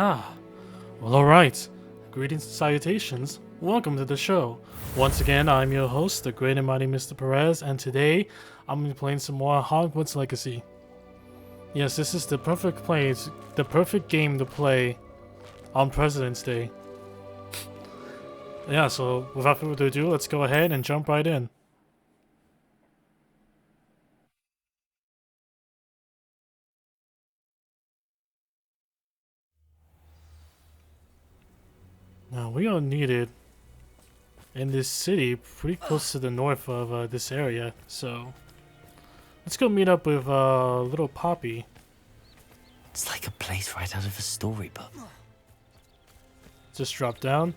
Ah, well, alright. Greetings and salutations. Welcome to the show. Once again, I'm your host, the great and mighty Mr. Perez, and today I'm going to be playing some more Hogwarts Legacy. Yes, this is the perfect place, the perfect game to play on President's Day. Yeah, so without further ado, let's go ahead and jump right in. Now, we are needed in this city pretty close to the north of this area, so let's go meet up with little Poppy. It's like a place right out of a storybook. Just drop down.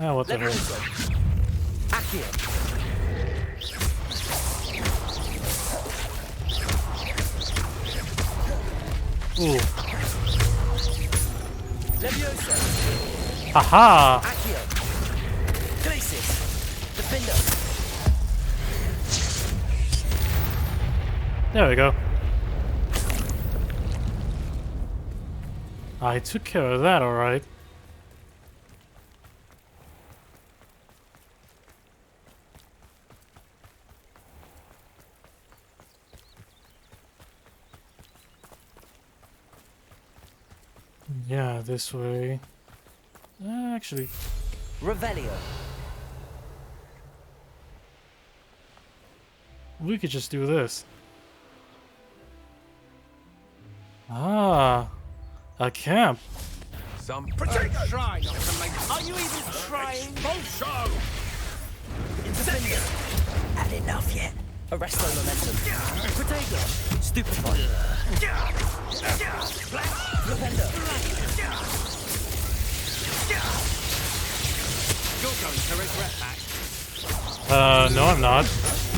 Ah, what the hell? Ooh. Haha! There we go. I took care of that, alright. Yeah, this way. Actually, Revelio. we could just do this. Ah, a camp. Some Try not to make. Are you even trying? show. Had enough yet? Arresto momentum. Protego. Stupefy. Flipendo. You're going to regret that. No, I'm not.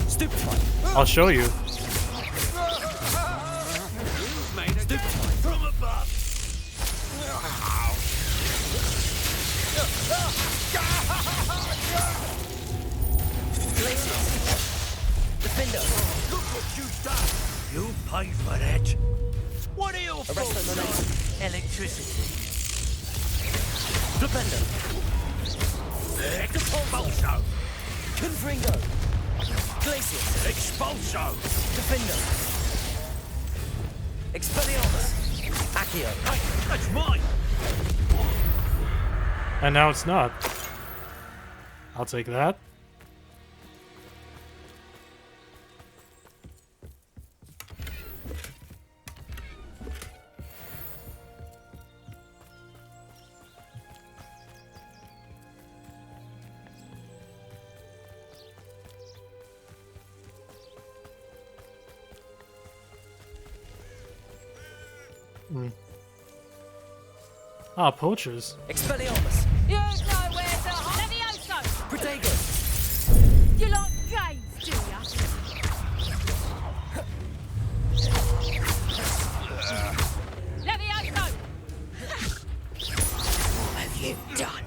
Stupefy. I'll show you. Made a stupefy from above. Defender. Look what you've done. You paid for it. What are your Arresto momentum. Electricity. Flipendo. Expulso. Confringo. Glacius. Expulso. Defender. Expelliarmus. Accio. Hey, that's mine. And now it's not. I'll take that. Ah, poachers. Expelliarmus. There's nowhere to hide. Levioso! Protego. You like games, do ya? Levioso! What have you done?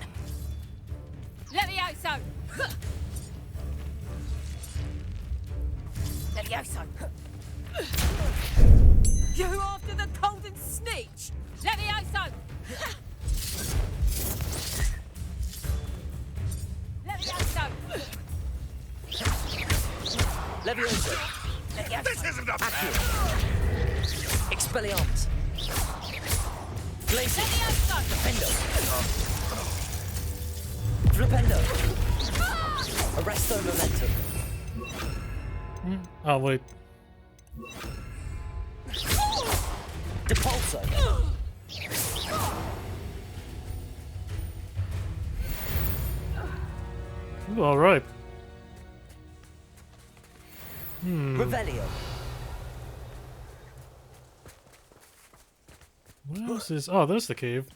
Levioso! Levioso! You after the golden snitch? Levioso! Levioso! Levioso. This isn't a Accio. Expelliarmus. Glacius. Levioso! Defendo. Flipendo. Arresto momentum. Oh, wait. Depulso. Ooh, alright. Revelio. Where else is... Oh, there's the cave.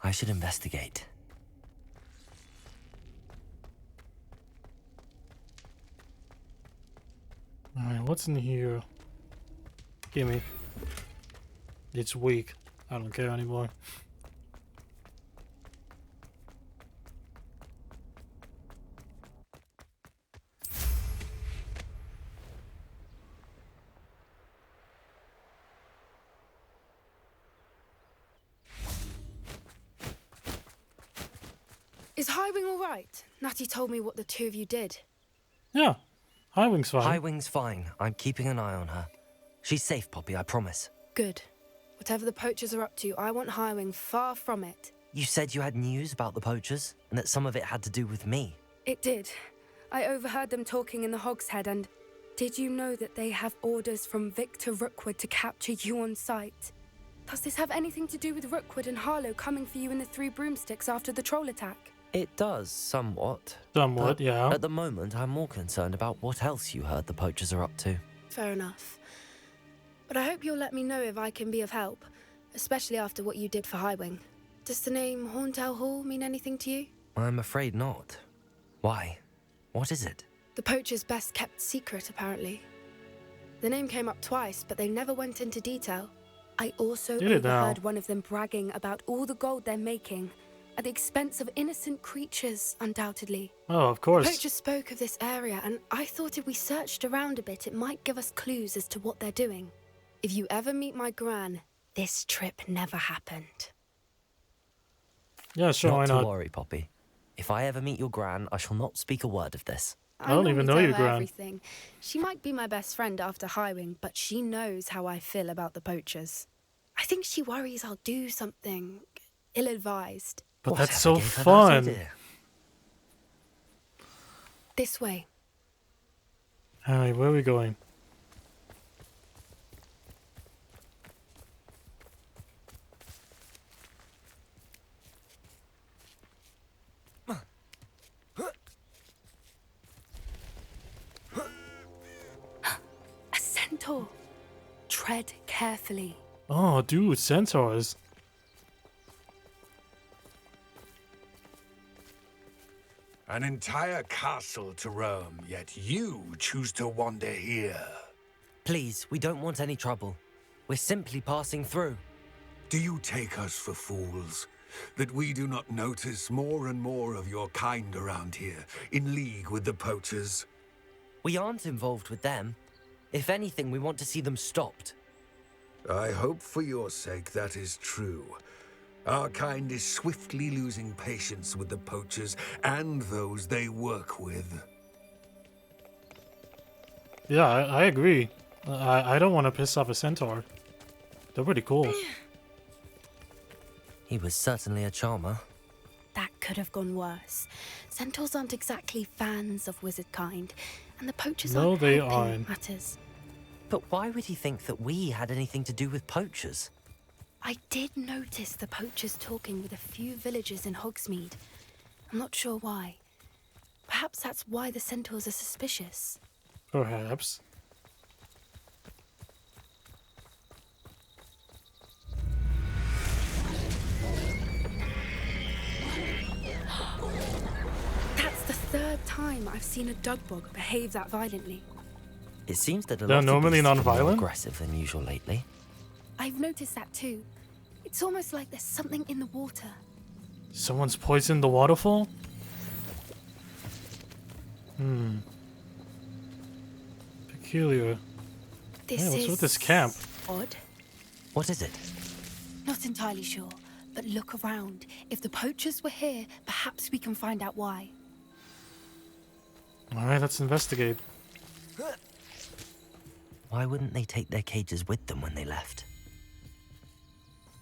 I should investigate. Alright, what's in here? Gimme. It's weak. I don't care anymore. Is Highwing all right? Natty told me what the two of you did. Yeah, Highwing's fine. Highwing's fine. I'm keeping an eye on her. She's safe, Poppy, I promise. Good. Whatever the poachers are up to, I want Highwing far from it. You said you had news about the poachers, and that some of it had to do with me. It did. I overheard them talking in the Hogshead, and did you know that they have orders from Victor Rookwood to capture you on sight? Does this have anything to do with Rookwood and Harlow coming for you in the Three Broomsticks after the troll attack? It does, somewhat. Somewhat, But yeah. At the moment, I'm more concerned about what else you heard the poachers are up to. Fair enough. But I hope you'll let me know if I can be of help, especially after what you did for Highwing. Does the name Horntail Hall mean anything to you? I'm afraid not. Why? What is it? The poachers' best kept secret, apparently. The name came up twice, but they never went into detail. I also Did it now? overheard one of them bragging about all the gold they're making, at the expense of innocent creatures, undoubtedly. Oh, of course. Poachers spoke of this area, and I thought if we searched around a bit, it might give us clues as to what they're doing. If you ever meet my gran, this trip never happened. Yeah, sure, why Not to not? worry, Poppy. If I ever meet your gran, I shall not speak a word of this. I don't even know normally you, tell her Gran. everything. She might be my best friend after Highwing, but she knows how I feel about the poachers. I think she worries I'll do something ill-advised. But that's Whatever so gave her that fun. idea? This way. Alright, where are we going? A centaur. Tread carefully. Oh, dude, centaurs. An entire castle to roam, yet you choose to wander here. Please, we don't want any trouble. We're simply passing through. Do you take us for fools? That we do not notice more and more of your kind around here, in league with the poachers? We aren't involved with them. If anything, we want to see them stopped. I hope for your sake that is true. Our kind is swiftly losing patience with the poachers and those they work with. Yeah, I agree. I don't want to piss off a centaur. They're pretty cool. He was certainly a charmer. That could have gone worse. Centaurs aren't exactly fans of wizard kind, and the poachers No, aren't they helping aren't. matters. But why would he think that we had anything to do with poachers? I did notice the poachers talking with a few villagers in Hogsmeade. I'm not sure why. Perhaps that's why the centaurs are suspicious. Perhaps. That's the third time I've seen a dugbog behave that violently. It seems that a They're lot normally of beasts are more non-violent? aggressive than usual lately. I've noticed that too. It's almost like there's something in the water. Someone's poisoned the waterfall? Peculiar. This Yeah, what's is with this camp? odd. What is it? Not entirely sure, but look around. If the poachers were here, perhaps we can find out why. Alright, let's investigate. Why wouldn't they take their cages with them when they left?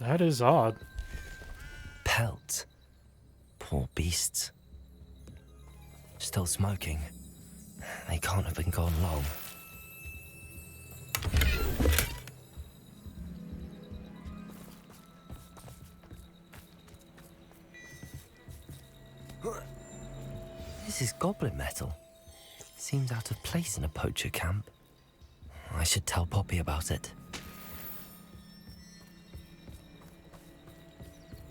That is odd. Pelts. Poor beasts. Still smoking. They can't have been gone long. This is goblin metal. Seems out of place in a poacher camp. I should tell Poppy about it.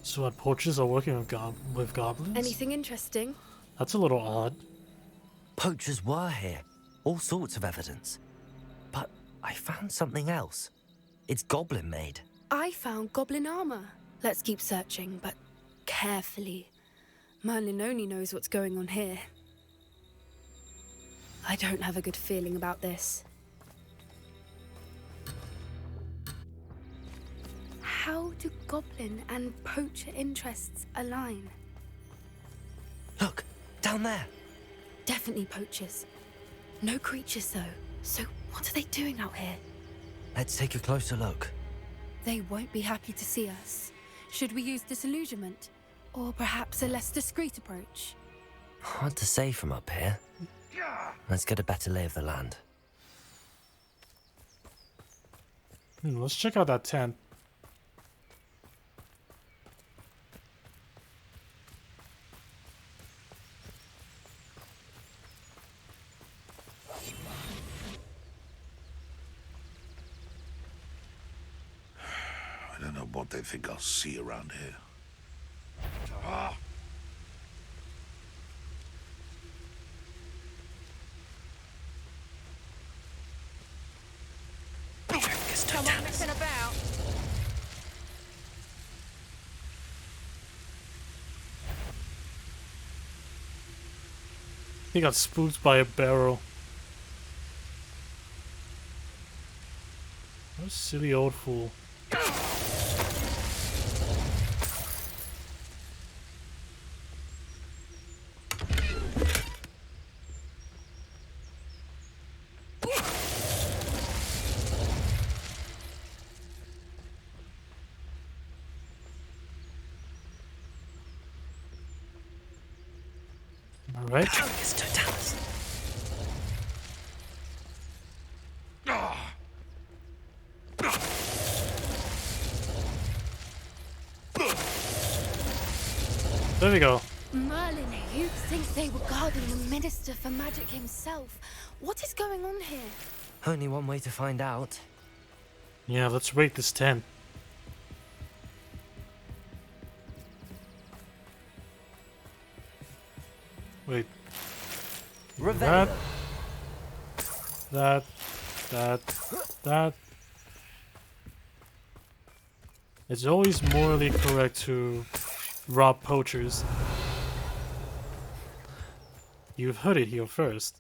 So what, poachers are working with goblins? Anything interesting? That's a little odd. Poachers were here. All sorts of evidence. But I found something else. It's goblin made. I found goblin armor. Let's keep searching, but carefully. Merlin only knows what's going on here. I don't have a good feeling about this. How do goblin and poacher interests align? Look, down there. Definitely poachers. No creatures, though. So what are they doing out here? Let's take a closer look. They won't be happy to see us. Should we use disillusionment? Or perhaps a less discreet approach? Hard to say from up here. Let's get a better lay of the land. Let's check out that tent. I don't know what they think I'll see around here. Come on, messing about. He got spooked by a barrel. What a silly old fool. Alright. There we go. Merlin, you'd think they were guarding the Minister for Magic himself. What is going on here? Only one way to find out. Yeah, let's rate this 10. Wait. Revelio. That. It's always morally correct to rob poachers. You've heard it here first.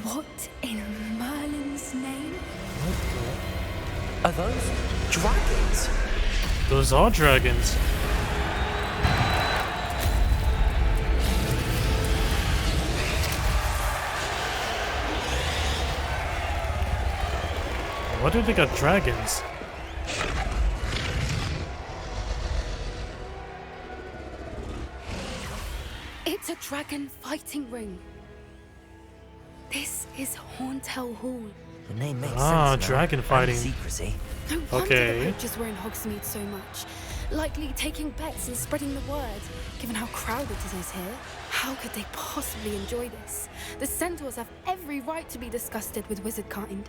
What in Merlin's name? Are those dragons? Those are dragons. What do they got dragons? It's a dragon fighting ring. This is Hauntel Hall. The name makes Ah, sense now. dragon And fighting. secrecy. No wonder Okay. the poachers were in Hogsmeade so much. Likely taking bets and spreading the word, given how crowded it is here. How could they possibly enjoy this? The centaurs have every right to be disgusted with wizard kind.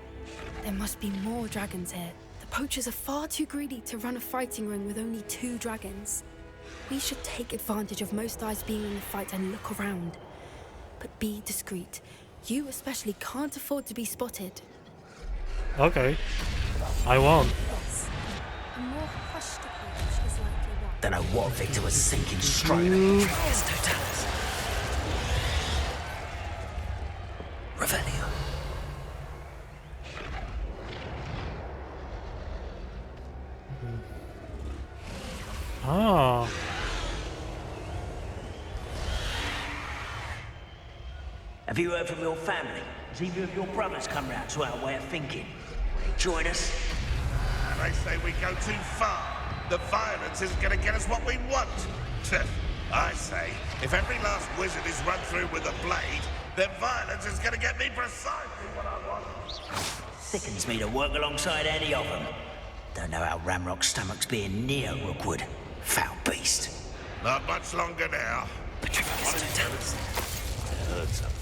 There must be more dragons here. The poachers are far too greedy to run a fighting ring with only 2 dragons. We should take advantage of most eyes being in the fight and look around. But be discreet. You especially can't afford to be spotted. Okay. I won't. A more hushed approach is likely one. Don't know what Victor was thinking straight. Yes, Totalis. Revelio. Ah. Have you heard from your family? Has either of your brothers come round to our way of thinking? Join us? They say we go too far. The violence isn't going to get us what we want. I say, if every last wizard is run through with a blade, then violence is going to get me precisely what I want. Thickens me to work alongside any of them. Don't know how Ranrock's stomach's being near Rookwood. Foul beast. Not much longer now. Yes, Totalis. I heard something.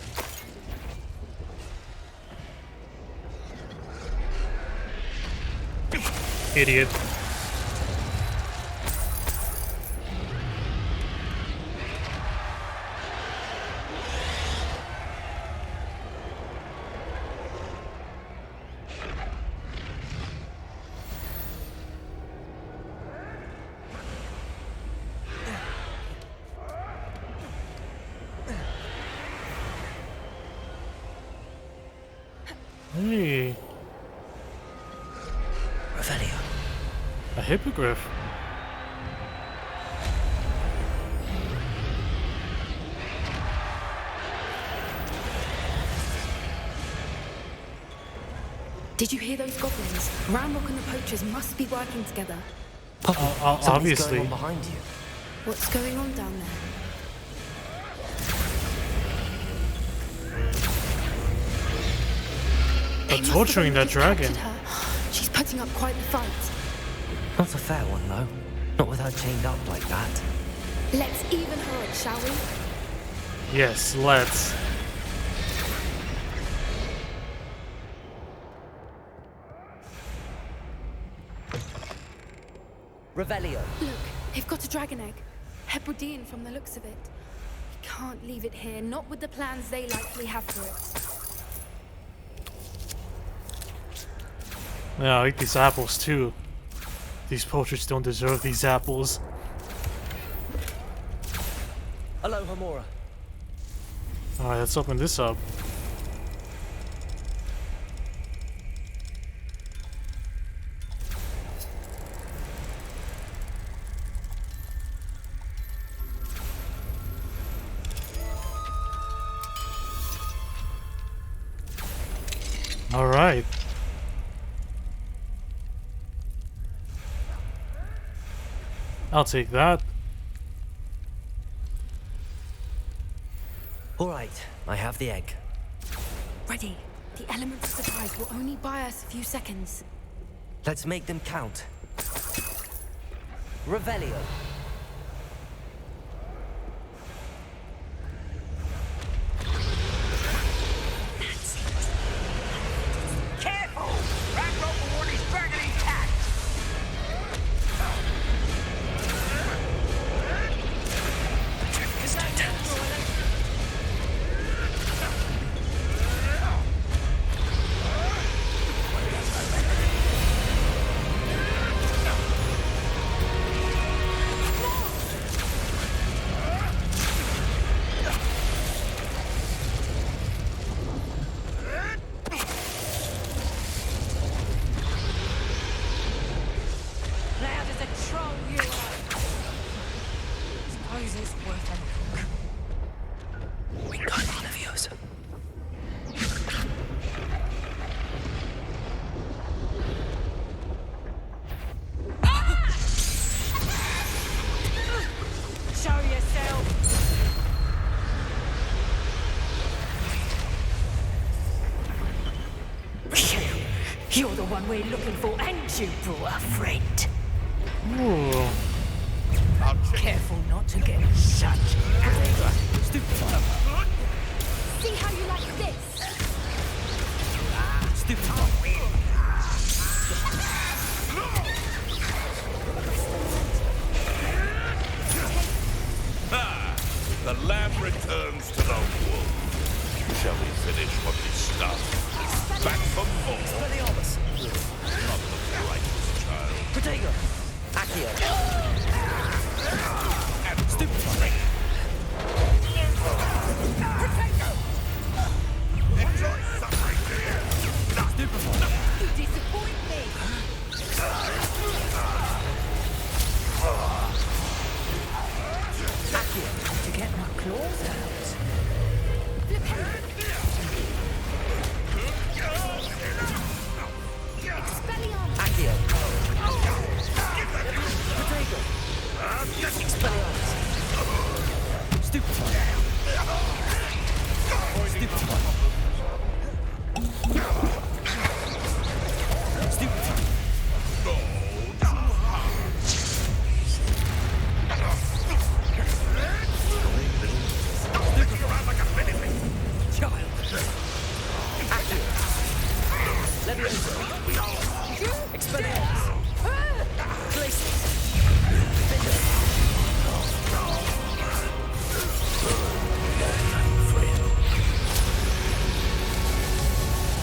Idiot. Hey, Revelio. a hippogriff. Did you hear those goblins? Ranrok and the poachers must be working together. Poppy, something's obviously. going on behind you. What's going on down there? They're They must have torturing only that just dragon. captured her. She's putting up quite the fight. Not a fair one, though. Not with her chained up like that. Let's even her up, shall we? Yes, let's. Revelio. Look, they've got a dragon egg. Hebridean from the looks of it. We can't leave it here, not with the plans they likely have for it. Yeah, I like these apples too. These poachers don't deserve these apples. Hello, Hamora. Alright, let's open this up. Alright. I'll take that. All right, I have the egg. Ready. The element of surprise will only buy us a few seconds. Let's make them count. Revelio. Careful! Ranrok will his dragon intact! Loud as a troll you are. Suppose it's worth a look. We got Leviosa. Show yourself. You're the one we're looking for, and you brought a friend. Ooh. Careful not to get shot. See how you like this? The lamb returns to the wool. Shall we finish what we started? Back for more. Not the brightest child. Protego. Accio. And Stupefy. enjoy suffering, dear. Stupefy. You disappoint me. Accio. To get my claws out. Expelliarmus. Accio. Protego. Expelliarmus. Stupefy. Stupefy. Stupefy.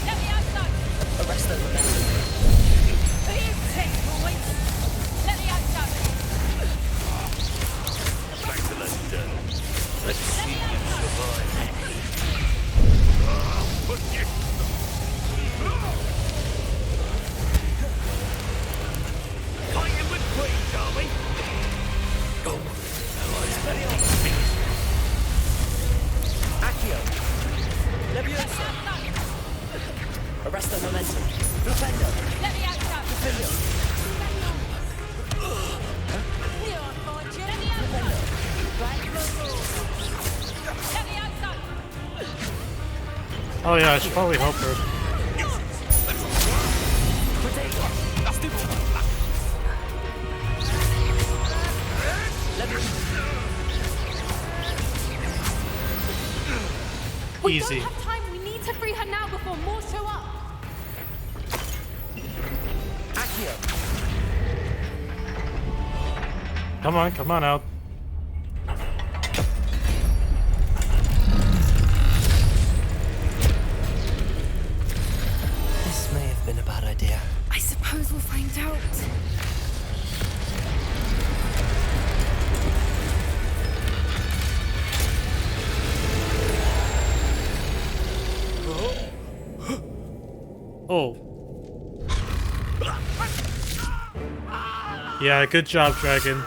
Let me outside. Arrest them. Be intent, boys. Let me outside. Let's see you survive. Arresto momentum. Flipendo. Let me out, son. Flipendo. Here, I'll find you. Let me out, son. Right, let me out, son. Oh yeah, I should probably help her. Easy. We don't have time. We need to free her now before more show up. Accio. Come on out. This may have been a bad idea. I suppose we'll find out. Oh. Yeah, good job, Dragon.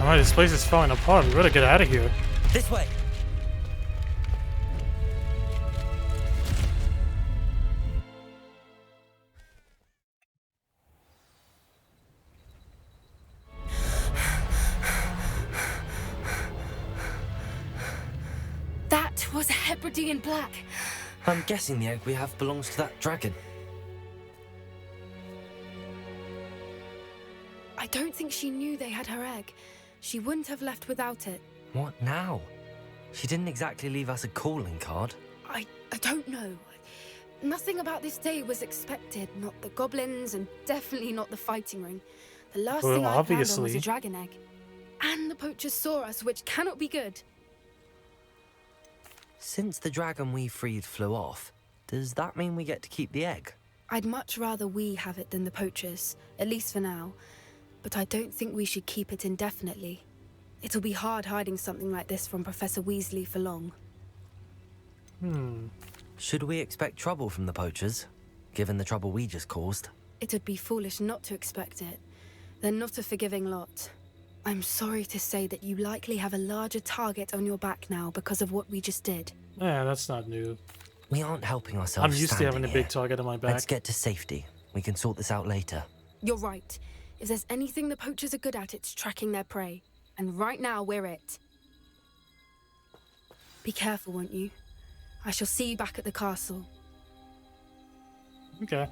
Alright, this place is falling apart. We gotta get out of here. This way. That was a Hebridean Black. I'm guessing the egg we have belongs to that dragon. I don't think she knew they had her egg. She wouldn't have left without it. What now? She didn't exactly leave us a calling card. I don't know. Nothing about this day was expected. Not the goblins, and definitely not the fighting ring. The last Well, thing I planned on was obviously. a dragon egg. And the poachers saw us, which cannot be good. Since the dragon we freed flew off, does that mean we get to keep the egg? I'd much rather we have it than the poachers, at least for now. But I don't think we should keep it indefinitely. It'll be hard hiding something like this from Professor Weasley for long. Should we expect trouble from the poachers, given the trouble we just caused? It'd be foolish not to expect it. They're not a forgiving lot. I'm sorry to say that you likely have a larger target on your back now because of what we just did. Yeah, that's not new. We aren't helping ourselves. I'm used to having a standing big target on my back. Let's get to safety. We can sort this out later. You're right. If there's anything the poachers are good at, it's tracking their prey. And right now, we're it. Be careful, won't you? I shall see you back at the castle. Okay.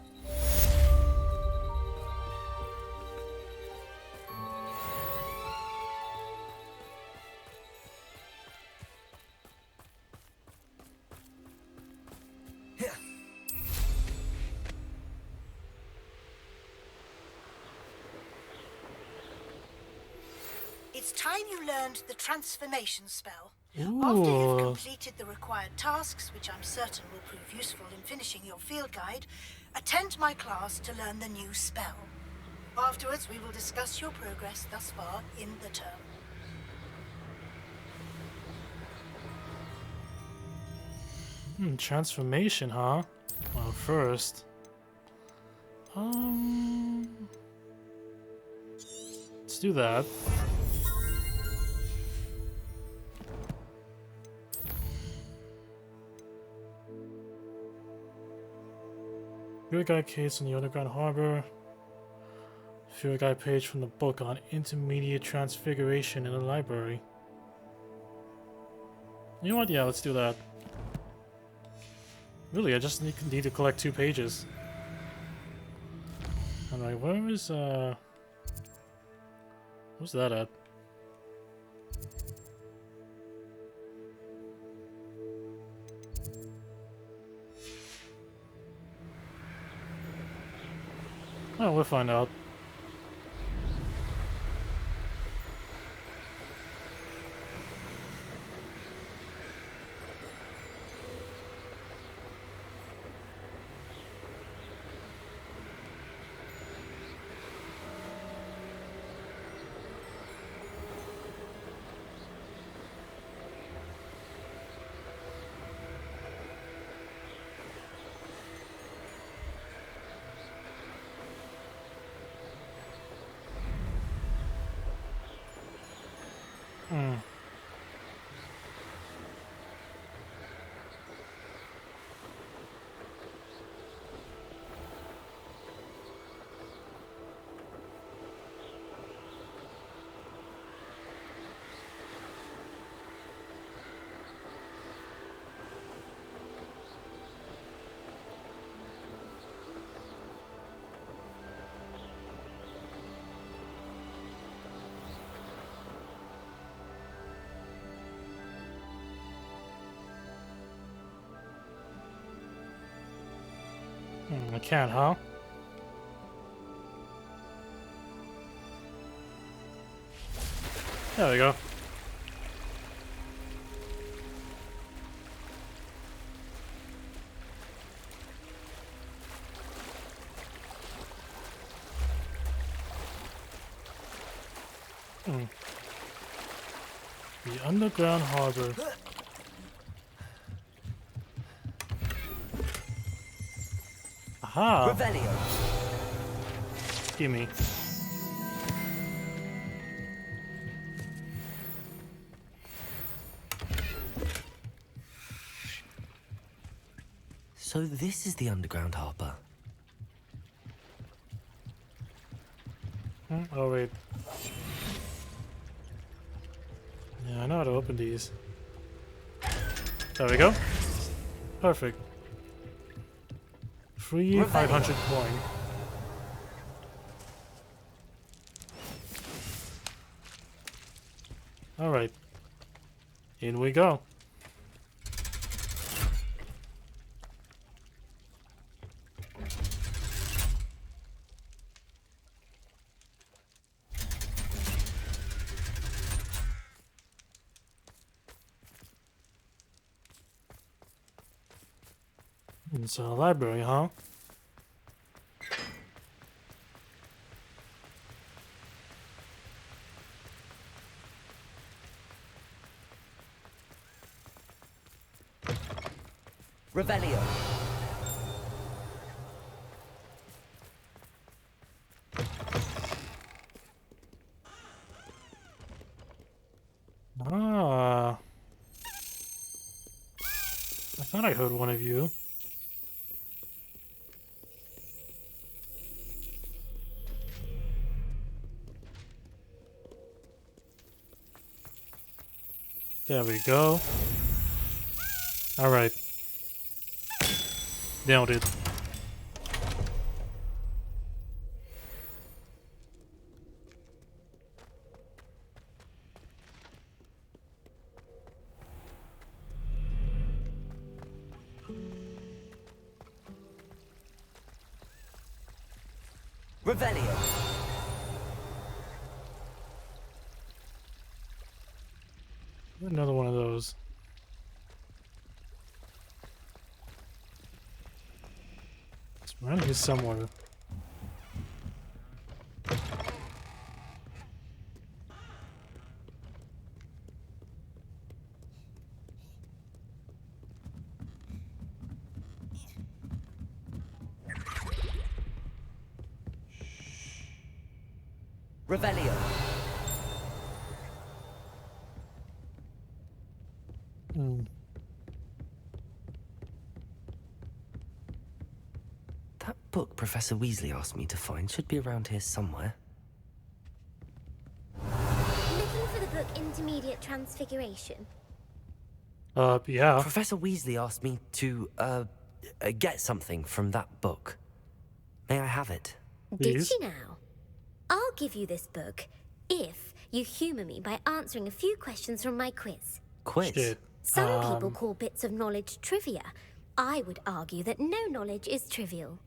It's time you learned the transformation spell. Ooh. After you've completed the required tasks, which I'm certain will prove useful in finishing your field guide, attend my class to learn the new spell. Afterwards, we will discuss your progress thus far in the term. Transformation, huh? Well, first... Let's do that. Field guide case on the underground harbor. Field guide page from the book on intermediate transfiguration in the library. You know what? Yeah, let's do that. Really, I just need to collect 2 pages. Alright, where is, where's that at? Oh, we'll find out. Hmm. I can't, huh? There we go. The underground harbor. Aha! Revelio. Gimme. So this is the underground harbor. Oh wait. Yeah, I know how to open these. There we go. Perfect. Free 500 coin. Alright. In we go. It's a library, huh? Revelio. Ah. I thought I heard one of you. There we go. Alright. Nailed it. Revelio. Another one of those. It's around here somewhere. Revelio. That book Professor Weasley asked me to find should be around here somewhere. Looking for the book Intermediate Transfiguration? Yeah. Professor Weasley asked me to, get something from that book. May I have it? Did Please? she now? I'll give you this book if you humor me by answering a few questions from my quiz. Quiz? Shit. Some people call bits of knowledge trivia. I would argue that no knowledge is trivial.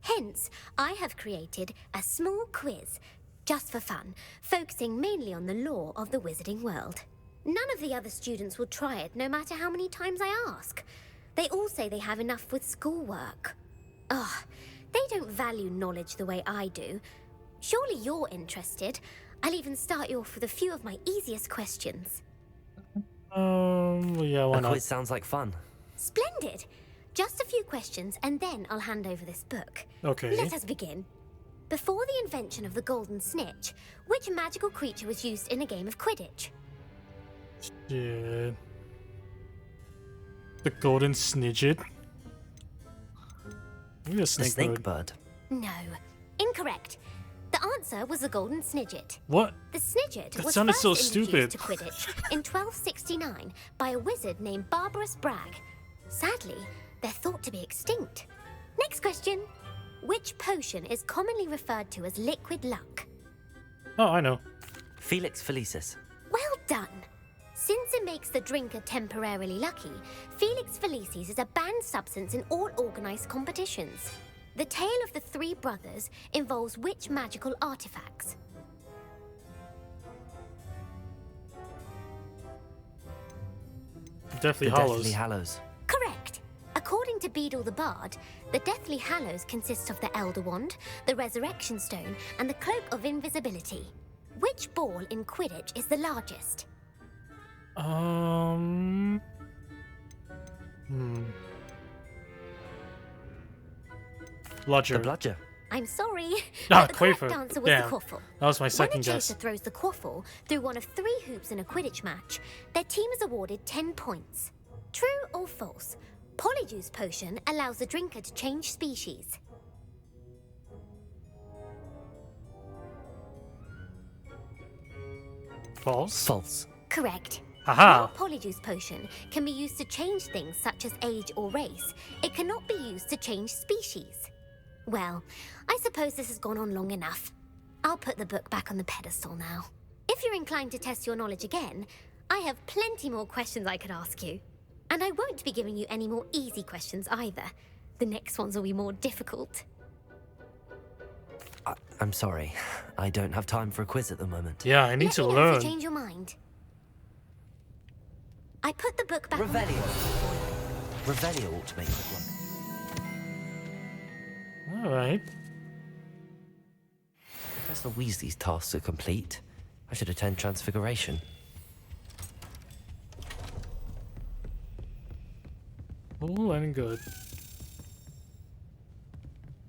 Hence, I have created a small quiz, just for fun, focusing mainly on the lore of the wizarding world. None of the other students will try it, no matter how many times I ask. They all say they have enough with schoolwork. Ugh, they don't value knowledge the way I do. Surely you're interested. I'll even start you off with a few of my easiest questions. Yeah, why A not? quiz sounds like fun. Splendid! Just a few questions, and then I'll hand over this book. Okay. Let us begin. Before the invention of the golden snitch, which magical creature was used in a game of Quidditch? Yeah. The golden snidget. Maybe a The snake snake bird. bird. No, incorrect. The answer was the golden snidget. What? The snidget That was sounded first so introduced stupid. to Quidditch in 1269 by a wizard named Barbarous Bragg. Sadly, they're thought to be extinct. Next question. Which potion is commonly referred to as liquid luck? Oh, I know. Felix Felicis. Well done. Since it makes the drinker temporarily lucky, Felix Felicis is a banned substance in all organized competitions. The tale of the three brothers involves which magical artifacts? Deathly The Hallows. Deathly Hallows. Correct. According to Beedle the Bard, the Deathly Hallows consists of the Elder Wand, the Resurrection Stone, and the Cloak of Invisibility. Which ball in Quidditch is the largest? Bludger. The Bludger. I'm sorry, Ah, but the correct Quaver. answer was Damn. the Quaffle. That was my When a second chaser guess. throws the Quaffle through one of 3 hoops in a Quidditch match, their team is awarded 10 points. True or false? Polyjuice Potion allows the drinker to change species. False. False. Correct. Haha. While Polyjuice Potion can be used to change things such as age or race, it cannot be used to change species. Well, I suppose this has gone on long enough. I'll put the book back on the pedestal now. If you're inclined to test your knowledge again, I have plenty more questions I could ask you. And I won't be giving you any more easy questions either. The next ones will be more difficult. I'm sorry. I don't have time for a quiz at the moment. Yeah, I need Let to me know if learn. you change your mind. I put the book back on the Revelio. Revelio ought to make quick work. Alright. Professor Weasley's tasks are complete. I should attend Transfiguration. Ooh, and good.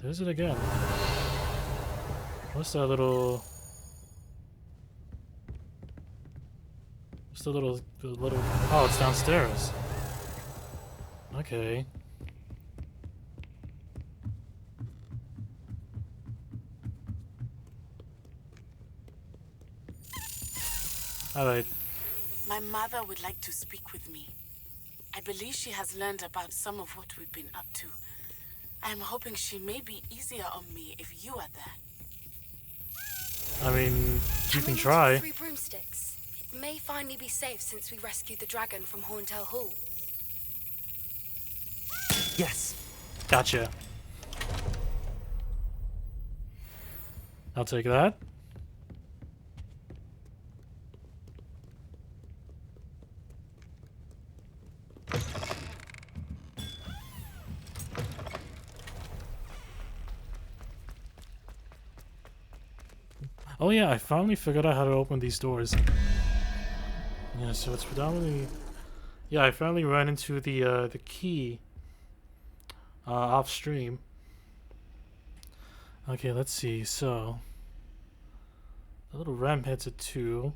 There's it again. What's that little... What's the little... Oh, it's downstairs. Okay. Alright. My mother would like to speak with me. I believe she has learned about some of what we've been up to. I am hoping she may be easier on me if you are there. I mean, you can we use try. 3 broomsticks? It may finally be safe since we rescued the dragon from Horntail Hall. Yes. Gotcha. I'll take that. Oh yeah, I finally figured out how to open these doors. Yeah, so it's predominantly... Yeah, I finally ran into the key off stream. Okay, let's see. So the little ramp heads at 2,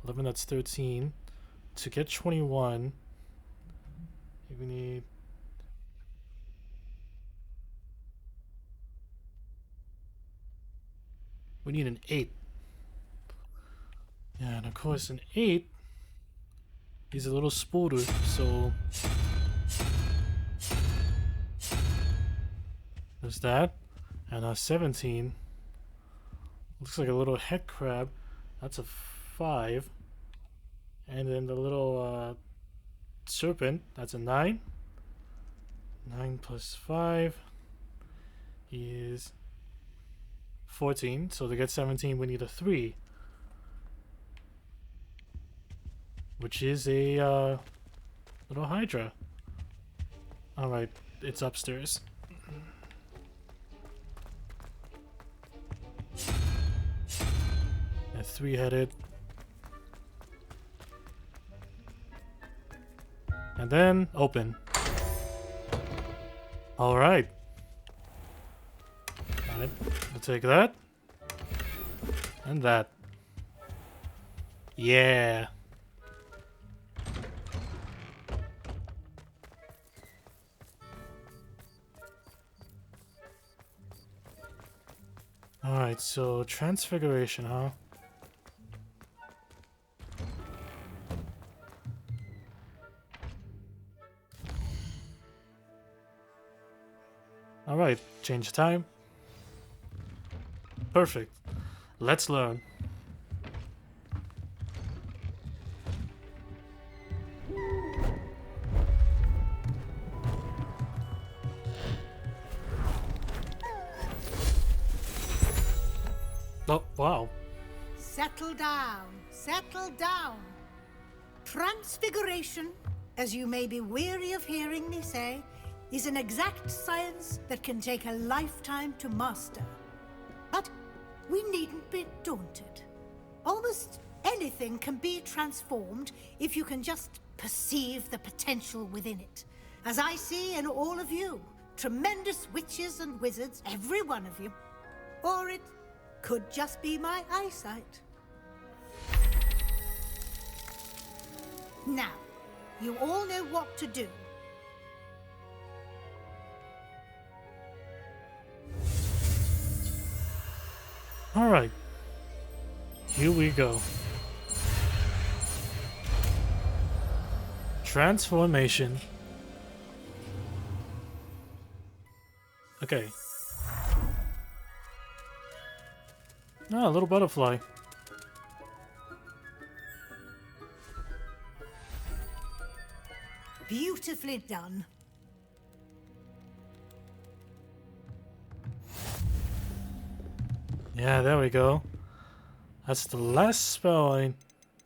11 that's 13. To get 21, we need... We need an 8. Yeah, and of course an 8 is a little spoiler, so there's that. And 17 looks like a little head crab. That's a 5. And then the little serpent, that's a 9. 9 plus 5 is 14. So to get 17, we need a 3. Which is a little Hydra. Alright, it's upstairs. A 3-headed. And then open. Alright. Alright, we'll take that. And that. Yeah. Alright, so transfiguration, huh? Alright, change time. Perfect. Let's learn. Oh, wow. Settle down. Settle down. Transfiguration, as you may be weary of hearing me say, is an exact science that can take a lifetime to master. But we needn't be daunted. Almost anything can be transformed if you can just perceive the potential within it. As I see in all of you, tremendous witches and wizards, every one of you. Or it could just be my eyesight. Now, you all know what to do. Alright. Here we go. Transformation. Okay. Ah, a little butterfly. Beautifully done. Yeah, there we go. That's the last the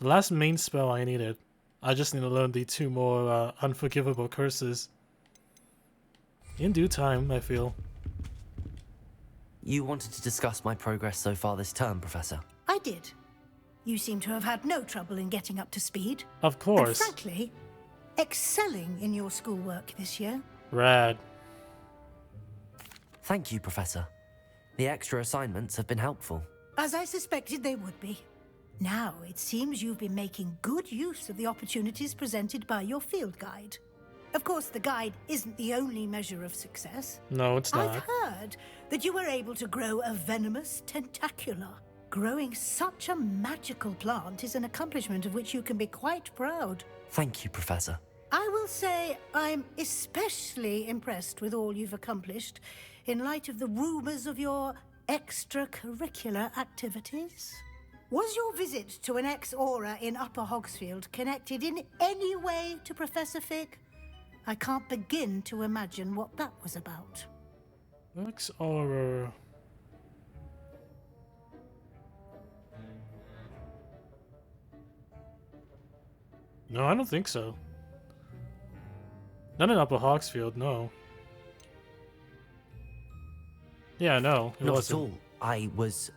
last main spell I needed. I just need to learn the 2 more unforgivable curses. In due time, I feel. You wanted to discuss my progress so far this term, Professor? I did. You seem to have had no trouble in getting up to speed. Of course. And frankly, excelling in your schoolwork this year. Rad. Thank you, Professor. The extra assignments have been helpful. As I suspected they would be. Now, it seems you've been making good use of the opportunities presented by your field guide. Of course, the guide isn't the only measure of success. No, it's not. I've heard that you were able to grow a venomous tentacula. Growing such a magical plant is an accomplishment of which you can be quite proud. Thank you, Professor. I will say I'm especially impressed with all you've accomplished in light of the rumors of your extracurricular activities. Was your visit to an ex-aura in Upper Hogsfield connected in any way to Professor Fig? I can't begin to imagine what that was about. Ex-aura. No, I don't think so. Not in Upper Hogsfield, no. Yeah, no, it Not wasn't. at all. I was,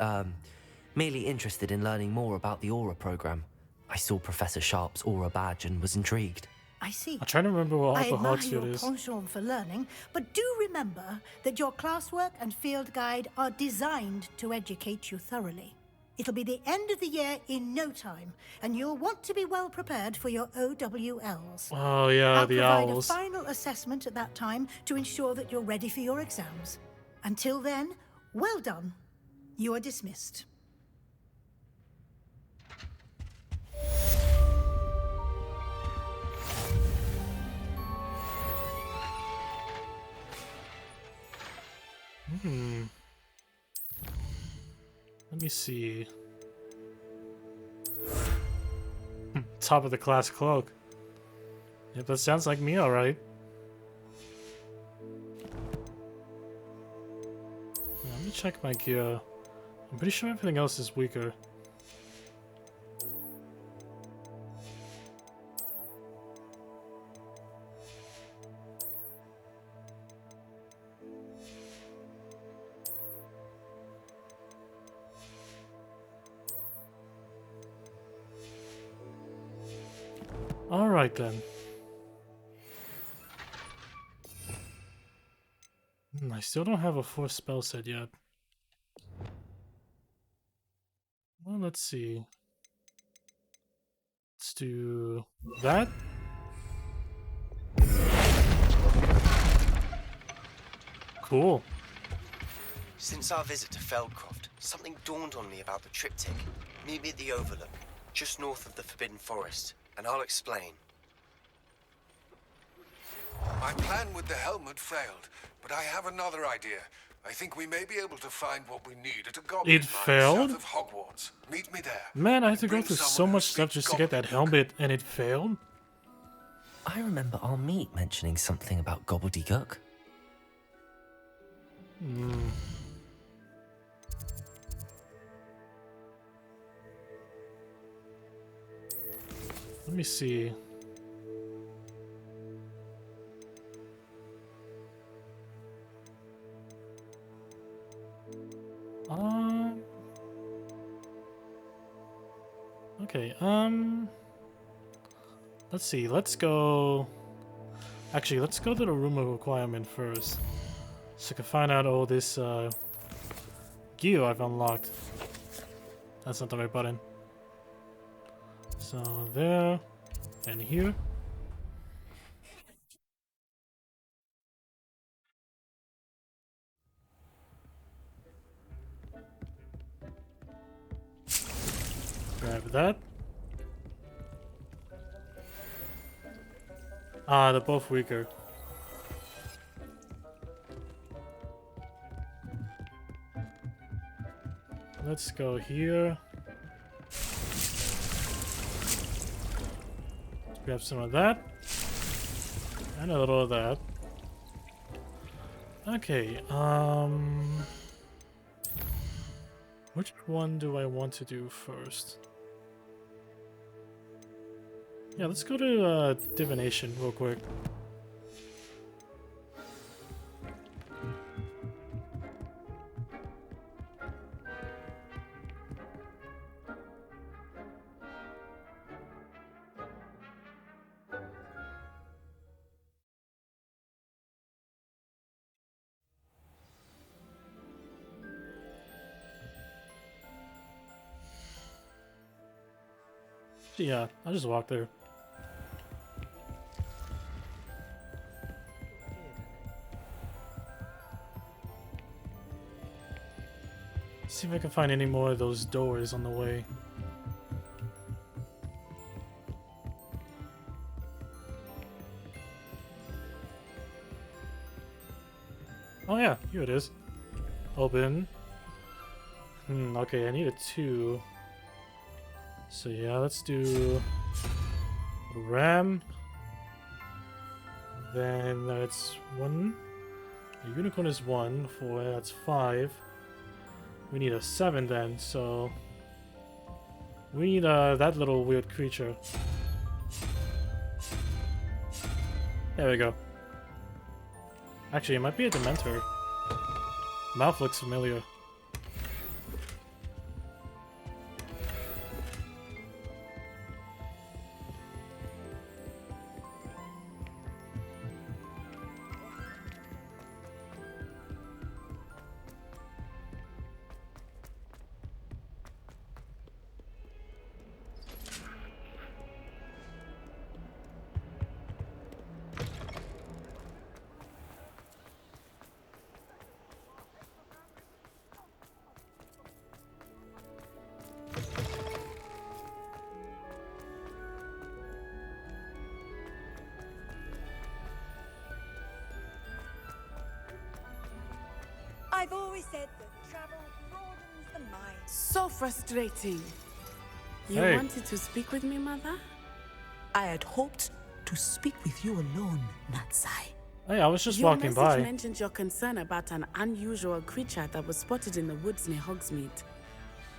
merely interested in learning more about the Aura program. I saw Professor Sharp's Aura badge and was intrigued. I see. I'm trying to remember what I Upper admire Hogsfield your is. penchant for learning, but do remember that your classwork and field guide are designed to educate you thoroughly. It'll be the end of the year in no time, and you'll want to be well prepared for your OWLs. Oh yeah, I'll the provide owls. a final assessment at that time to ensure that you're ready for your exams. Until then, well done. You are dismissed. Let me see. Top of the class cloak. Yep, that sounds like me, alright. Let me check my gear. I'm pretty sure everything else is weaker. Alright then. I still don't have a 4th spell set yet. Well, let's see. Let's do that. Cool. Since our visit to Feldcroft, something dawned on me about the triptych. Meet me at the Overlook, just north of the Forbidden Forest, and I'll explain. My plan with the helmet failed, but I have another idea. I think we may be able to find what we need at a goblin It mine failed? south of Hogwarts. Meet me there. Man, I had to go Bring through so someone who much stuff speaks just to get that helmet, and it failed? I remember our meet mentioning something about gobbledygook. Let me see. Okay, let's see, let's go... Actually, let's go to the room of requirement first. So I can find out all this, gear I've unlocked. That's not the right button. So, there, and here. Grab that. Ah, they're both weaker. Let's go here. Grab some of that. And a little of that. Okay, which one do I want to do first? Yeah, let's go to divination real quick. Yeah, I'll just walk there. See if I can find any more of those doors on the way. Oh yeah, here it is. Open. Okay, I need a 2. So yeah, let's do ram. Then that's 1. The unicorn is 1. 4, that's 5. We need a 7 then, so we need that little weird creature. There we go. Actually, it might be a Dementor. Mouth looks familiar. I've always said that travel broadens the mind. So frustrating. You Hey. wanted to speak with me, Mother? I had hoped to speak with you alone, Natsai. Hey, I was just Your walking message by. mentioned your concern about an unusual creature that was spotted in the woods near Hogsmeade.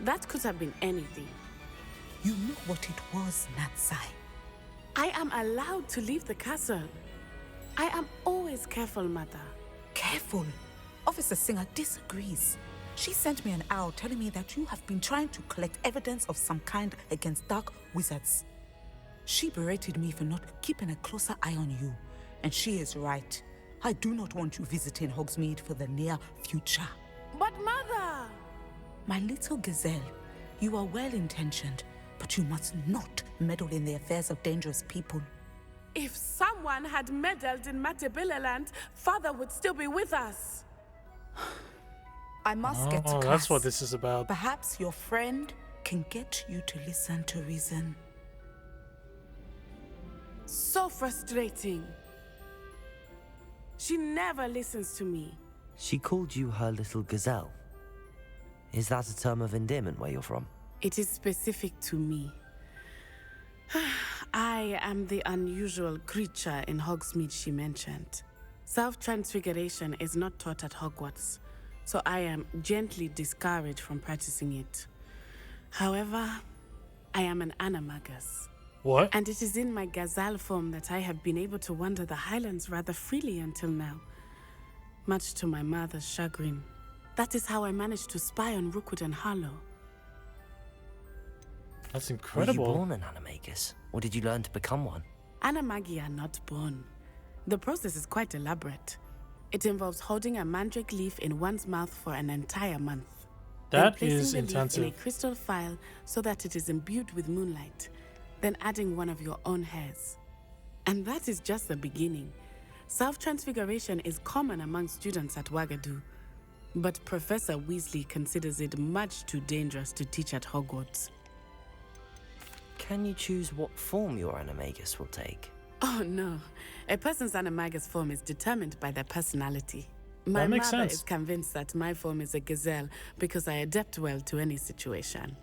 That could have been anything. You know what it was, Natsai. I am allowed to leave the castle. I am always careful, Mother. Careful. Officer Singer disagrees. She sent me an owl telling me that you have been trying to collect evidence of some kind against dark wizards. She berated me for not keeping a closer eye on you. And she is right. I do not want you visiting Hogsmeade for the near future. But Mother! My little gazelle, you are well-intentioned, but you must not meddle in the affairs of dangerous people. If someone had meddled in Matabeleland, Father would still be with us. I must get to class. Oh, that's what this is about. Perhaps your friend can get you to listen to reason. So frustrating. She never listens to me. She called you her little gazelle. Is that a term of endearment where you're from? It is specific to me. I am the unusual creature in Hogsmeade she mentioned. Self-transfiguration is not taught at Hogwarts, so I am gently discouraged from practicing it. However, I am an animagus. What? And it is in my gazelle form that I have been able to wander the Highlands rather freely until now, much to my mother's chagrin. That is how I managed to spy on Rookwood and Harlow. That's incredible. Were you born an animagus, or did you learn to become one? Animagi are not born. The process is quite elaborate. It involves holding a mandrake leaf in one's mouth for an entire month. That then is placing the intensive. leaf in a crystal phial so that it is imbued with moonlight, then adding one of your own hairs. And that is just the beginning. Self-transfiguration is common among students at Wagadu, but Professor Weasley considers it much too dangerous to teach at Hogwarts. Can you choose what form your animagus will take? Oh no, a person's animagus form is determined by their personality. My That makes mother sense. is convinced that my form is a gazelle because I adapt well to any situation.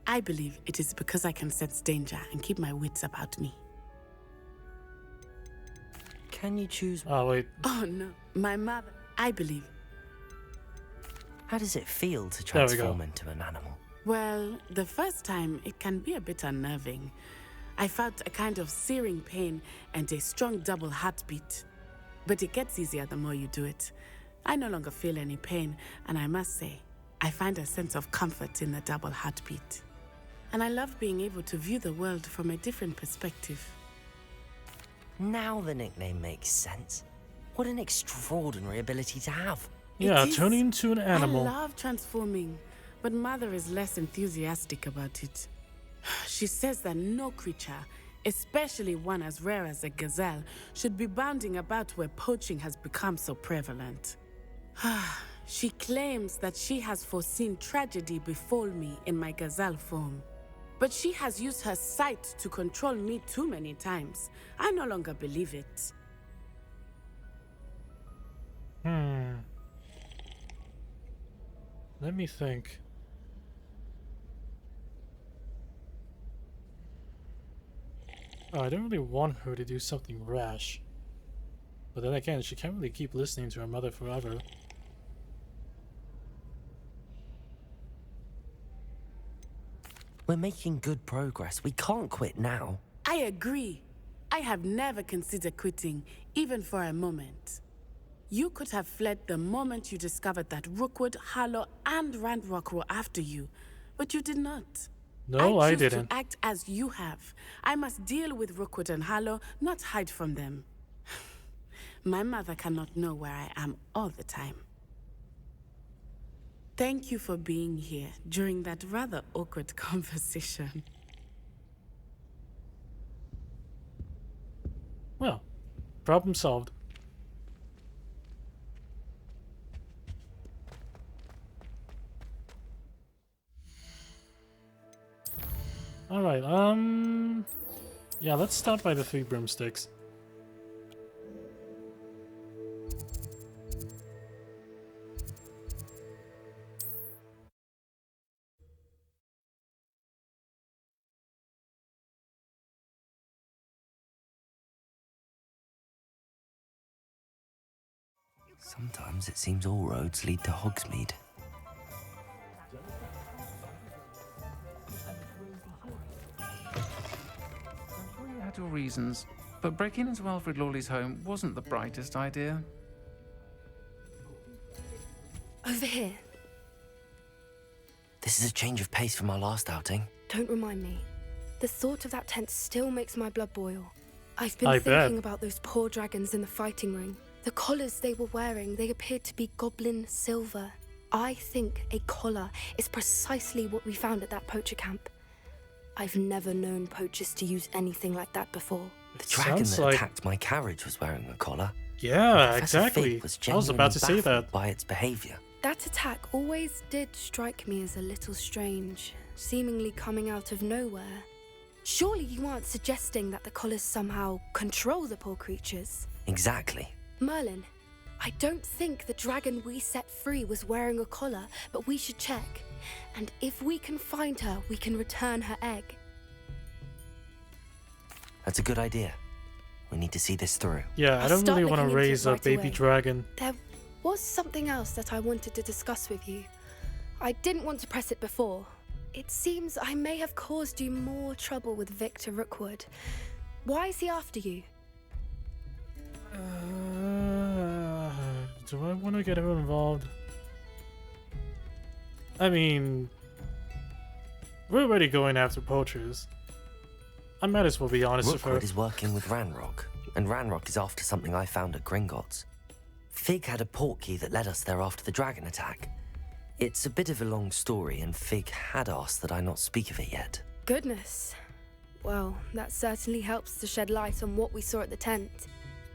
I believe it is because I can sense danger and keep my wits about me. Can you choose... Oh, wait. Oh no, my mother, I believe. How does it feel to There we go. transform into an animal? Well, the first time it can be a bit unnerving. I felt a kind of searing pain and a strong double heartbeat. But it gets easier the more you do it. I no longer feel any pain, and I must say, I find a sense of comfort in the double heartbeat. And I love being able to view the world from a different perspective. Now the nickname makes sense. What an extraordinary ability to have. Yeah, It is. turning into an animal. I love transforming, but Mother is less enthusiastic about it. She says that no creature, especially one as rare as a gazelle, should be bounding about where poaching has become so prevalent. She claims that she has foreseen tragedy befall me in my gazelle form. But she has used her sight to control me too many times. I no longer believe it. Let me think. Oh, I don't really want her to do something rash. But then again, she can't really keep listening to her mother forever. We're making good progress. We can't quit now. I agree. I have never considered quitting, even for a moment. You could have fled the moment you discovered that Rookwood, Harlow, and Ranrok were after you, but you did not. No, I choose didn't. to act as you have. I must deal with Rookwood and Harlow, not hide from them. My mother cannot know where I am all the time. Thank you for being here during that rather awkward conversation. Well, problem solved. Alright, yeah, let's start by the 3 broomsticks. Sometimes it seems all roads lead to Hogsmeade. I'm sure you had your reasons, but breaking into Alfred Lawley's home wasn't the brightest idea. Over here. This is a change of pace from our last outing. Don't remind me. The thought of that tent still makes my blood boil. I've been I thinking bet. about those poor dragons in the fighting ring. The collars they were wearing, they appeared to be goblin silver. I think a collar is precisely what we found at that poacher camp. I've never known poachers to use anything like that before. The dragon Sounds that like- attacked my carriage was wearing a collar. Yeah, Professor exactly. Fig was I was about to say genuinely that. baffled by its behavior. That attack always did strike me as a little strange, seemingly coming out of nowhere. Surely you aren't suggesting that the collars somehow control the poor creatures? Exactly. Merlin, I don't think the dragon we set free was wearing a collar, but we should check. And if we can find her, we can return her egg. That's a good idea. We need to see this through. Yeah, I don't really want to raise a baby dragon. There was something else that I wanted to discuss with you. I didn't want to press it before. It seems I may have caused you more trouble with Victor Rookwood. Why is he after you? Do I want to get him involved? I mean, we're already going after poachers. I might as well be honest with her. Rookwood is working with Ranrok, and Ranrok is after something I found at Gringotts. Fig had a portkey that led us there after the dragon attack. It's a bit of a long story, and Fig had asked that I not speak of it yet. Goodness. Well, that certainly helps to shed light on what we saw at the tent.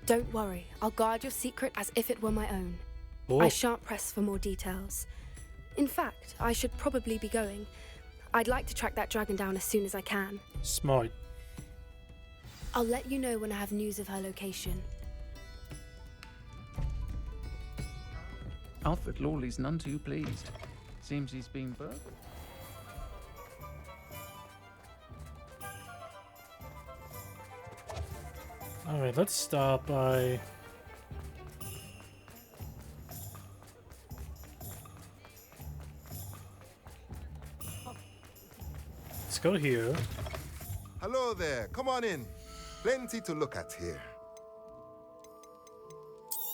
Don't worry, I'll guard your secret as if it were my own. Oh. I shan't press for more details. In fact, I should probably be going. I'd like to track that dragon down as soon as I can. Smart. I'll let you know when I have news of her location. Alfred Lawley's none too pleased. Seems he's been burgled. Alright, let's stop by... Let's go here. Hello there, come on in. Plenty to look at here.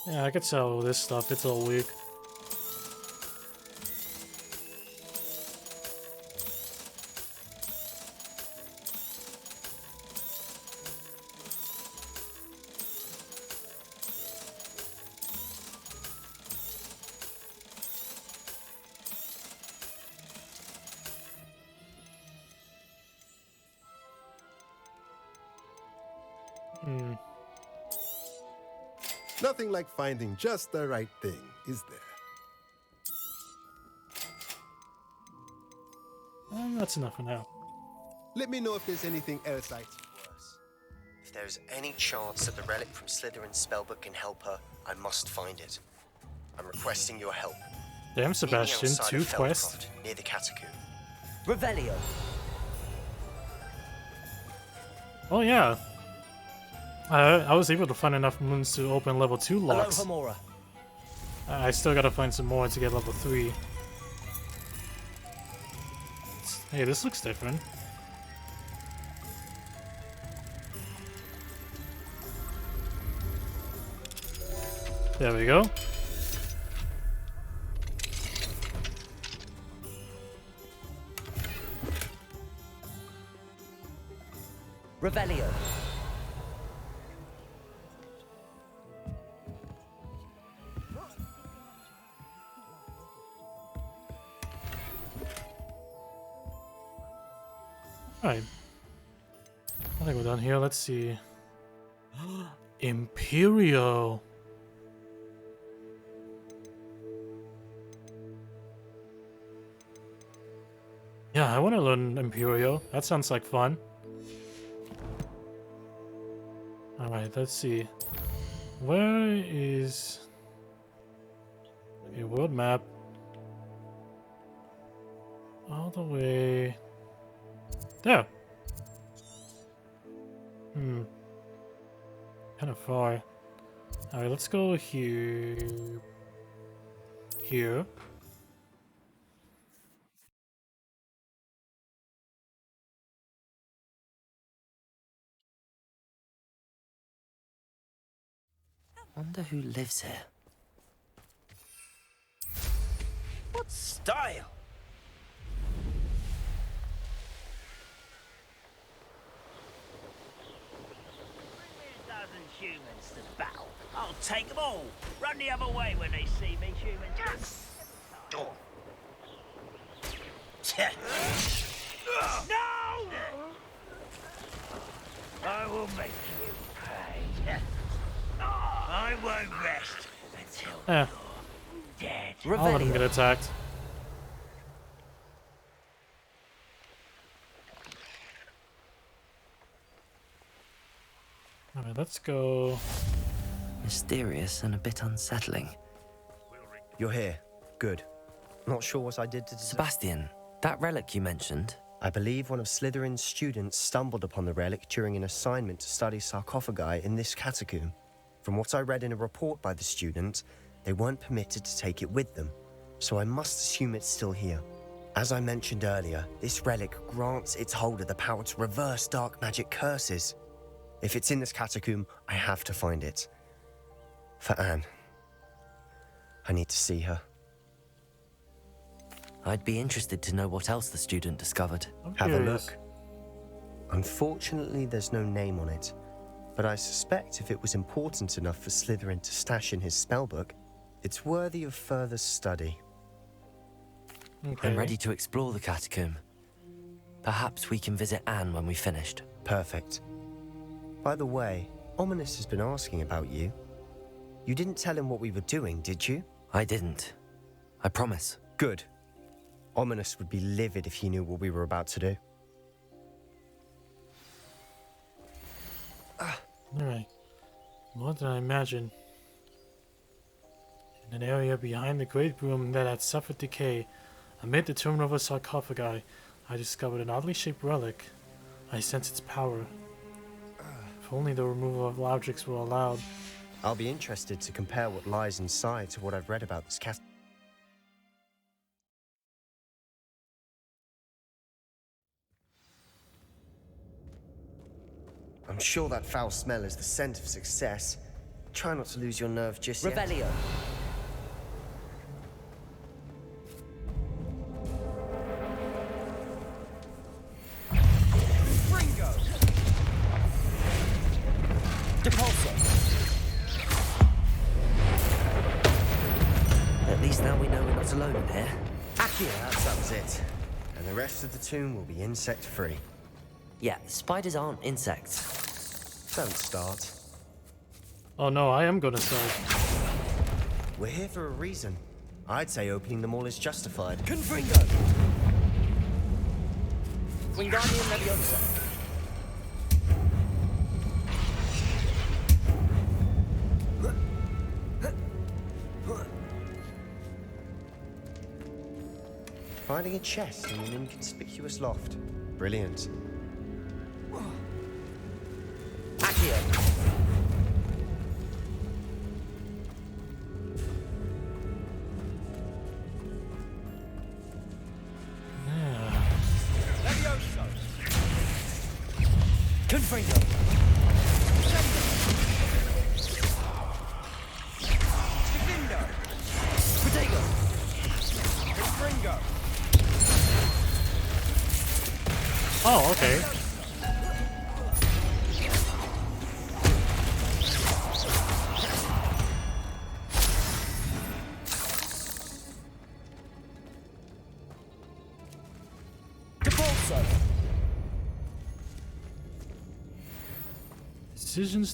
Yeah, I could sell this stuff, it's all weak. Nothing like finding just the right thing, is there? That's enough for now. Let me know if there's anything else I... Worse. If there's any chance that the relic from Slytherin's spellbook can help her, I must find it. I'm requesting your help. Damn, Sebastian, 2 quests. Near the catacomb. Revelio. Oh yeah. I was able to find enough moons to open level 2 locks. Hello, Hamora. I still gotta find some more to get level 3. Hey, this looks different. There we go. Revelio. Alright. I think we're done here. Let's see. Imperio. Yeah, I want to learn Imperio. That sounds like fun. Alright, let's see. Where is... Okay, world map. All the way... There! Kind of far. Alright, let's go here. Here. Wonder who lives here. What style? 1,000 humans to battle. I'll take them all. Run the other way when they see me, humans. Yes! Oh. No! I will make you pay. I won't rest until you're dead. I'll let him get attacked. Alright, let's go. Mysterious and a bit unsettling. You're here. Good. Not sure what I did to Sebastian, that relic you mentioned. I believe one of Slytherin's students stumbled upon the relic during an assignment to study sarcophagi in this catacomb. From what I read in a report by the student, they weren't permitted to take it with them, so I must assume it's still here. As I mentioned earlier, this relic grants its holder the power to reverse dark magic curses. If it's in this catacomb, I have to find it. For Anne. I need to see her. I'd be interested to know what else the student discovered. Have a look. Unfortunately, there's no name on it, but I suspect if it was important enough for Slytherin to stash in his spellbook, it's worthy of further study. I'm ready to explore the catacomb. Perhaps we can visit Anne when we've finished. Perfect. By the way, Ominous has been asking about you. You didn't tell him what we were doing, did you? I didn't. I promise. Good. Ominous would be livid if he knew what we were about to do. Alright. More than I imagined. In an area behind the great room that had suffered decay, amid the tomb of a sarcophagi, I discovered an oddly shaped relic. I sense its power. If only the removal of objects were allowed. I'll be interested to compare what lies inside to what I've read about this castle. I'm sure that foul smell is the scent of success. Try not to lose your nerve just yet. Revelio. Fringo. Depulso. At least now we know we're not alone in here. Accio, that settles it. And the rest of the tomb will be insect-free. Yeah, spiders aren't insects. Don't start. Oh no, I am gonna start. We're here for a reason. I'd say opening them all is justified. Confringo. Wingardium Leviosa. Finding a chest in an inconspicuous loft. Brilliant. Accio. Levioso. Confringo. Divindo. Protego. Confringo. Oh, okay. Depulso.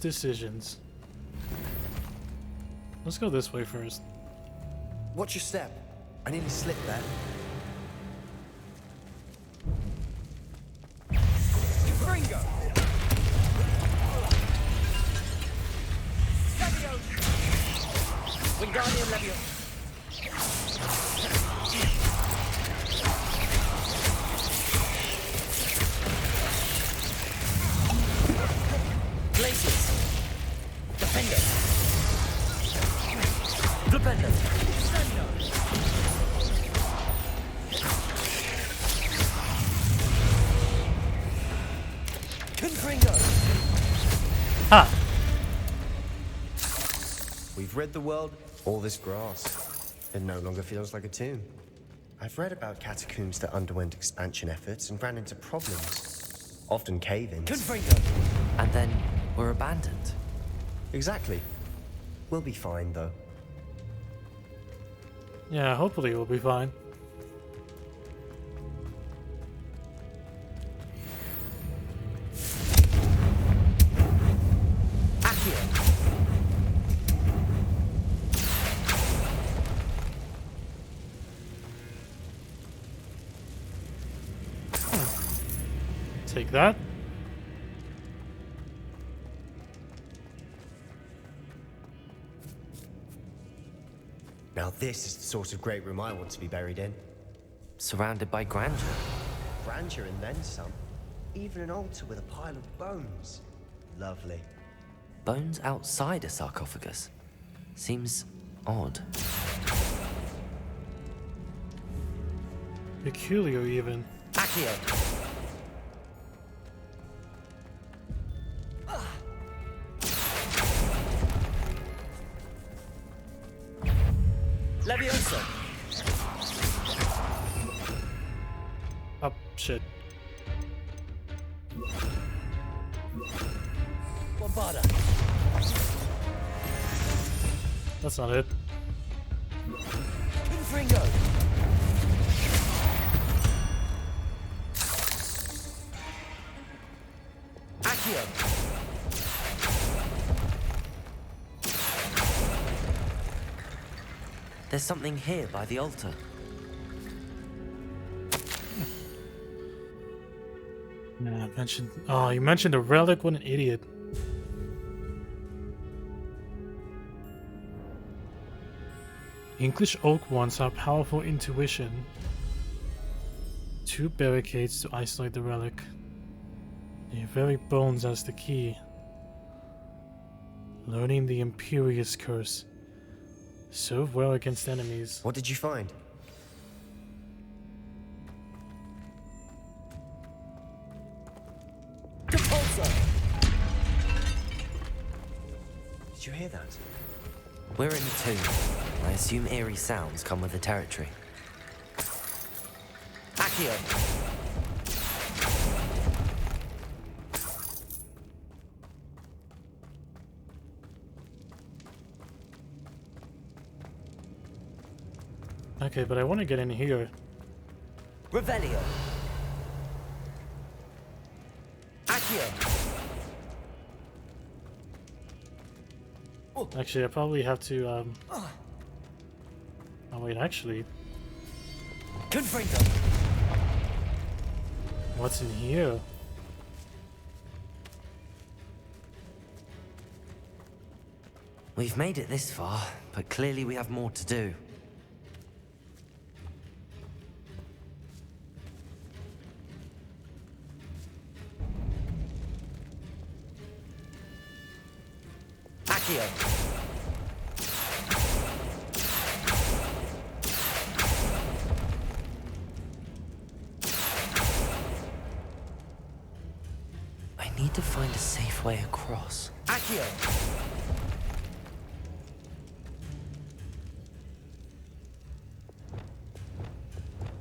Decisions. Let's go this way first. Watch your step. I nearly slipped there. Fringo. Leviosa. Wingardium Leviosa. Glacius. Defender. Flipendo. Confringo. Ha! We've rid the world all this grass. It no longer feels like a tomb. I've read about catacombs that underwent expansion efforts and ran into problems. Often cave-ins. Confringo. And then we're abandoned. Exactly. We'll be fine, though. Yeah, hopefully we'll be fine. Take that. Now this is the sort of great room I want to be buried in. Surrounded by grandeur. Grandeur and then some. Even an altar with a pile of bones. Lovely. Bones outside a sarcophagus. Seems odd. Peculiar, even. Accio! Leviosa! Oh, shit. Bombada! That's not it. Fringo! Accio! There's something here by the altar. Yeah, I mentioned. Oh, you mentioned a relic. What an idiot. English oak ones have powerful intuition. 2 barricades to isolate the relic. The very bones as the key. Learning the Imperious Curse. Serve well against enemies. What did you find? Did you hear that? We're in the tomb. I assume eerie sounds come with the territory. Accio! Okay, but I want to get in here. Revelio! Accio! Actually, I probably have to, Oh wait, actually... Confringo! What's in here? We've made it this far, but clearly we have more to do. Accio! I need to find a safe way across. Accio!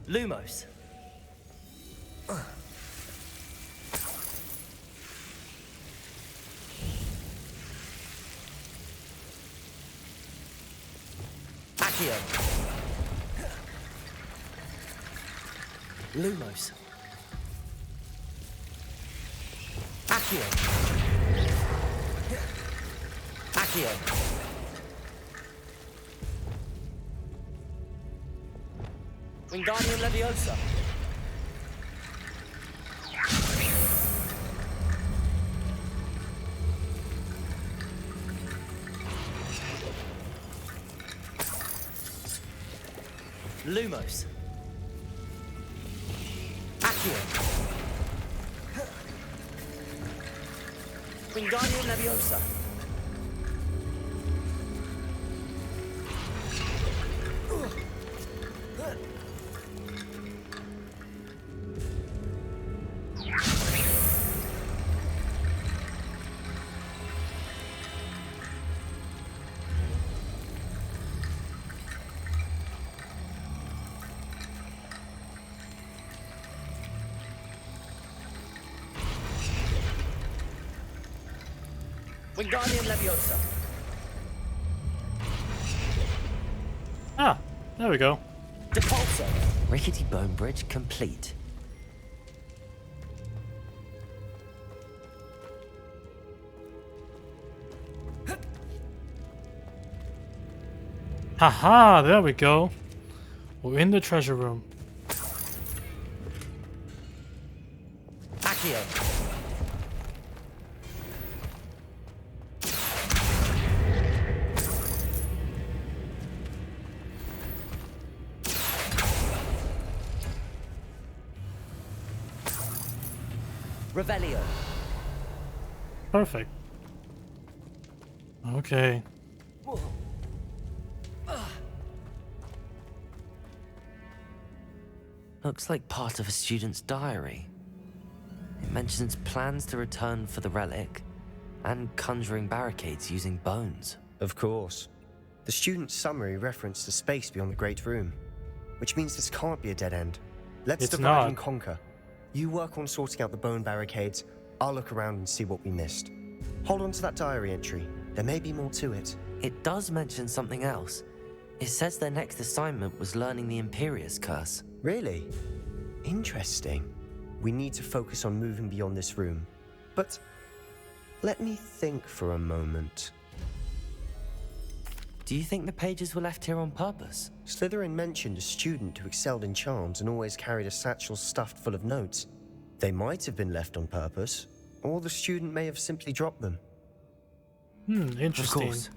Lumos. Accio. Lumos. Accio. Accio. Wingardium Leviosa. Lumos. Accio. Wingardium Leviosa. Wingardium Leviosa. Ah, there we go. Depulso. Rickety bone bridge complete. Haha, there we go. We're in the treasure room. Accio. Accio. Revelio. Perfect. Okay. Looks like part of a student's diary. It mentions plans to return for the relic and conjuring barricades using bones. Of course. The student's summary referenced a space beyond the Great Room, which means this can't be a dead end. Let's It's divide not. and conquer. You work on sorting out the bone barricades, I'll look around and see what we missed. Hold on to that diary entry. There may be more to it. It does mention something else. It says their next assignment was learning the Imperius Curse. Really? Interesting. We need to focus on moving beyond this room. But let me think for a moment. Do you think the pages were left here on purpose? Slytherin mentioned a student who excelled in charms and always carried a satchel stuffed full of notes. They might have been left on purpose, or the student may have simply dropped them. Interesting. Of course.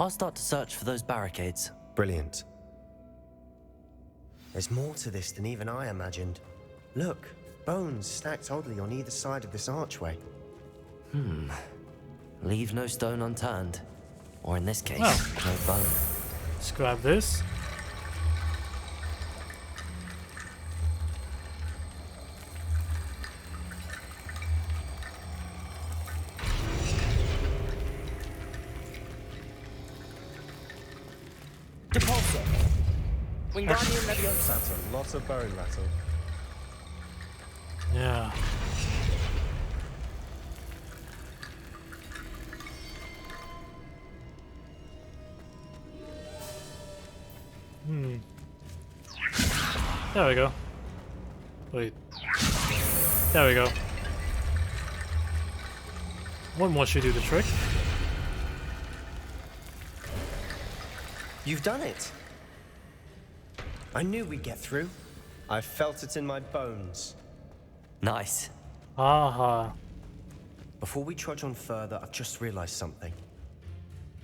I'll start to search for those barricades. Brilliant. There's more to this than even I imagined. Look, bones stacked oddly on either side of this archway. Leave no stone unturned. Or in this case, Oh. no bone. Let's grab this. Depulso! Wingardium Leviosa! That's a lot of bone rattle. Yeah. There we go. Wait. There we go. One more should do the trick. You've done it! I knew we'd get through. I felt it in my bones. Nice. Aha. Before we trudge on further, I've just realized something.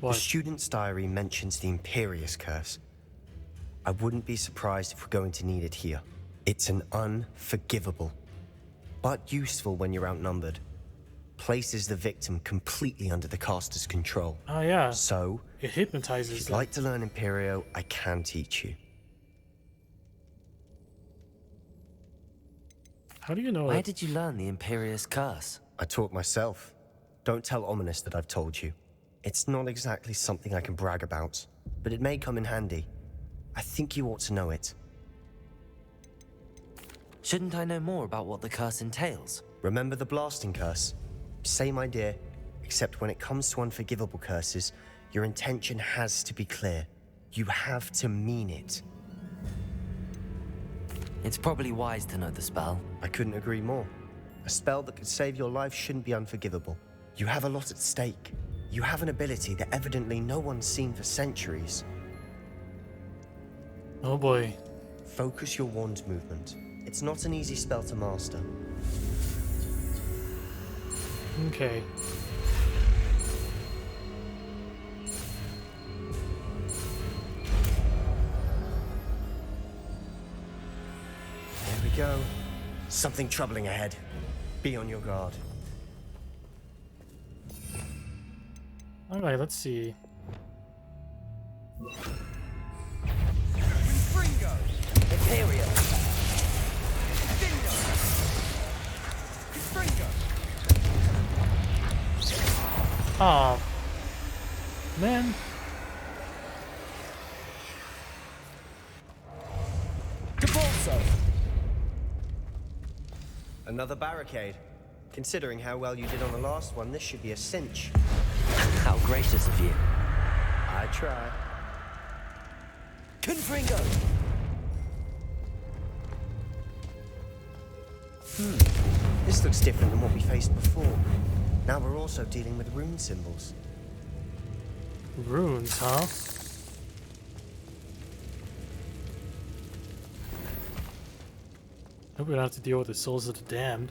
What? The student's diary mentions the Imperius Curse. I wouldn't be surprised if we're going to need it here. It's an unforgivable, but useful when you're outnumbered. Places the victim completely under the caster's control. Oh yeah. So, It hypnotizes if you'd them. like to learn Imperio, I can teach you. How do you know Where it? did you learn the Imperius Curse? I taught myself. Don't tell Ominous that I've told you. It's not exactly something I can brag about, but it may come in handy. I think you ought to know it. Shouldn't I know more about what the curse entails? Remember the blasting curse? Same idea, except when it comes to unforgivable curses, your intention has to be clear. You have to mean it. It's probably wise to know the spell. I couldn't agree more. A spell that could save your life shouldn't be unforgivable. You have a lot at stake. You have an ability that evidently no one's seen for centuries. Oh boy. Focus your wand movement. It's not an easy spell to master. Okay. There we go. Something troubling ahead. Be on your guard. Alright, let's see. Imperial! Oh man. Another barricade. Considering how well you did on the last one, this should be a cinch. How gracious of you. I try. Confringo! This looks different than what we faced before. Now we're also dealing with rune symbols. Runes, huh? Hope we don't have to deal with the souls of the damned.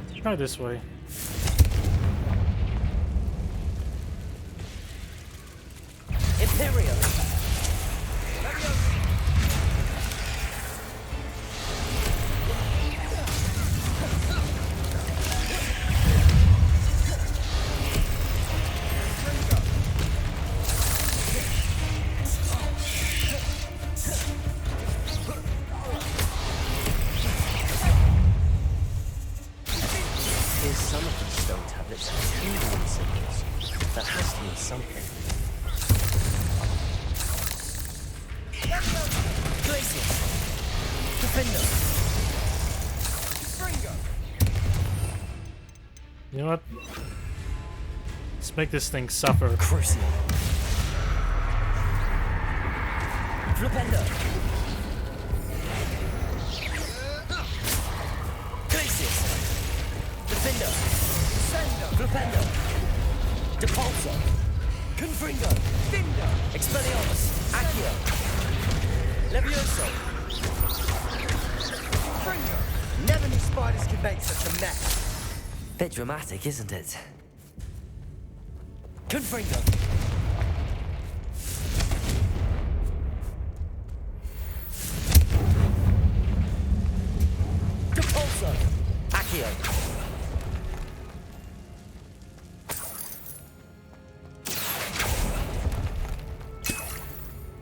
Let's try this way. Imperial. Here's some of these stone tablets have tingling symbols. That has to mean something. Glacier. Defender. You know what? Let's make this thing suffer. Crucial. Flipendo. Glacius. Defender. Flipendo. Depulso. Confringo. Findo. Expelliarmus. Accio. Levioso. Fringo. Never knew spiders could make such a mess. Bit dramatic, isn't it? Confringo. Depulso. Accio.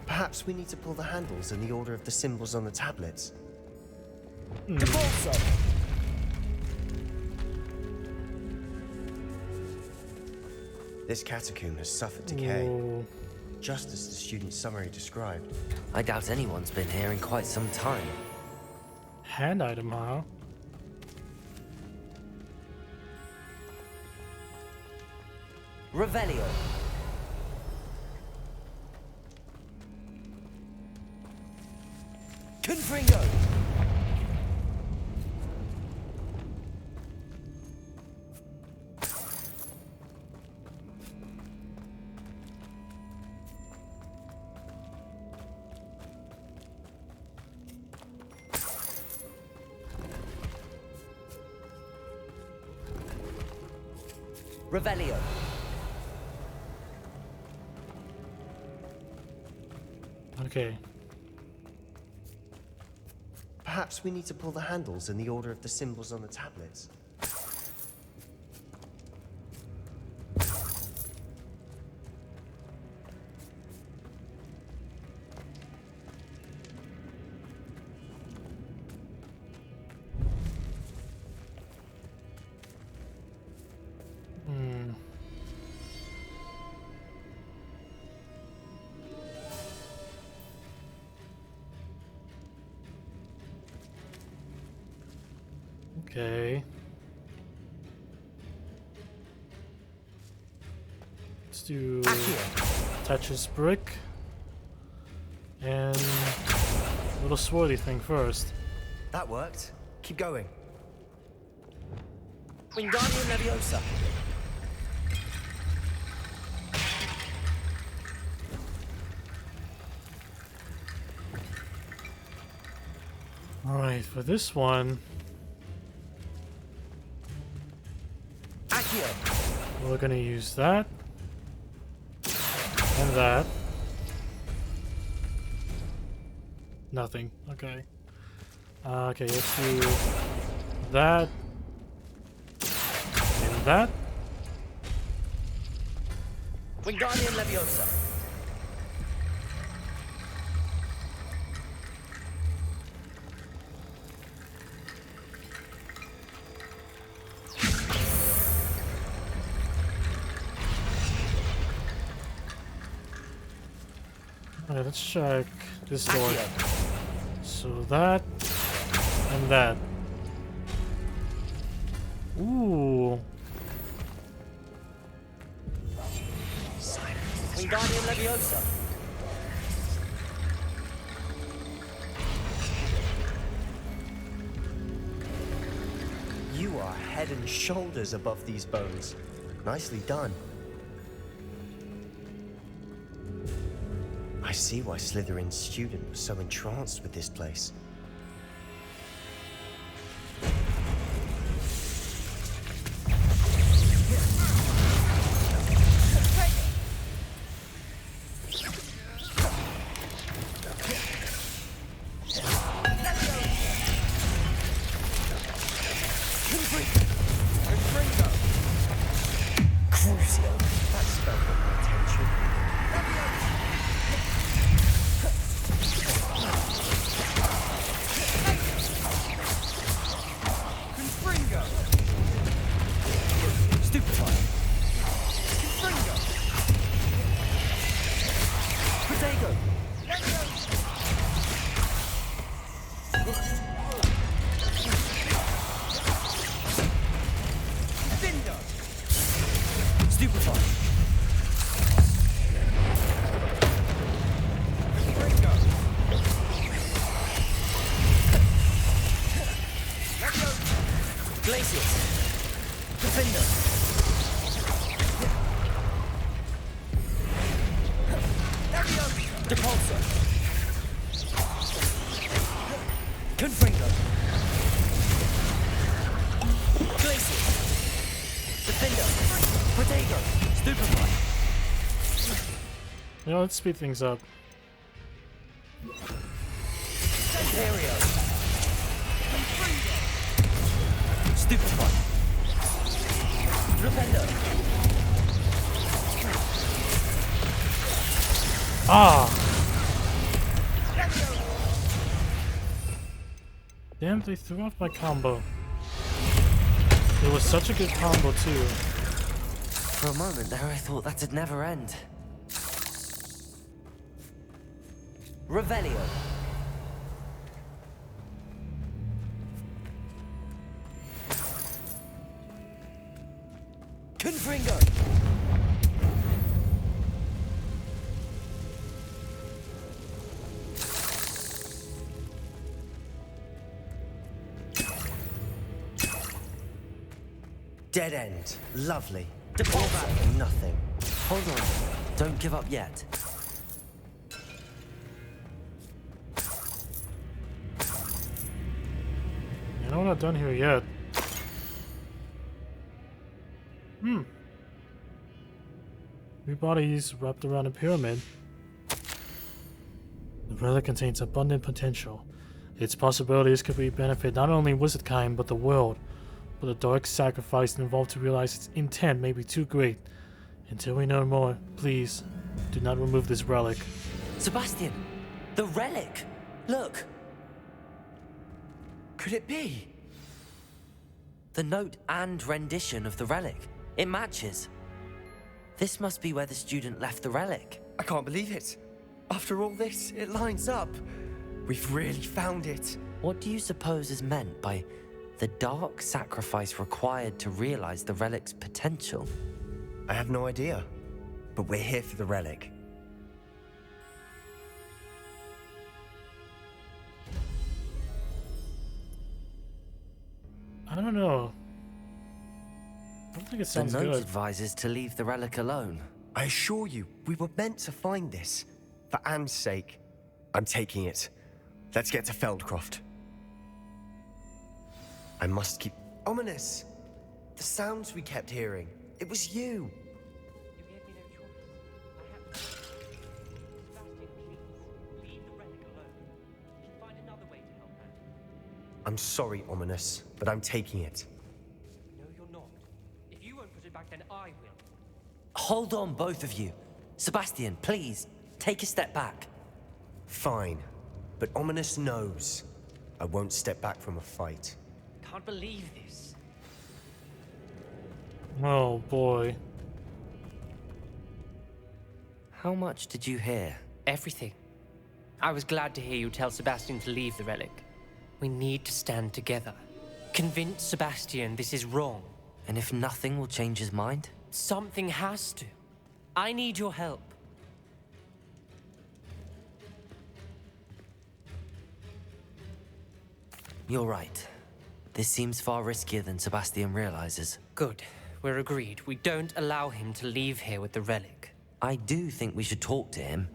Perhaps we need to pull the handles in the order of the symbols on the tablets. Depulso. This catacomb has suffered decay, Ooh. just as the student's summary described. I doubt anyone's been here in quite some time. Hand item, huh? Revelio. Confringo. Revelio. Okay. Perhaps we need to pull the handles in the order of the symbols on the tablets. Okay. Let's do touches brick and little swordy thing first. That worked. Keep going. Wingardium Leviosa. Alright, for this one, Accio. we're gonna use that and that. Nothing. Okay. Okay, let's do that and that. Wingardium Leviosa. Alright, let's check this door. So that and that. Ooh. Wingardium Leviosa. You are head and shoulders above these bones. Nicely done. I see why Slytherin's student was so entranced with this place. Stupefy. Glacius. Defender. Depulsor. Confringo. Glacius. Defender. Protego. Stupefy. Yeah, let's speed things up. Centaurio. Stupefy. Defender. Ah! Damn, they threw off my combo. It was such a good combo too. For a moment there I thought that'd never end. Revelio. Confringo. Dead end. Lovely. Depulsor. Nothing. Hold on. Don't give up yet. You know, we're not done here yet. Three bodies wrapped around a pyramid. The relic contains abundant potential. Its possibilities could benefit not only wizardkind but the world. But the dark sacrifice involved to realize its intent may be too great. Until we know more, please, do not remove this relic. Sebastian! The relic! Look! Could it be? The note and rendition of the relic. It matches. This must be where the student left the relic. I can't believe it. After all this, it lines up. We've really found it. What do you suppose is meant by the dark sacrifice required to realize the relic's potential? I have no idea, but we're here for the relic. I don't know. I don't think it sounds the note good. advises to leave the relic alone. I assure you, we were meant to find this. For Anne's sake. I'm taking it. Let's get to Feldcroft. I must keep... Ominous! The sounds we kept hearing. It was you. You gave me no choice. I had to. Sebastian, please, leave the relic alone. We can find another way to help Anne. I'm sorry, Ominous, but I'm taking it. No, you're not. If you won't put it back, then I will. Hold on, both of you. Sebastian, please, take a step back. Fine, but Ominous knows. I won't step back from a fight. Can't believe this. Oh boy. How much did you hear? Everything. I was glad to hear you tell Sebastian to leave the relic. We need to stand together. Convince Sebastian this is wrong. And if nothing will change his mind? Something has to. I need your help. You're right. This seems far riskier than Sebastian realizes. Good. We're agreed. We don't allow him to leave here with the relic. I do think we should talk to him,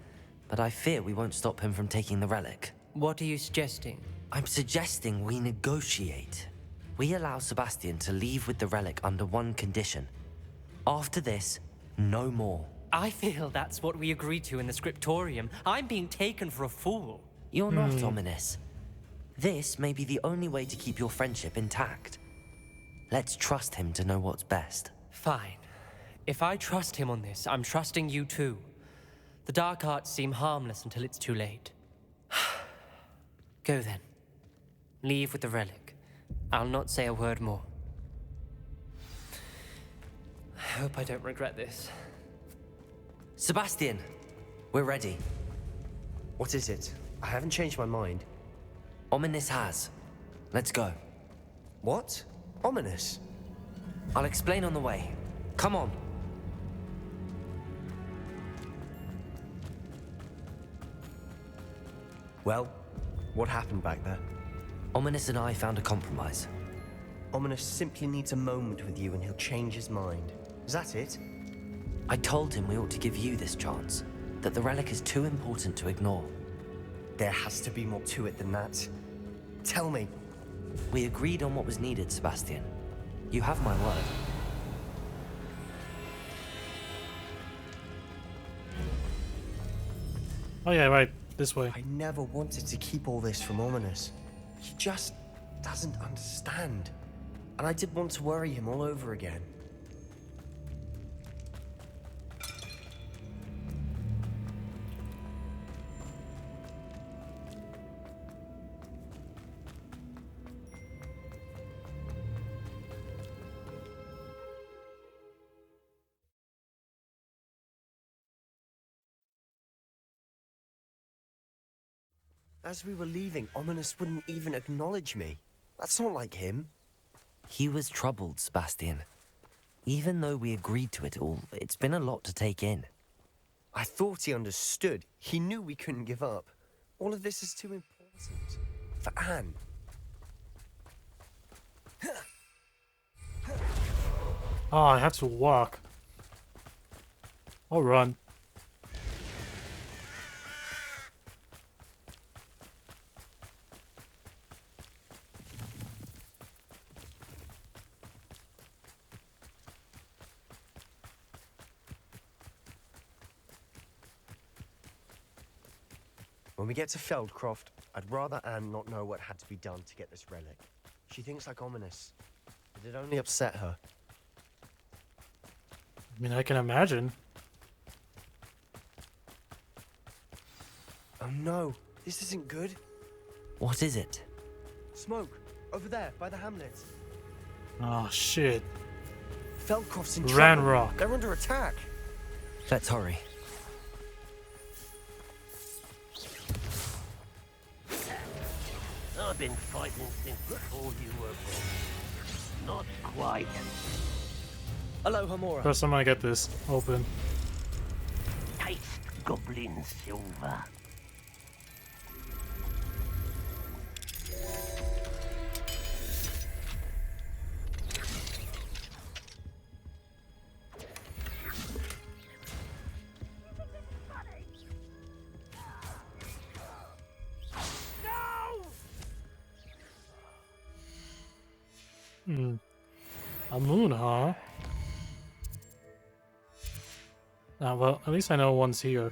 but I fear we won't stop him from taking the relic. What are you suggesting? I'm suggesting we negotiate. We allow Sebastian to leave with the relic under one condition. After this, no more. I feel that's what we agreed to in the scriptorium. I'm being taken for a fool. You're not ominous. This may be the only way to keep your friendship intact. Let's trust him to know what's best. Fine. If I trust him on this, I'm trusting you too. The dark arts seem harmless until it's too late. Go then. Leave with the relic. I'll not say a word more. I hope I don't regret this. Sebastian, we're ready. What is it? I haven't changed my mind. Ominous has. Let's go. What? Ominous? I'll explain on the way. Come on. Well, what happened back there? Ominous and I found a compromise. Ominous simply needs a moment with you and he'll change his mind. Is that it? I told him we ought to give you this chance, that the relic is too important to ignore. There has to be more to it than that. Tell me. We agreed on what was needed, Sebastian. You have my word. Oh yeah, right. This way. I never wanted to keep all this from Ominous. He just doesn't understand. And I did want to worry him all over again. As we were leaving, Ominous wouldn't even acknowledge me. That's not like him. He was troubled, Sebastian. Even though we agreed to it all, it's been a lot to take in. I thought he understood. He knew we couldn't give up. All of this is too important. For Anne. Oh, I have to walk. I'll run. When we get to Feldcroft, I'd rather Anne not know what had to be done to get this relic. She thinks like Ominous. It'd only upset her. I mean, I can imagine. Oh no, this isn't good. What is it? Smoke, over there, by the hamlet. Oh shit. Feldcroft's in trouble. Ranrok. They're under attack. Let's hurry. I've been fighting since before you were born. Not quite. Hello, Hamura. First time I get this open. Taste goblin silver. A moon, huh? Ah, well, at least I know one's here.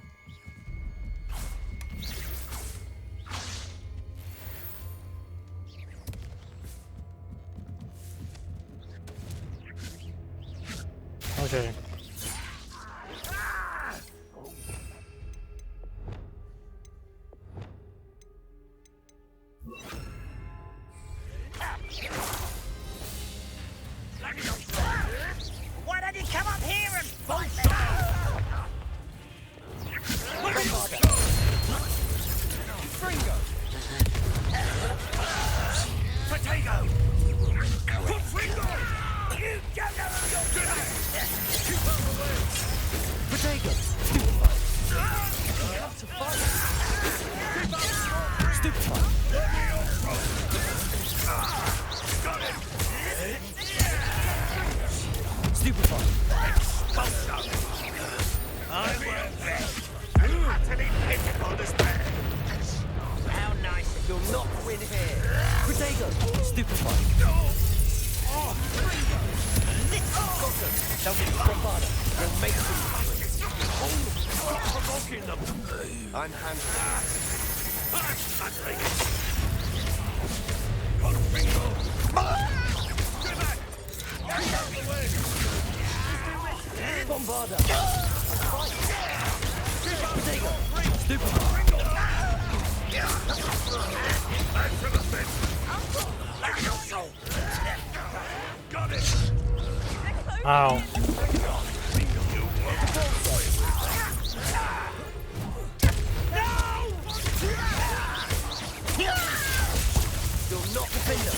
Okay. Why don't you come up here and fight me? Fringo! Potato! Fringo! You don't know who you're doing! Keep out the way! Potato! Have to fight! Stupefy! Got it! Stupefy! I will best. And utterly pitiful despair. How nice. You'll not win here! Potato! Stupefy! Gotham! They'll get bombarded. We'll make them. Stop provoking them. I'm handling That's nothing. Got Fringo! Get back! Get out the way! Bombarda! Potato! Stupefy! Back to the bed! Let your soul! Got it! Ow. will not defend us.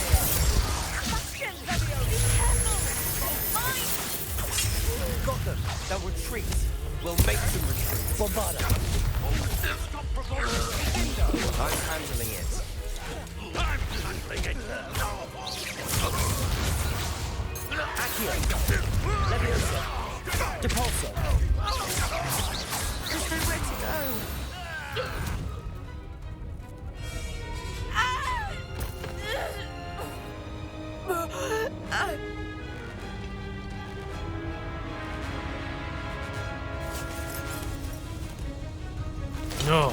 Got them. They'll retreat. We'll make them retreat. Bombarda. I'm handling it. I'm handling it. Accio. Leviosa. Depulso. There's nowhere to go. No.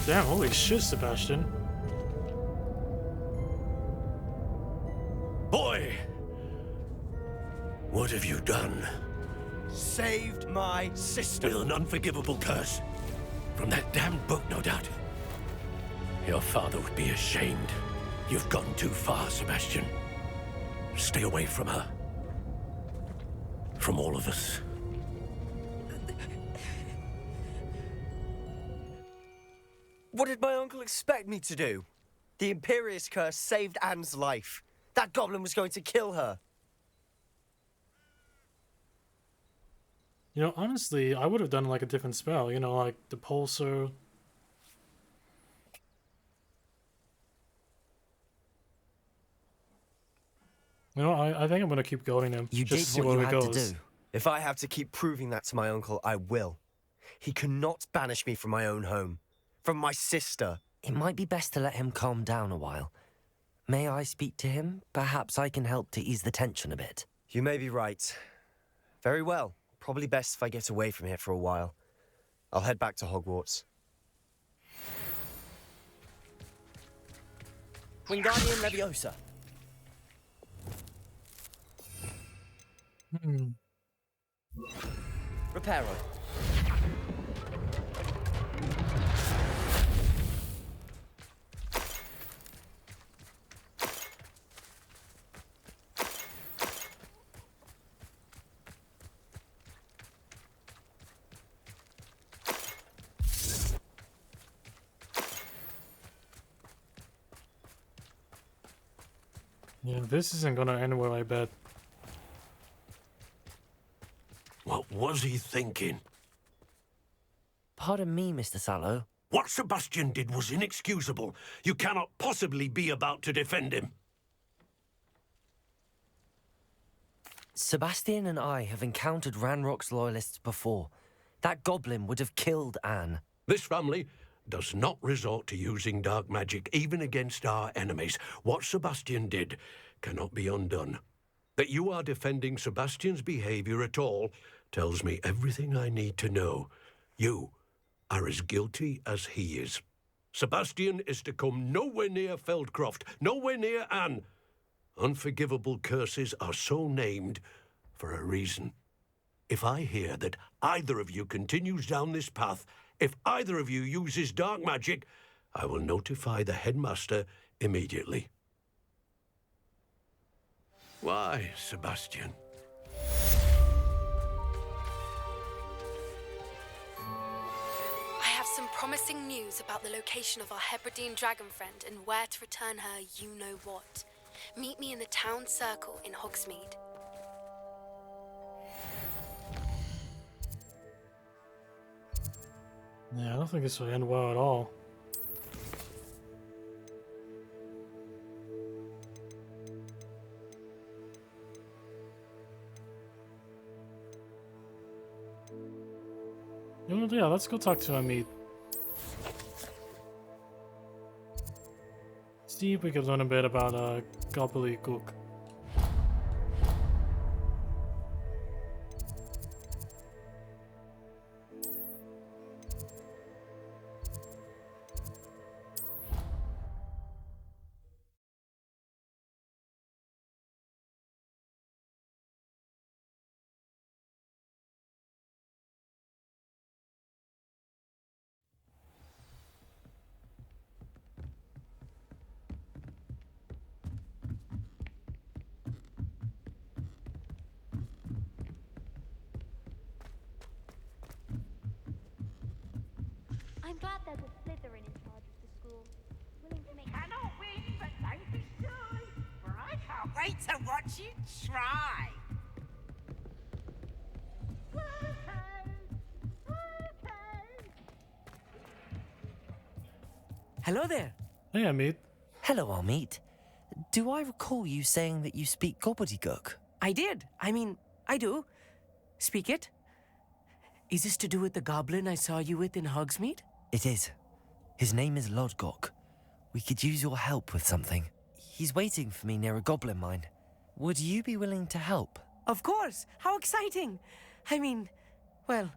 Damn, holy shit, Sebastian. Boy! What have you done? Saved my sister. With an unforgivable curse. From that damned book, no doubt. Your father would be ashamed. You've gone too far, Sebastian. Stay away from her. From all of us. What did my uncle expect me to do? The Imperious curse saved Anne's life. That goblin was going to kill her. You know, honestly, I would have done like a different spell, you know, like the pulsar. You know, I think I'm gonna keep goading him. You just did to see what where you it had goes. to do. If I have to keep proving that to my uncle, I will. He cannot banish me from my own home. From my sister. It might be best to let him calm down a while. May I speak to him? Perhaps I can help to ease the tension a bit. You may be right. Very well. Probably best if I get away from here for a while. I'll head back to Hogwarts. Wingardium Leviosa. Reparo. Yeah, this isn't gonna end well, I bet. What was he thinking? Pardon me, Mr. Sallow. What Sebastian did was inexcusable. You cannot possibly be about to defend him. Sebastian and I have encountered Ranrok's loyalists before. That goblin would have killed Anne. This family does not resort to using dark magic, even against our enemies. What Sebastian did cannot be undone. That you are defending Sebastian's behavior at all tells me everything I need to know. You are as guilty as he is. Sebastian is to come nowhere near Feldcroft, nowhere near Anne. Unforgivable curses are so named for a reason. If I hear that either of you continues down this path, if either of you uses dark magic, I will notify the headmaster immediately. Why, Sebastian? I have some promising news about the location of our Hebridean dragon friend and where to return her you-know-what. Meet me in the town circle in Hogsmeade. Yeah, I don't think this will end well at all. You know, yeah, let's go talk to Amit. See if we can learn a bit about gobbledygook. I'm glad there's a Slytherin in charge of the school, willing to make... Cannot win, but don't be shy, for I can't wait to watch you try. Hello there. Hey, Amit. Hello, Amit. Do I recall you saying that you speak gobbledygook? I did. I do. Speak it. Is this to do with the goblin I saw you with in Hogsmeade? It is. His name is Lodgok. We could use your help with something. He's waiting for me near a goblin mine. Would you be willing to help? Of course. How exciting. Well,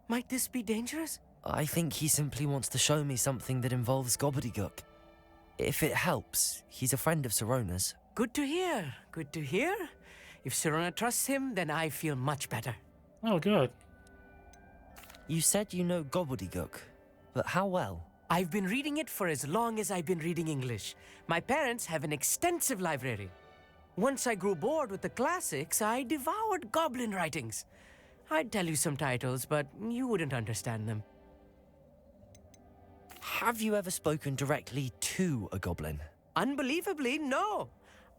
might this be dangerous? I think he simply wants to show me something that involves gobbledygook. If it helps, he's a friend of Sirona's. Good to hear. Good to hear. If Sirona trusts him, then I feel much better. Oh, good. You said you know gobbledygook, but how well? I've been reading it for as long as I've been reading English. My parents have an extensive library. Once I grew bored with the classics, I devoured goblin writings. I'd tell you some titles, but you wouldn't understand them. Have you ever spoken directly to a goblin? Unbelievably, no.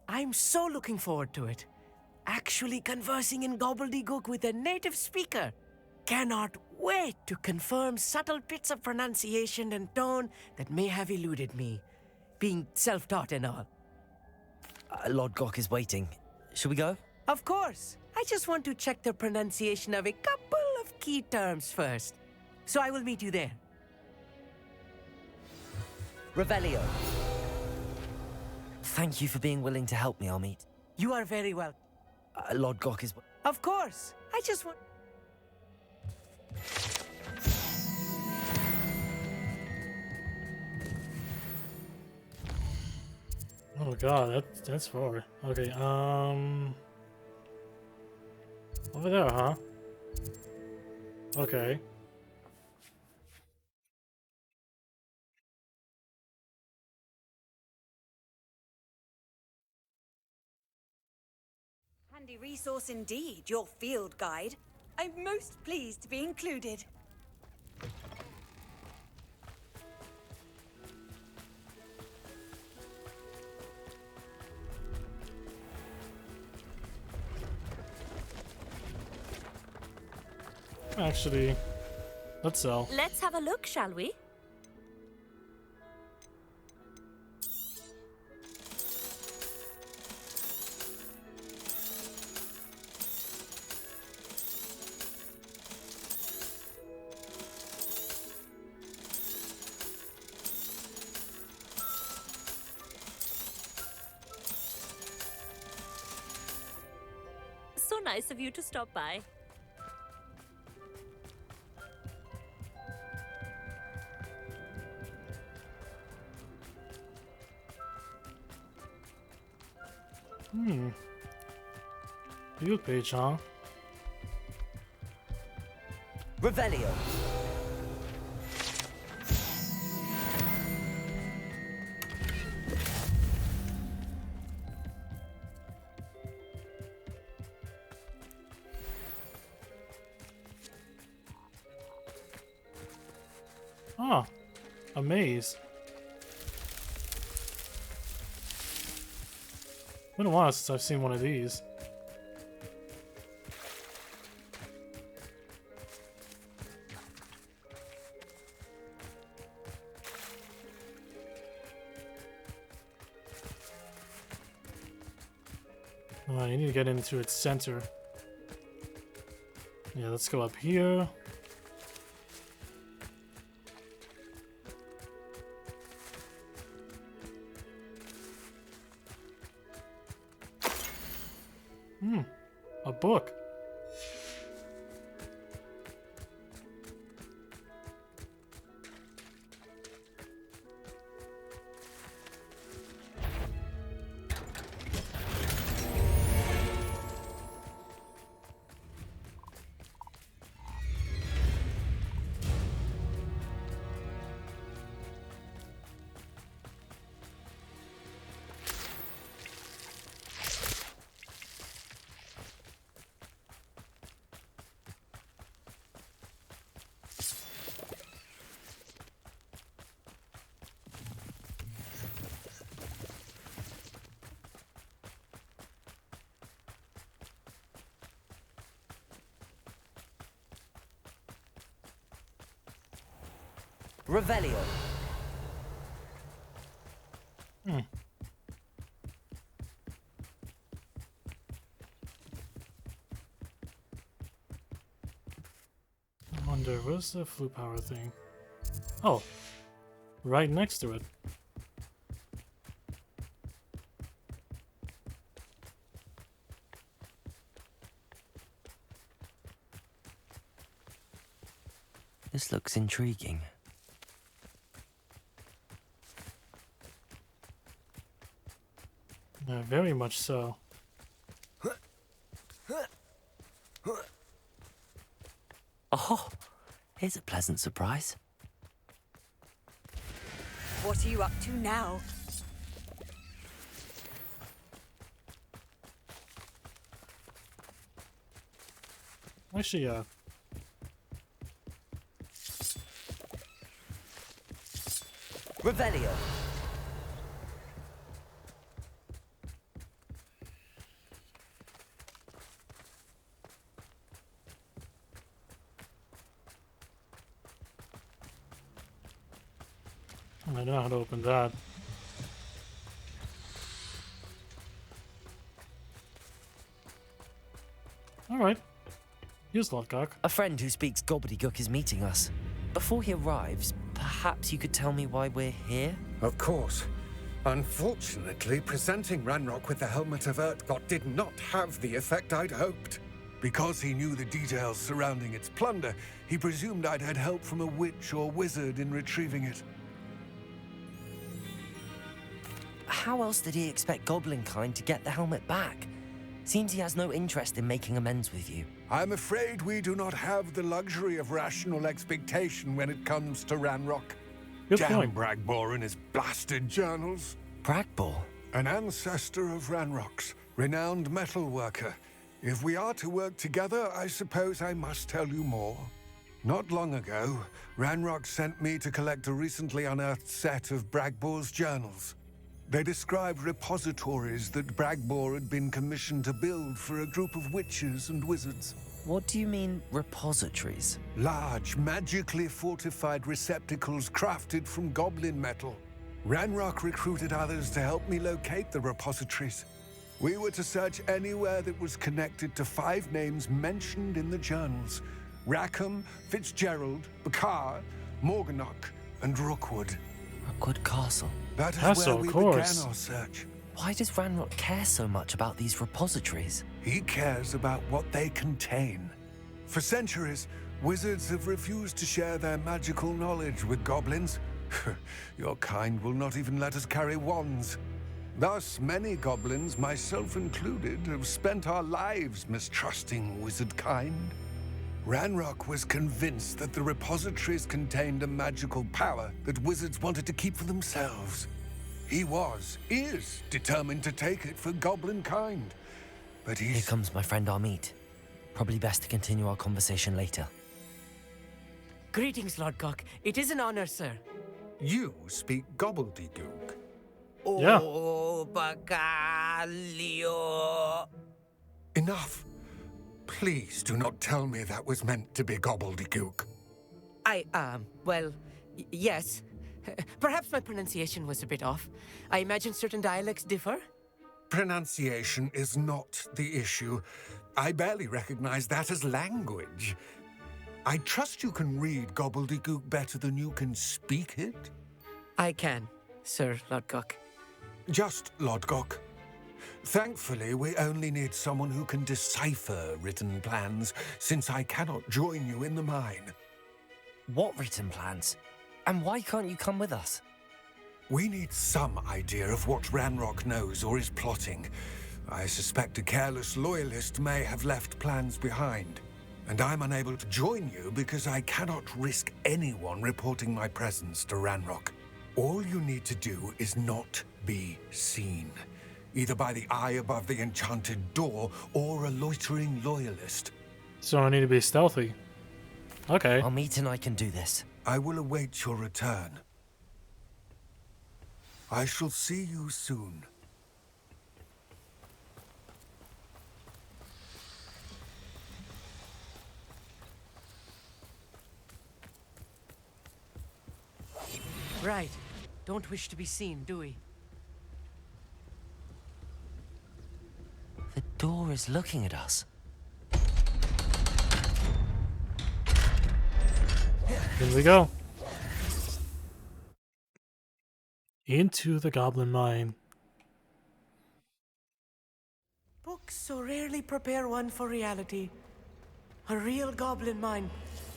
I'm so looking forward to it. Actually conversing in gobbledygook with a native speaker. Cannot wait to confirm subtle bits of pronunciation and tone that may have eluded me, being self-taught and all. Lodgok is waiting. Shall we go? Of course. I just want to check the pronunciation of a couple of key terms first. So I will meet you there. Revelio. Thank you for being willing to help me, Amit. You are very welcome. Lodgok is... Of course. I just want... Oh god, that's far. Okay, over there, huh? Okay. Handy resource indeed, your field guide. I'm most pleased to be included. Actually, let's sell. Let's have a look, shall we? So nice of you to stop by. You page, huh? Revelio. Ah, a maze. Been a while since I've seen one of these. Alright, I need to get into its center. Yeah, let's go up here. A book. Revelio. I wonder, where's the flu power thing? Oh, right next to it. This looks intriguing. Yeah, very much so. Oh, here's a pleasant surprise. What are you up to now? Actually, Revelio. I don't know how to open that. Alright. Here's Lodgok. A friend who speaks gobbledygook is meeting us. Before he arrives, perhaps you could tell me why we're here? Of course. Unfortunately, presenting Ranrok with the Helmet of Urtkot did not have the effect I'd hoped. Because he knew the details surrounding its plunder, he presumed I'd had help from a witch or wizard in retrieving it. How else did he expect Goblinkind to get the helmet back? Seems he has no interest in making amends with you. I'm afraid we do not have the luxury of rational expectation when it comes to Ranrok. Good Damn point. Bragbor and his blasted journals. Bragbor? An ancestor of Ranrock's, renowned metal worker. If we are to work together, I suppose I must tell you more. Not long ago, Ranrock sent me to collect a recently unearthed set of Bragbor's journals. They described repositories that Bragbor had been commissioned to build for a group of witches and wizards. What do you mean, repositories? Large, magically fortified receptacles crafted from goblin metal. Ranrok recruited others to help me locate the repositories. We were to search anywhere that was connected to 5 names mentioned in the journals: Rackham, Fitzgerald, Bakar, Morganach, and Rookwood. Rookwood Castle. That is Castle, where we of began course. our search. Why does Ranrok care so much about these repositories? He cares about what they contain. For centuries, wizards have refused to share their magical knowledge with goblins. Your kind will not even let us carry wands. Thus, many goblins, myself included, have spent our lives mistrusting wizard kind. Ranrok was convinced that the repositories contained a magical power that wizards wanted to keep for themselves. He is determined to take it for goblin kind. But Here comes my friend Amit. Probably best to continue our conversation later. Greetings, Lord Gok. It is an honor, sir. You speak gobbledygook. Yeah. Oh, Bagalio. Enough. Please do not tell me that was meant to be gobbledygook. Yes. Perhaps my pronunciation was a bit off. I imagine certain dialects differ. Pronunciation is not the issue. I barely recognize that as language. I trust you can read gobbledygook better than you can speak it? I can, Sir Lodgok. Just Lodgok. Thankfully, we only need someone who can decipher written plans, since I cannot join you in the mine. What written plans? And why can't you come with us? We need some idea of what Ranrok knows or is plotting. I suspect a careless loyalist may have left plans behind. And I'm unable to join you because I cannot risk anyone reporting my presence to Ranrok. All you need to do is not be seen, either by the eye above the enchanted door or a loitering loyalist. So I need to be stealthy. Okay. Amit and I can do this. I will await your return. I shall see you soon. Right. Don't wish to be seen, do we? The door is looking at us. Here we go. Into the goblin mine. Books so rarely prepare one for reality. A real goblin mine.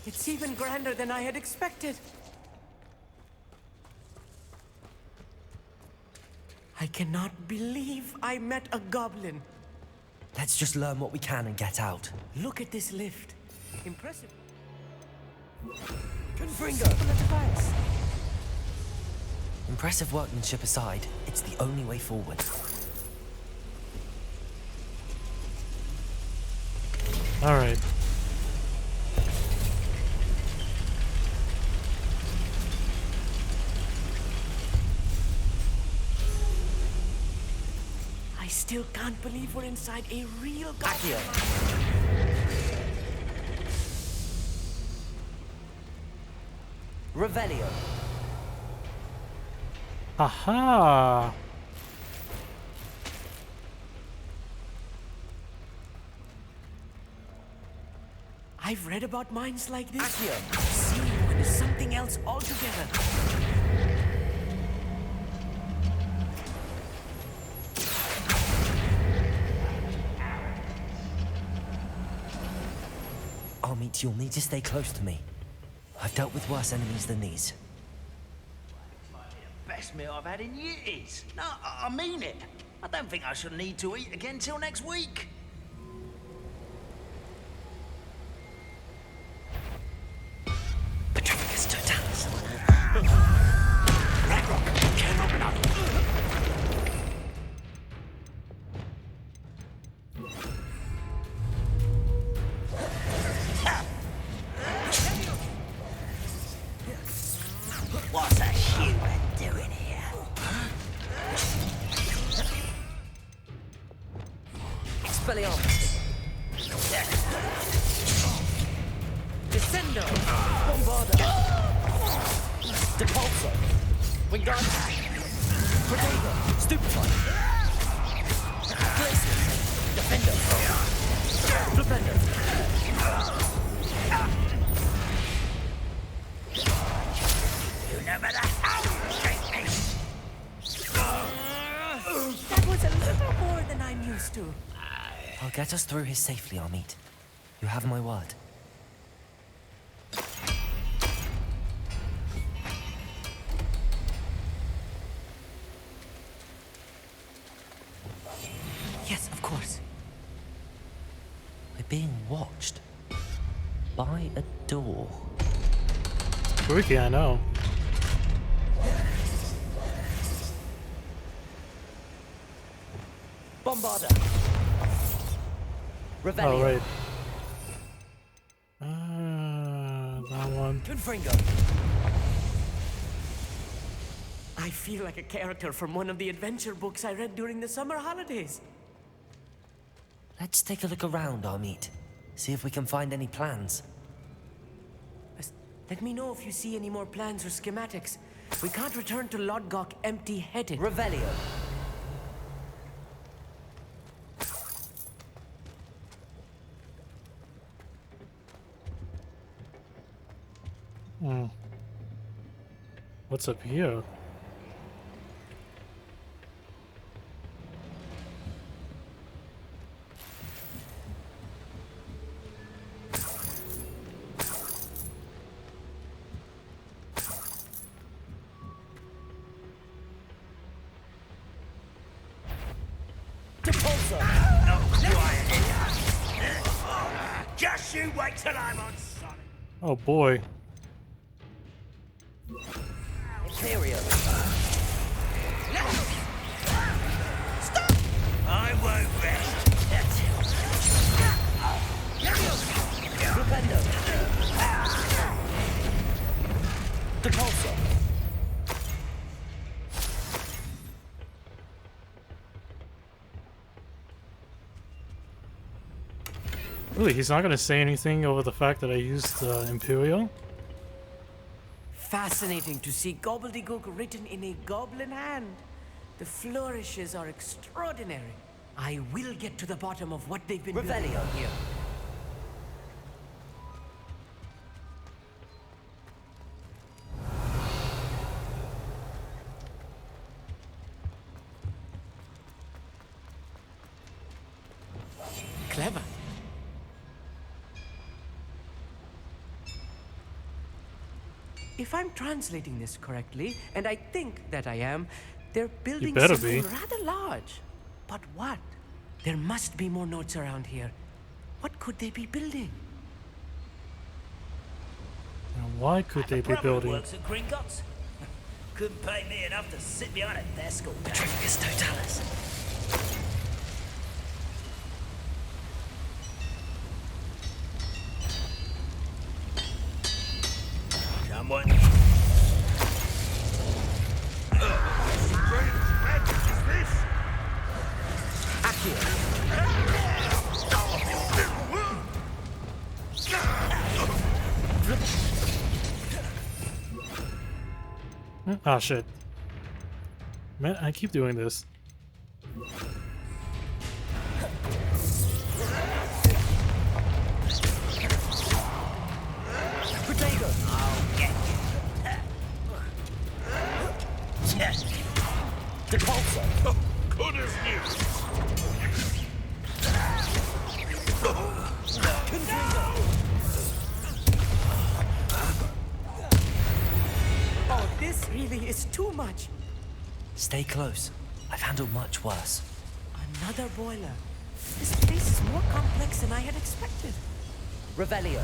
It's even grander than I had expected. I cannot believe I met a goblin. Let's just learn what we can and get out. Look at this lift. Impressive. Confringo! Device. Impressive workmanship aside, it's the only way forward. Alright. I still can't believe we're inside a real goblin. Revelio. Aha! I've read about mines like this. See, one is something else altogether. Amit, you'll need to stay close to me. I've dealt with worse enemies than these. Best meal I've had in years. No, I mean it. I don't think I shall need to eat again till next week. Petrificus totalis. Ranrok, can't open up. What's a human doing here? Expelliarmus. Descendo. Bombarda. Depulso. Wingarda. Protego. Stupefy. Glacius. Defender. Flipendo. You no matter how you shake me. That was a little more than I'm used to. I'll get us through here safely, Amit. You have my word. Yes, of course. We're being watched. By a door. Spooky, I know. Bombarda. Revelio. Oh, right. That one. Confringo. I feel like a character from one of the adventure books I read during the summer holidays. Let's take a look around, Amit. See if we can find any plans. Let me know if you see any more plans or schematics. We can't return to Lodgok empty-headed. Revelio. Hmm. What's up here? Depulso. Just you wait till I'm on solid. Oh boy. Imperial. I won't rest. Flipendo. Depulso. Really, he's not gonna say anything over the fact that I used Imperial? Fascinating to see gobbledygook written in a goblin hand. The flourishes are extraordinary. I will get to the bottom of what they've been building Revelio. here. Clever. If I'm translating this correctly, and I think that I am, they're building better something be. rather large. But what? There must be more notes around here. What could they be building? Now, why could they be building? Works at Gringotts. Couldn't pay me enough to sit behind a desk all day. Petrificus totalis. Someone. Ah, shit. Man, I keep doing this. Potato! I'll get you. Yes. Depulso! Oh, good as new. Oh, this really is too much. Stay close. I've handled much worse. Another boiler. This place is more complex than I had expected. Revelio.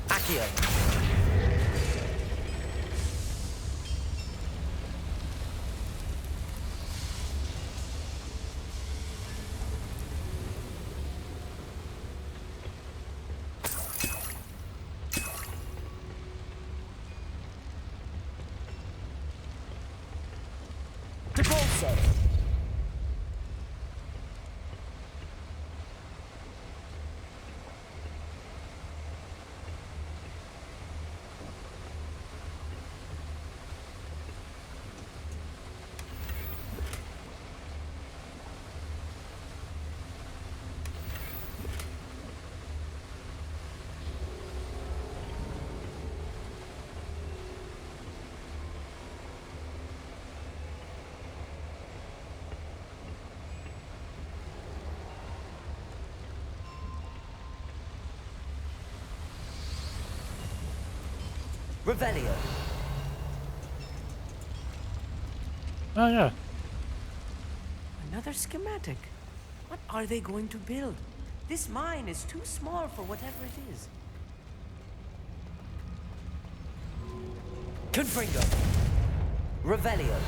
Accio. Depulso! Revelio. Oh, yeah. Another schematic. What are they going to build? This mine is too small for whatever it is. Confringo. Revelio.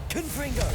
Confringo.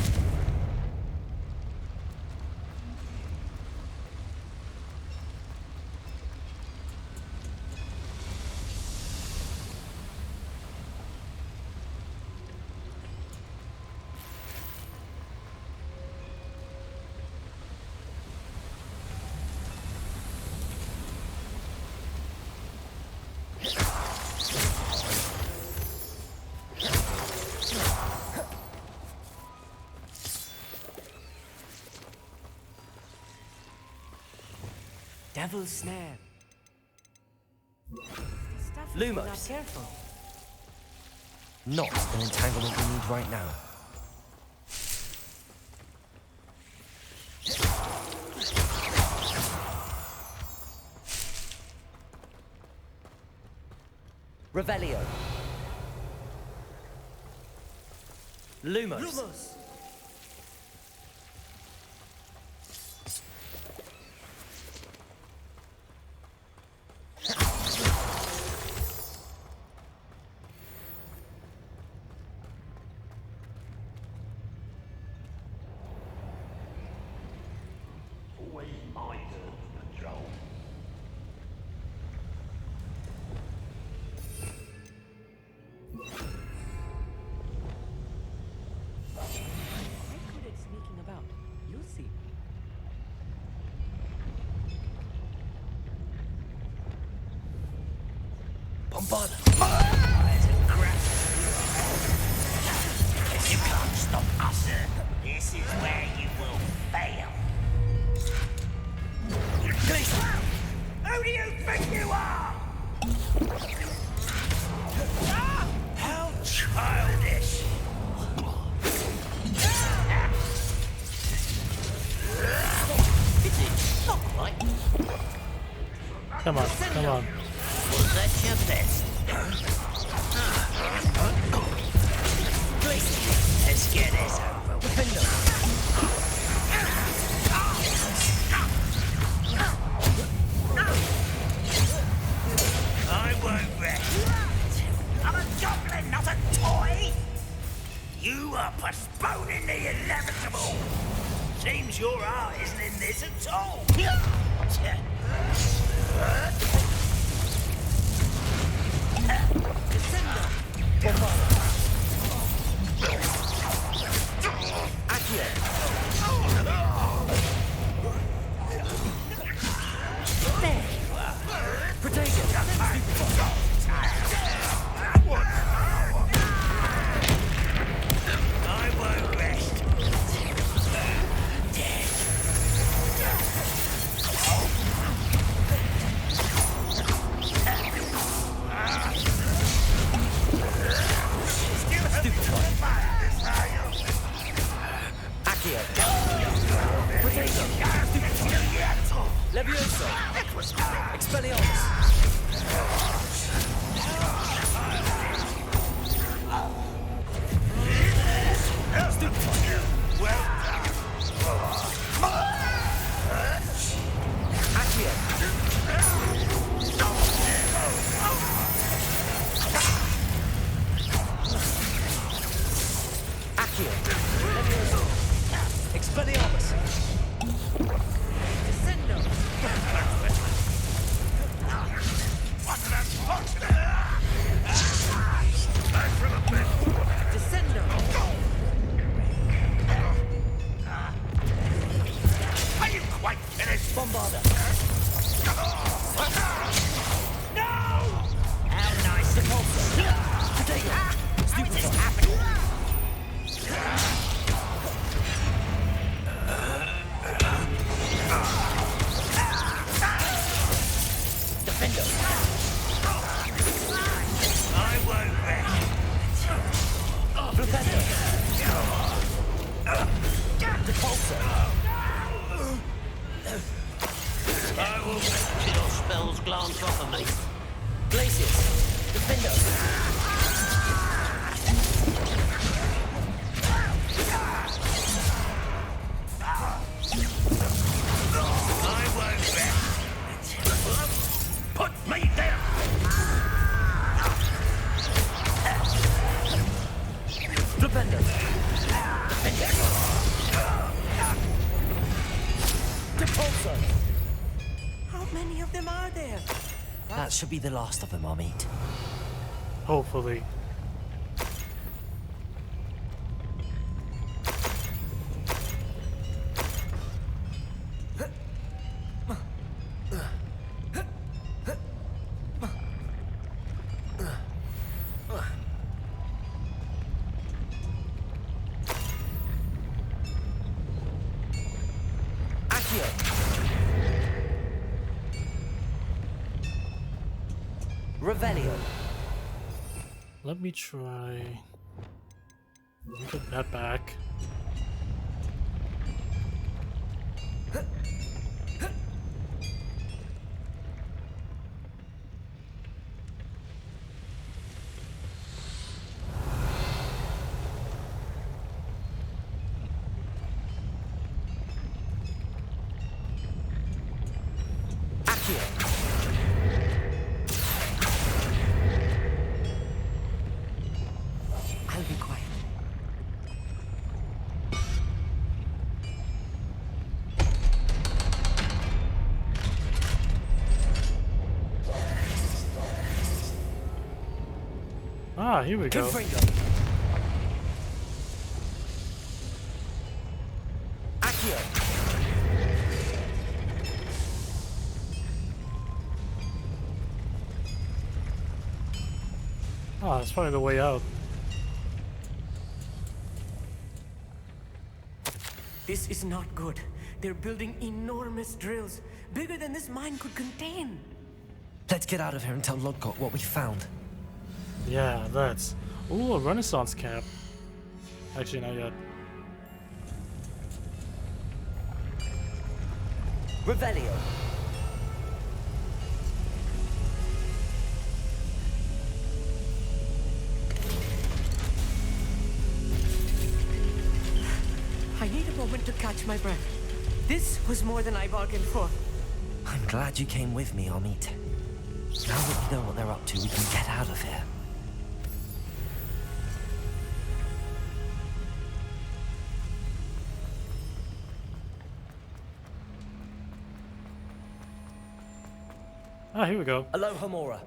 Devil's snare. Stuff if Lumos. you're not careful. Not an entanglement we need right now. Revelio. Lumos. Lumos! Always my turn to patrol. I'm good at sneaking about. You'll see. Bombarda. stop us. This is where you will fail. Who do you think you are? How childish. Not quite. Come on, come on. Was that your best? Let's get this over with. I won't rest. I'm a goblin, not a toy. You are postponing the inevitable. Seems your heart isn't in this at all. I won't rest. Levioso! Expelliarmus! Accio! Levioso! Expelliarmus! Are you quite finished? Bombarda! No! How nice. Repulsor! How is this happening? Defender! I won't rest. Defender! Repulsor! I will make your spells glance off of me. Glacius! Defender! I won't rest. Put me down. Defender! Repulsor! How many of them are there? That should be the last of them I'll meet. Hopefully. Revelio. Let me try. Put that back. I'll be quiet. Ah, here we go. Ah, that's probably the way out. This is not good. They're building enormous drills, bigger than this mine could contain. Let's get out of here and tell Lodgok what we found. Yeah, that's... Ooh, a Renaissance cap. Actually, not yet. Revelio. I need a moment to catch my breath. This was more than I bargained for. I'm glad you came with me, Amit. Now that we know what they're up to, we can get out of here. Ah, here we go. Aloha Mora.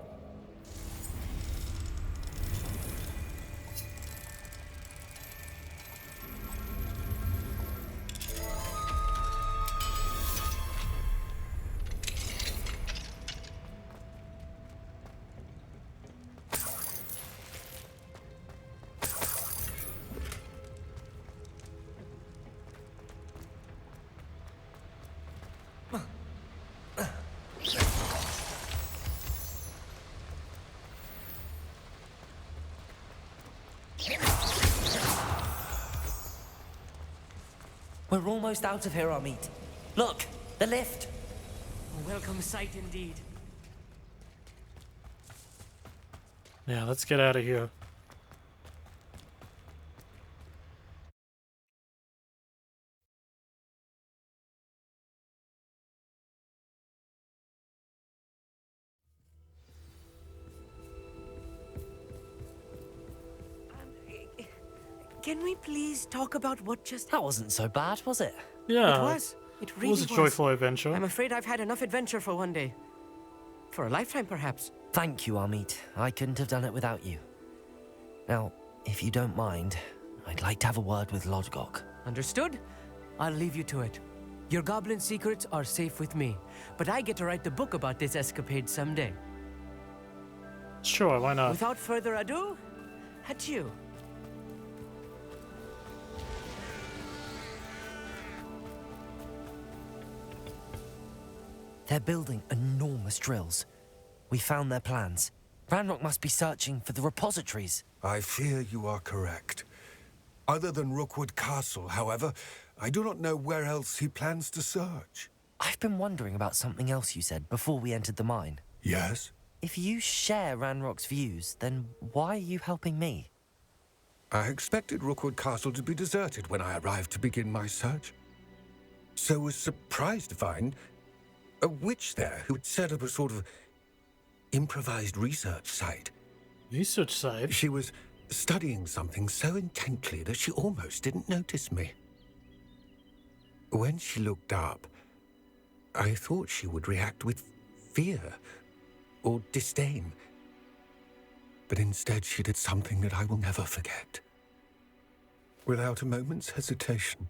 We're almost out of here, Amit. Look, the lift. A welcome sight indeed. Yeah, let's get out of here. Can we please talk about what just... That wasn't so bad, was it? Yeah. It was. It really was a joyful adventure. I'm afraid I've had enough adventure for one day. For a lifetime, perhaps. Thank you, Amit. I couldn't have done it without you. Now, if you don't mind, I'd like to have a word with Lodgok. Understood? I'll leave you to it. Your goblin secrets are safe with me, but I get to write the book about this escapade someday. Sure, why not? Without further ado, adieu. They're building enormous drills. We found their plans. Ranrok must be searching for the repositories. I fear you are correct. Other than Rookwood Castle, however, I do not know where else he plans to search. I've been wondering about something else you said before we entered the mine. Yes? If you share Ranrock's views, then why are you helping me? I expected Rookwood Castle to be deserted when I arrived to begin my search. So was surprised to find a witch there who had set up a sort of improvised research site. Research site? She was studying something so intently that she almost didn't notice me. When she looked up, I thought she would react with fear or disdain. But instead she did something that I will never forget. Without a moment's hesitation,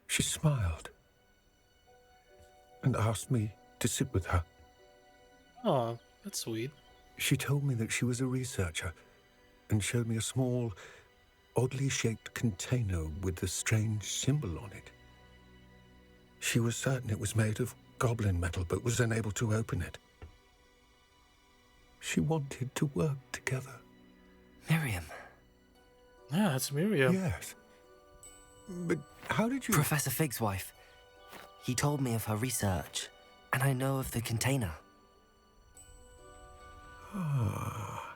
she smiled and asked me to sit with her. Oh, that's sweet. She told me that she was a researcher and showed me a small, oddly shaped container with a strange symbol on it. She was certain it was made of goblin metal, but was unable to open it. She wanted to work together. Miriam. Yeah, it's Miriam. Yes. But how did you... Professor Fig's wife. He told me of her research, and I know of the container. Ah.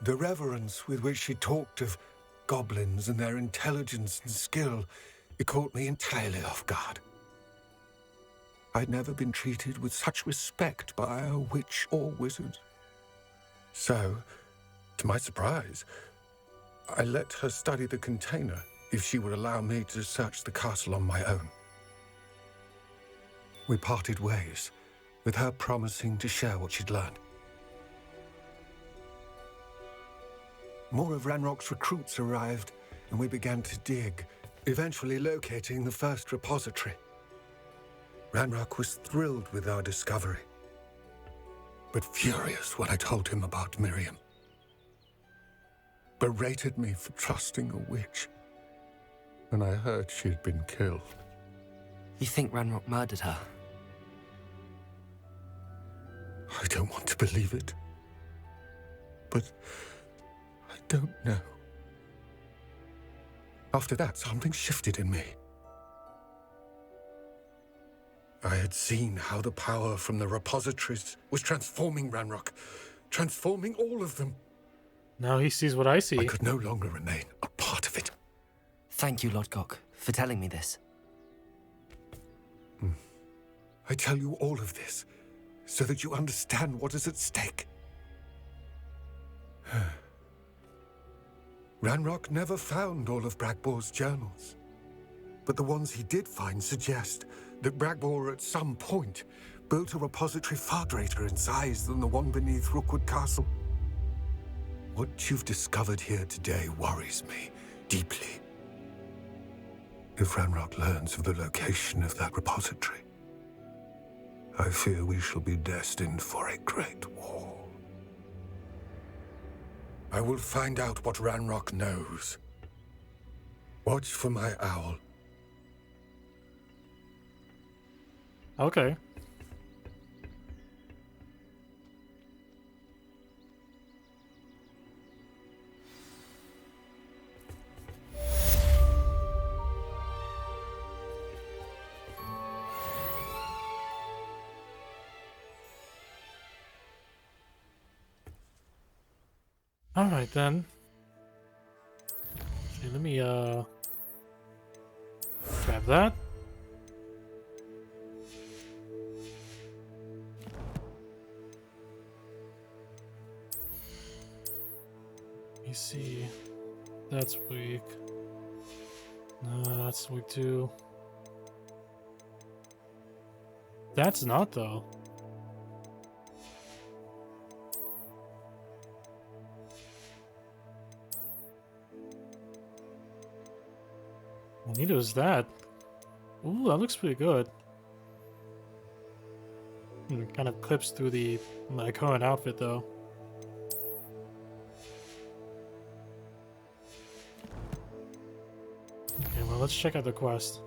The reverence with which she talked of goblins and their intelligence and skill, it caught me entirely off guard. I'd never been treated with such respect by a witch or wizard. So, to my surprise, I let her study the container if she would allow me to search the castle on my own. We parted ways, with her promising to share what she'd learned. More of Ranrock's recruits arrived, and we began to dig, eventually locating the first repository. Ranrok was thrilled with our discovery, but furious when I told him about Miriam. Berated me for trusting a witch. when I heard she'd been killed. You think Ranrok murdered her? I don't want to believe it. But I don't know. After that, something shifted in me. I had seen how the power from the repositories was transforming Ranrok, transforming all of them. Now he sees what I see. I could no longer remain a part of it. Thank you, Lodgok, for telling me this. I tell you all of this so that you understand what is at stake. Ranrok never found all of Bragbor's journals, but the ones he did find suggest that Bragbor at some point built a repository far greater in size than the one beneath Rookwood Castle. What you've discovered here today worries me deeply. If Ranrok learns of the location of that repository, I fear we shall be destined for a great war. I will find out what Ranrok knows. Watch for my owl. Okay. Alright then. Okay, let me grab that. Let me see. That's weak. No, that's weak too. That's not though. Neither is that. Ooh, that looks pretty good. Kind of clips through my current outfit though. Okay, well let's check out the quest.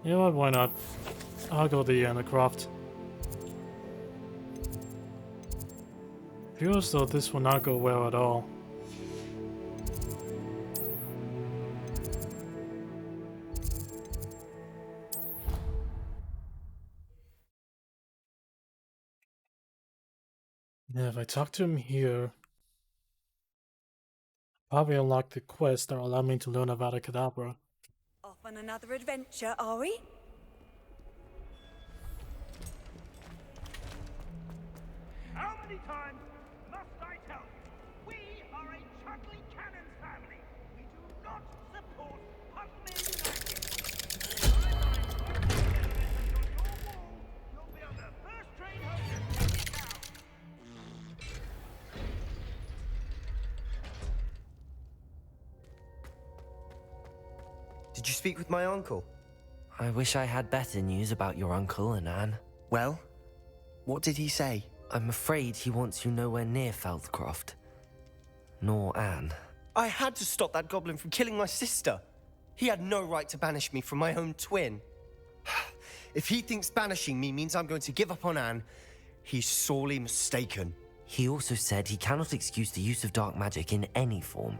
You know what, why not? I'll go the craft. Feels though this will not go well at all. Yeah, if I talk to him here, probably unlock the quest that will allow me to learn about a Kadabra. Off on another adventure, are we? How many times must I tell you? We are a chuckling cannons family. We do not support puzzling tactics. You'll be on the first train home to take it down. Did you speak with my uncle? I wish I had better news about your uncle and Anne. Well, what did he say? I'm afraid he wants you nowhere near Feldcroft. Nor Anne. I had to stop that goblin from killing my sister. He had no right to banish me from my own twin. If he thinks banishing me means I'm going to give up on Anne, he's sorely mistaken. He also said he cannot excuse the use of dark magic in any form,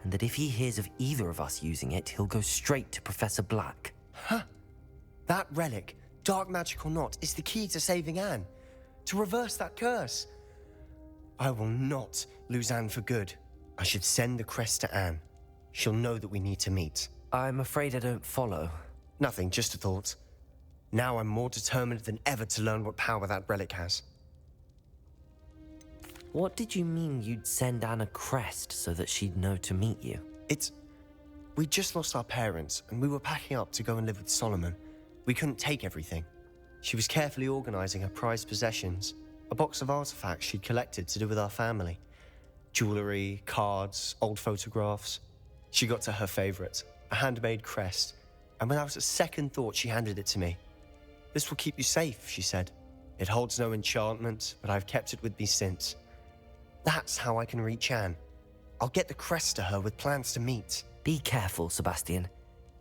and that if he hears of either of us using it, he'll go straight to Professor Black. Huh? That relic, dark magic or not, is the key to saving Anne. To reverse that curse. I will not lose Anne for good. I should send the crest to Anne. She'll know that we need to meet. I'm afraid I don't follow. Nothing, just a thought. Now I'm more determined than ever to learn what power that relic has. What did you mean you'd send Anne a crest so that she'd know to meet you? We just lost our parents, and we were packing up to go and live with Solomon. We couldn't take everything. She was carefully organizing her prized possessions, a box of artifacts she'd collected to do with our family. Jewelry, cards, old photographs. She got to her favorite, a handmade crest, and without a second thought, she handed it to me. This will keep you safe, she said. It holds no enchantment, but I've kept it with me since. That's how I can reach Anne. I'll get the crest to her with plans to meet. Be careful, Sebastian.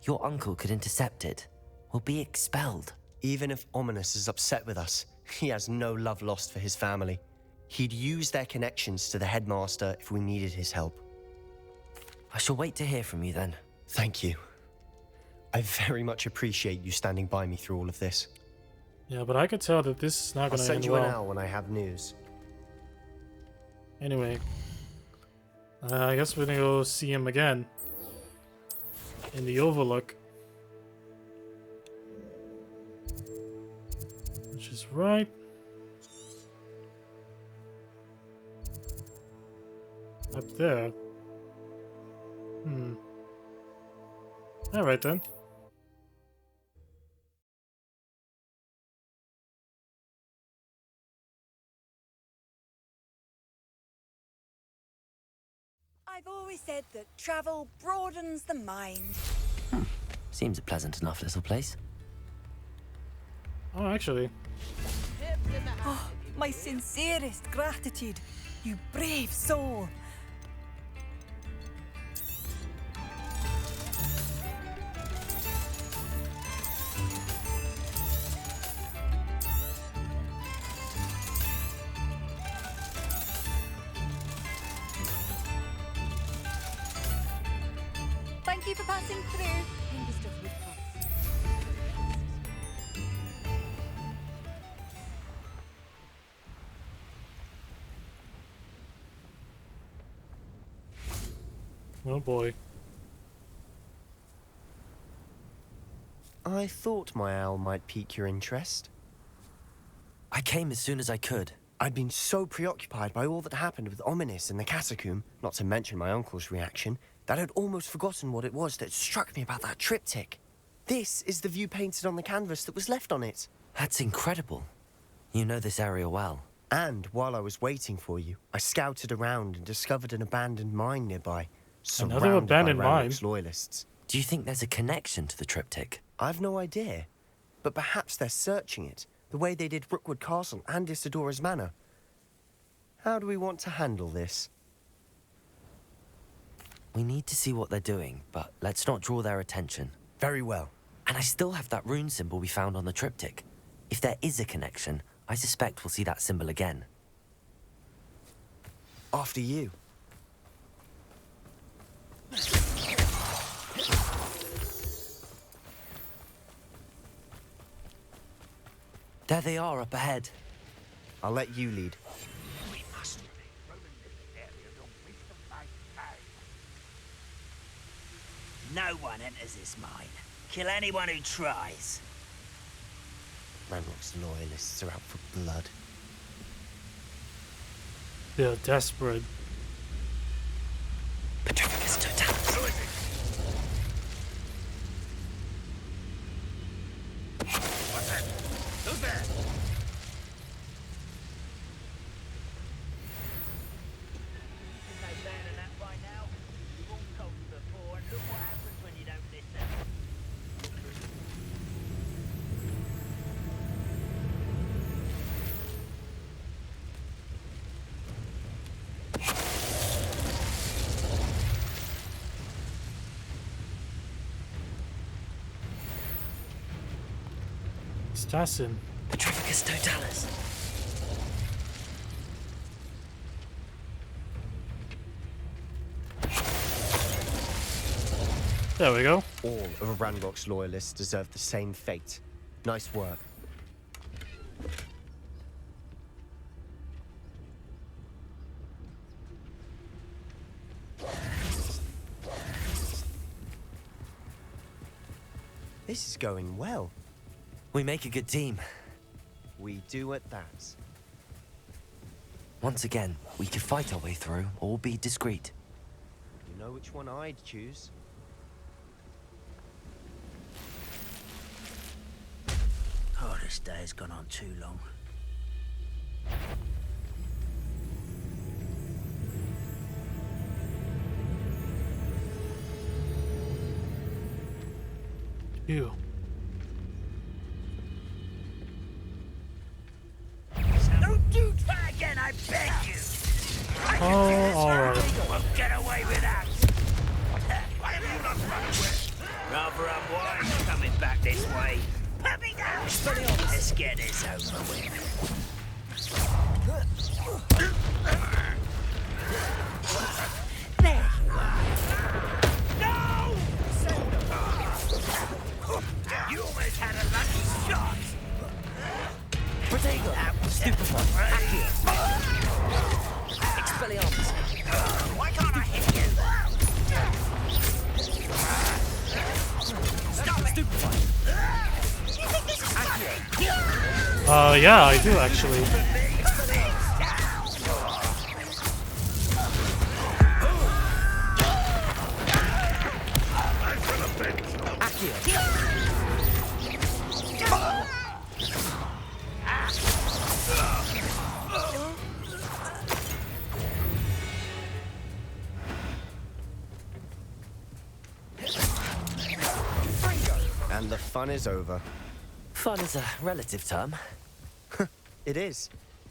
Your uncle could intercept it. We'll be expelled. Even if Ominous is upset with us, he has no love lost for his family. He'd use their connections to the Headmaster if we needed his help. I shall wait to hear from you then. Thank you. I very much appreciate you standing by me through all of this. Yeah, but I could tell that this is not going to end well. I'll send you an owl when I have news. Anyway, I guess we're gonna go see him again in the Overlook, which is right up there. Alright then. I've always said that travel broadens the mind. Seems a pleasant enough little place. Oh, actually. Oh, my sincerest gratitude, you brave soul. Thank you for passing through. Oh boy. I thought my owl might pique your interest. I came as soon as I could. I'd been so preoccupied by all that happened with Ominous in the catacomb, not to mention my uncle's reaction, that I'd almost forgotten what it was that struck me about that triptych. This is the view painted on the canvas that was left on it. That's incredible. You know this area well. And while I was waiting for you, I scouted around and discovered an abandoned mine nearby. Another abandoned mine? Loyalists. Do you think there's a connection to the triptych? I've no idea, but perhaps they're searching it, the way they did Rookwood Castle and Isidora's Manor. How do we want to handle this? We need to see what they're doing, but let's not draw their attention. Very well. And I still have that rune symbol we found on the triptych. If there is a connection, I suspect we'll see that symbol again. After you. There they are up ahead. I'll let you lead. We must remain roaming this area on wisdom-based pay. No one enters this mine. Kill anyone who tries. Ranrok's loyalists are out for blood. They're desperate. Petrificus totalis. Who is it? What's that? Who's there? No better than that by now. You've all told me before, and look what happens when you don't listen. Stasin. Petrificus totalis. There we go. All of Ranrok's loyalists deserve the same fate. Nice work. This is going well. We make a good team. We do at that. Once again, we could fight our way through or be discreet. You know which one I'd choose. Oh, this day has gone on too long. Ew. Don't do try again, I beg you. Oh, alright. Won't get away with that. Why have you not run away? Rather unwise coming back this way. Put me down. Let's get this over with. There you are. No! You almost had a lucky shot. Protego! Stupefy! Accio! Expelliarmus! Why can't I hit you? Stop it! Stupefy! You think this is funny? Yeah, I do actually. And the fun is over. Fun is a relative term. It is.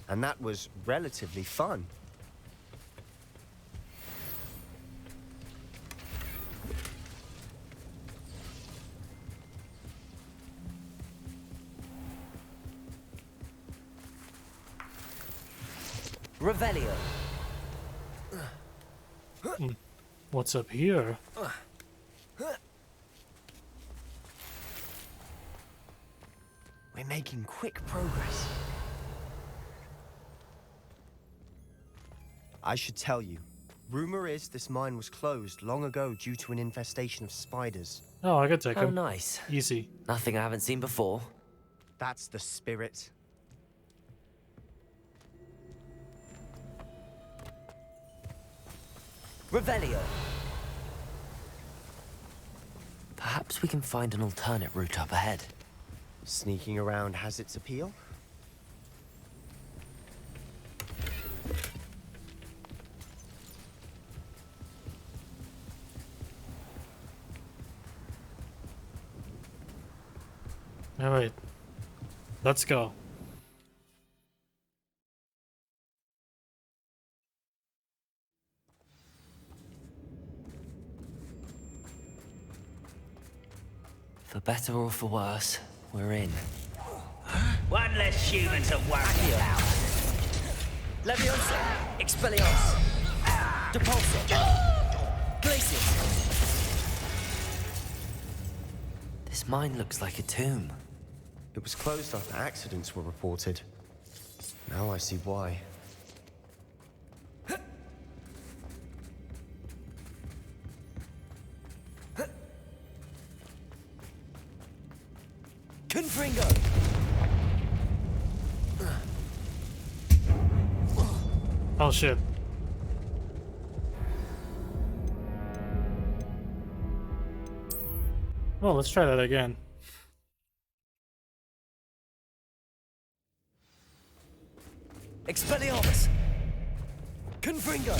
And that was relatively fun. Revelio. What's up here? We're making quick progress. I should tell you. Rumor is this mine was closed long ago due to an infestation of spiders. Oh, I could take him. Oh, nice. Easy. Nothing I haven't seen before. That's the spirit. Revelio. Perhaps we can find an alternate route up ahead. Sneaking around has its appeal. All right. Let's go. For better or for worse, we're in. One less human to worry about. Leviosa! Expelliarmus! Depulso! Glacius! This mine looks like a tomb. It was closed after accidents were reported. Now I see why. Confringo! Oh shit. Well, let's try that again. Expelliarmus! Confringo!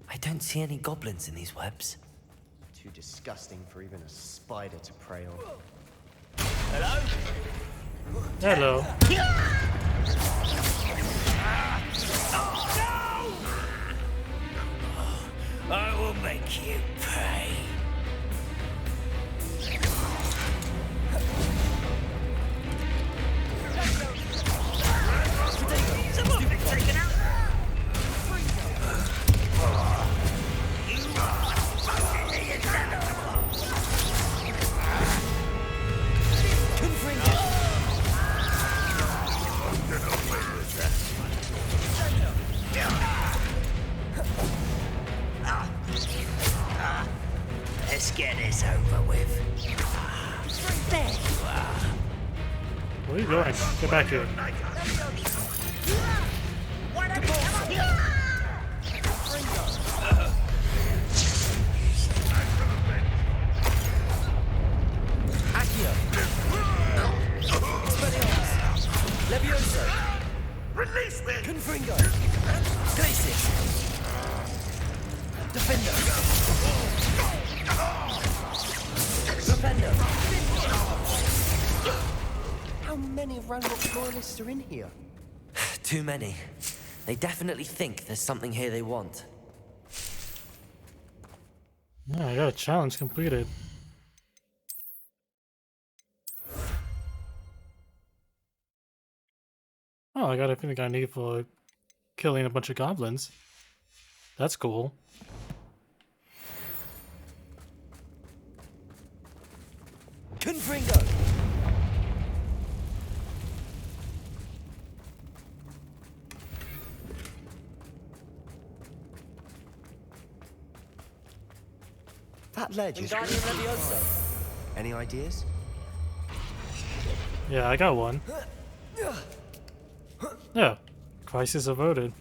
I don't see any goblins in these webs. Too disgusting for even a spider to prey on. Hello? Hello. No! I will make you pay. Someone been taken out. Let's get this over with. There you are. Where are you going? Get back here. Levioso! Release me! Confringo! Glacius! Defender! Defender! How many of Ranrok's loyalists are in here? Too many. They definitely think there's something here they want. Yeah, I got a challenge completed. Oh, I got everything I need for killing a bunch of goblins. That's cool. Confringo! That ledge is really Levioso. Any ideas? Yeah, I got one. Yeah, crisis averted.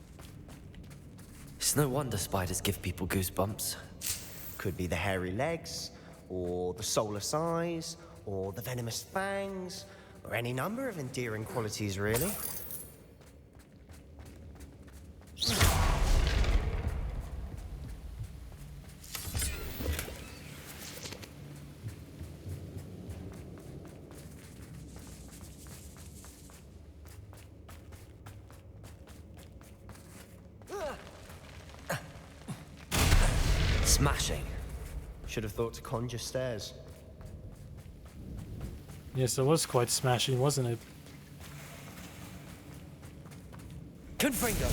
It's no wonder spiders give people goosebumps. Could be the hairy legs, or the soulless eyes, or the venomous fangs, or any number of endearing qualities, really. Smashing. Should have thought to conjure stairs. Yes, it was quite smashing, wasn't it? Confringo!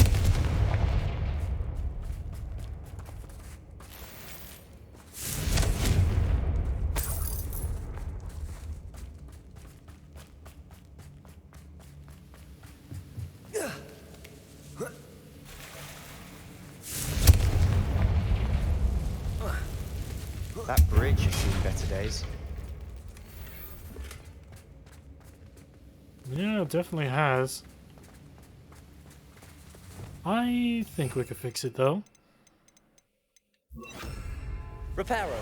That bridge has seen better days. Yeah, it definitely has. I think we could fix it though. Reparo.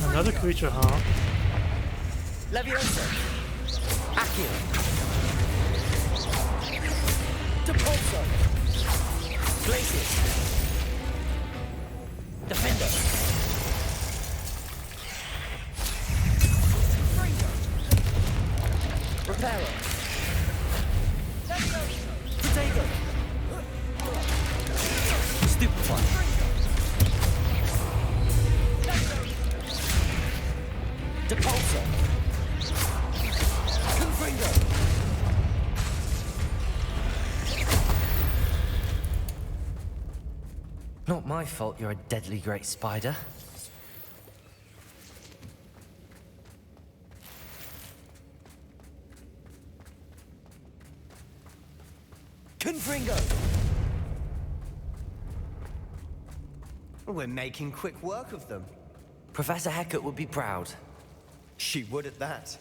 Another creature, huh? Levioso. Accio. Depulso. Glacius. Defender. Reparo. Protego. Stupefy. Depulso. Confringo. Not my fault you're a deadly great spider. Confringo. We're making quick work of them. Professor Hecat would be proud. She would at that.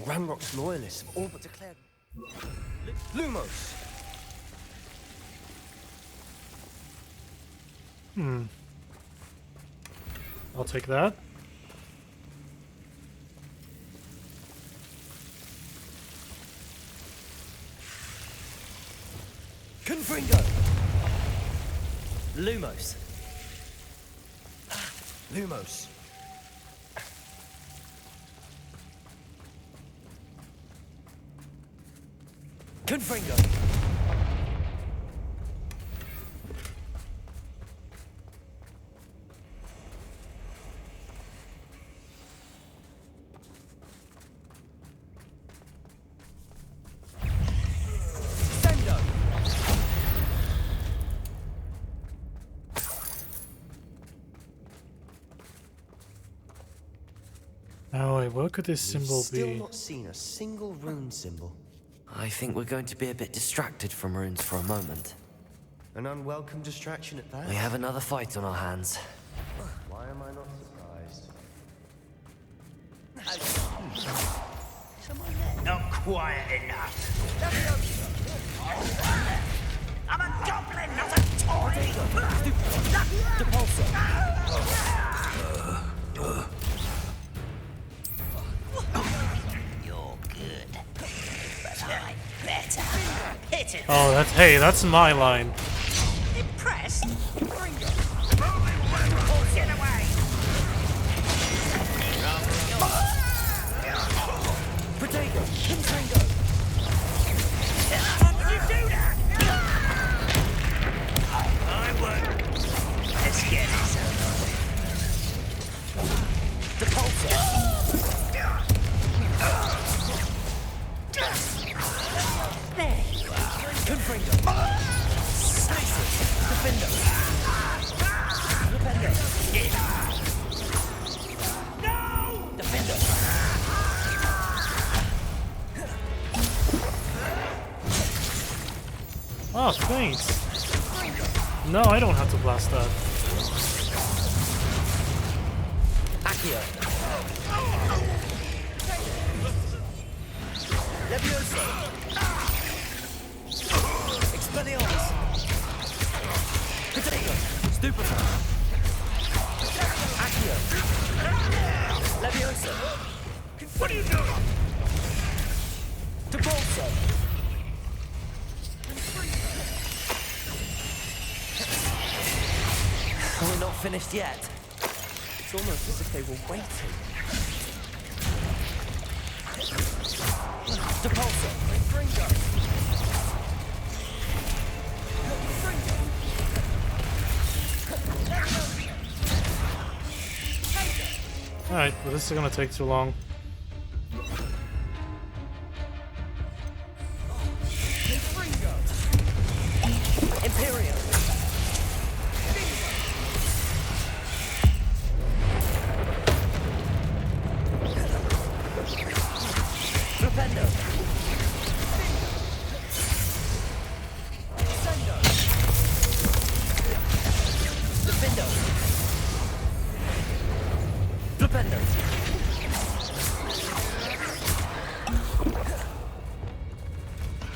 Ranrok's loyalists have all but declared... Lumos! I'll take that. Confringo! Lumos. Lumos. Confringo. Sendo. Now wait, what could this symbol Still be? not seen a single rune symbol. I think we're going to be a bit distracted from runes for a moment. An unwelcome distraction at that. We have another fight on our hands. Why am I not surprised? quiet enough. I'm a goblin, not a toy! You're good, but I'm better. Hit it! Oh, that's my line. Impressed? Get away! Potato! Confringo! How did you do that? I won't. Let's get it. Depulsor! There you are. Confringo! Slices! Defender! Defender! No! Defender! Oh, thanks. No, I don't have to blast that. Accio! Levioso! Expelliarmus! Potato! Stupefy! Accio! Levioso! What are you doing? Depulso! We're not finished yet. It's almost as if they were waiting. Depulso! Fringo! Alright, but this is gonna take too long. Imperial! Flipendo! Sendo! Defendo! Flipendo!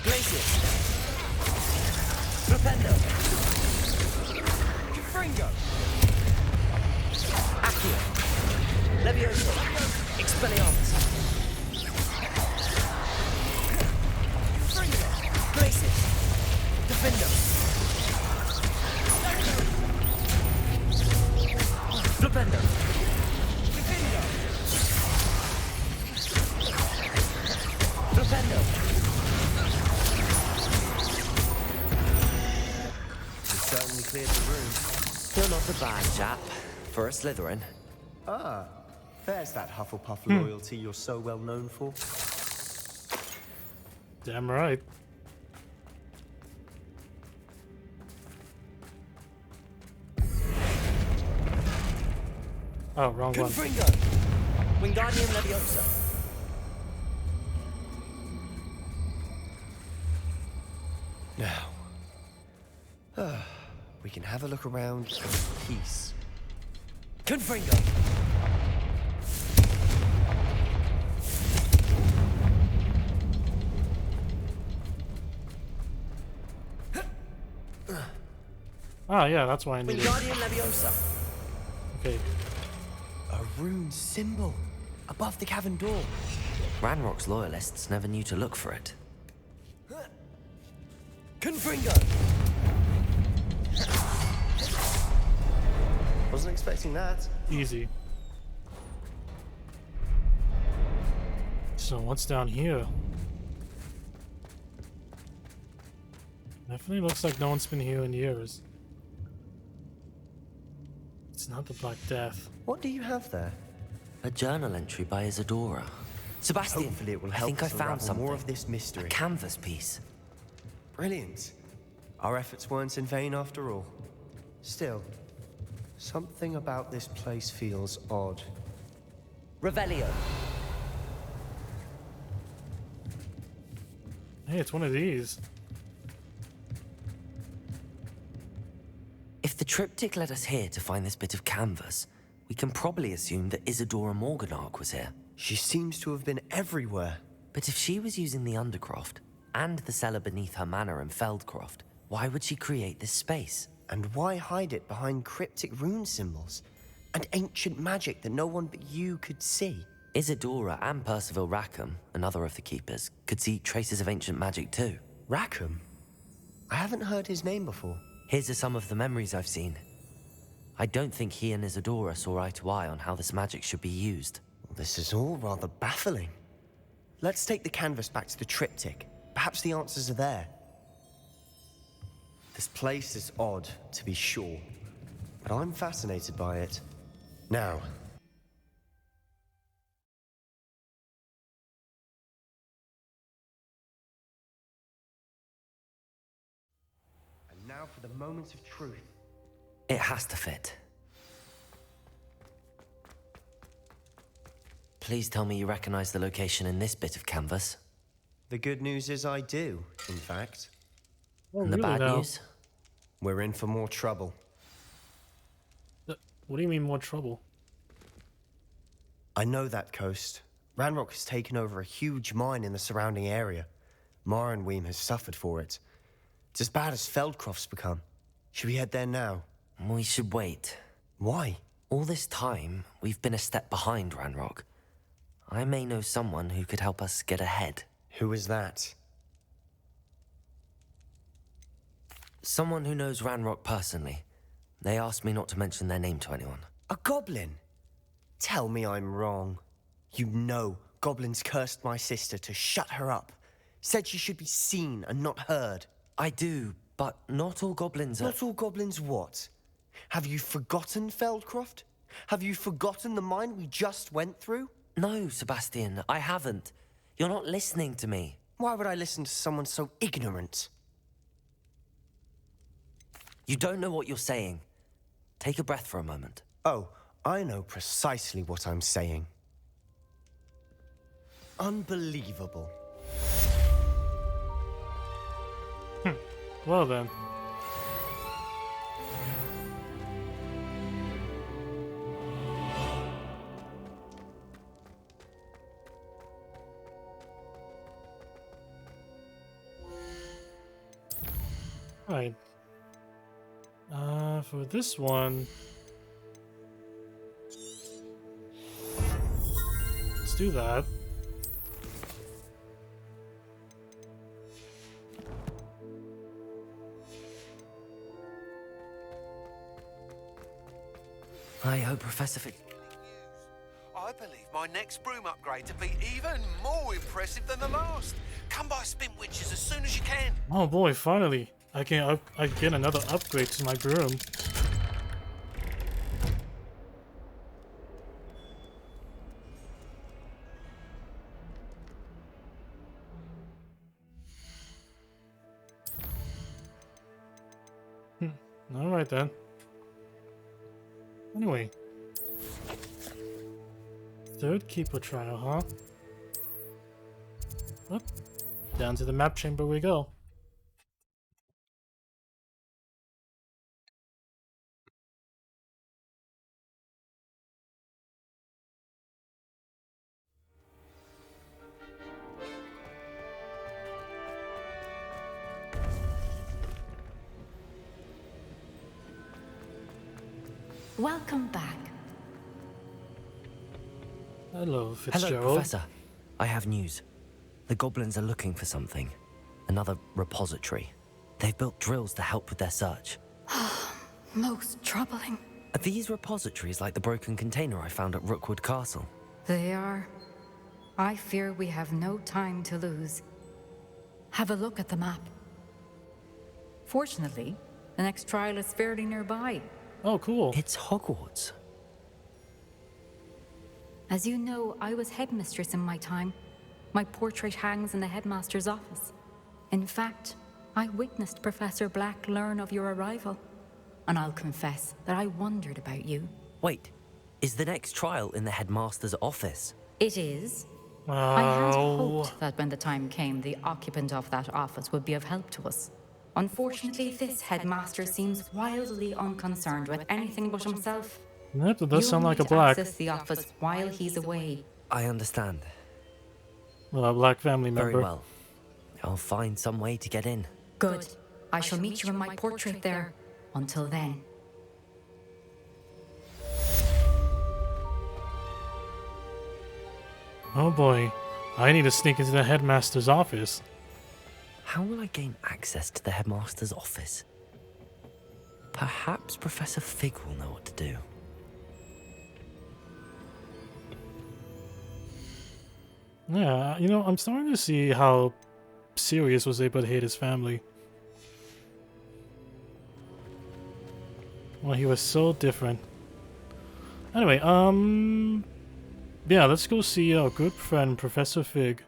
Glacius! Flipendo! Fringo! Accio! Levioso! Expelliarmus! Glacius! Defendo! Flipendo! Flipendo! We certainly cleared the room. You're not a bad chap for a Slytherin. Ah, there's that Hufflepuff Hmm. loyalty you're so well known for. Damn right. Oh, wrong one. Confringo! Wingardium Leviosa! Now, we can have a look around in peace. Confringo! Ah, yeah, that's why I need it. Wingardium Leviosa! Okay. A rune symbol above the cavern door. Ranrock's loyalists never knew to look for it. Confringo! Wasn't expecting that. Easy. So what's down here? Definitely looks like no one's been here in years. It's not the Black Death. What do you have there? A journal entry by Isadora. Sebastian, Hopefully it will I help think I us found unravel something. more of this mystery. A canvas piece. Brilliant. Our efforts weren't in vain after all. Still, something about this place feels odd. Revelio! Hey, it's one of these. If the triptych led us here to find this bit of canvas, we can probably assume that Isadora Morganark was here. She seems to have been everywhere. But if she was using the Undercroft and the cellar beneath her manor in Feldcroft, why would she create this space? And why hide it behind cryptic rune symbols and ancient magic that no one but you could see? Isadora and Percival Rackham, another of the keepers, could see traces of ancient magic too. Rackham? I haven't heard his name before. Here's some of the memories I've seen. I don't think he and Isadora saw eye to eye on how this magic should be used. This is all rather baffling. Let's take the canvas back to the triptych. Perhaps the answers are there. This place is odd, to be sure, but I'm fascinated by it. Now, and now for the moment of truth. It has to fit. Please tell me you recognize the location in this bit of canvas. The good news is I do, in fact. Oh, And the really bad now? news? We're in for more trouble. What do you mean more trouble? I know that coast. Ranrok has taken over a huge mine in the surrounding area. Marrenweem has suffered for it. It's as bad as Feldcroft's become. Should we head there now? We should wait. Why? All this time, we've been a step behind Ranrok. I may know someone who could help us get ahead. Who is that? Someone who knows Ranrok personally. They asked me not to mention their name to anyone. A goblin? Tell me I'm wrong. You know goblins cursed my sister to shut her up. Said she should be seen and not heard. I do, but not all goblins are... Not all goblins what? Have you forgotten Feldcroft? Have you forgotten the mine we just went through? No, Sebastian, I haven't. You're not listening to me. Why would I listen to someone so ignorant? You don't know what you're saying. Take a breath for a moment. Oh, I know precisely what I'm saying. Unbelievable. Well then. Right. For this one, let's do that. I hope Professor Fig... I believe my next broom upgrade to be even more impressive than the last. Come by Spin Witches as soon as you can. Oh boy, finally! I can get another upgrade to my broom. Alright then. Anyway. Third keeper trial, huh? Up. Down to the map chamber we go. Welcome back. Hello, Fitzgerald. Hello, Professor. I have news. The goblins are looking for something. Another repository. They've built drills to help with their search. Most troubling. Are these repositories like the broken container I found at Rookwood Castle? They are. I fear we have no time to lose. Have a look at the map. Fortunately, the next trial is fairly nearby. Oh, cool. It's Hogwarts. As you know, I was headmistress in my time. My portrait hangs in the headmaster's office. In fact, I witnessed Professor Black learn of your arrival. And I'll confess that I wondered about you. Wait, is the next trial in the headmaster's office? It is. Oh. I had hoped that when the time came, the occupant of that office would be of help to us. Unfortunately, this headmaster seems wildly unconcerned with anything but himself. Yep, that does sound like a You'll need to Black. access the office while he's away. I understand. Black family member. Very well. I'll find some way to get in. Good. I shall meet you in my portrait there. Until then. Oh boy, I need to sneak into the headmaster's office. How will I gain access to the headmaster's office? Perhaps Professor Fig will know what to do. Yeah, you know, I'm starting to see how Sirius was able to hate his family. Well, he was so different. Anyway, yeah, let's go see our good friend, Professor Fig.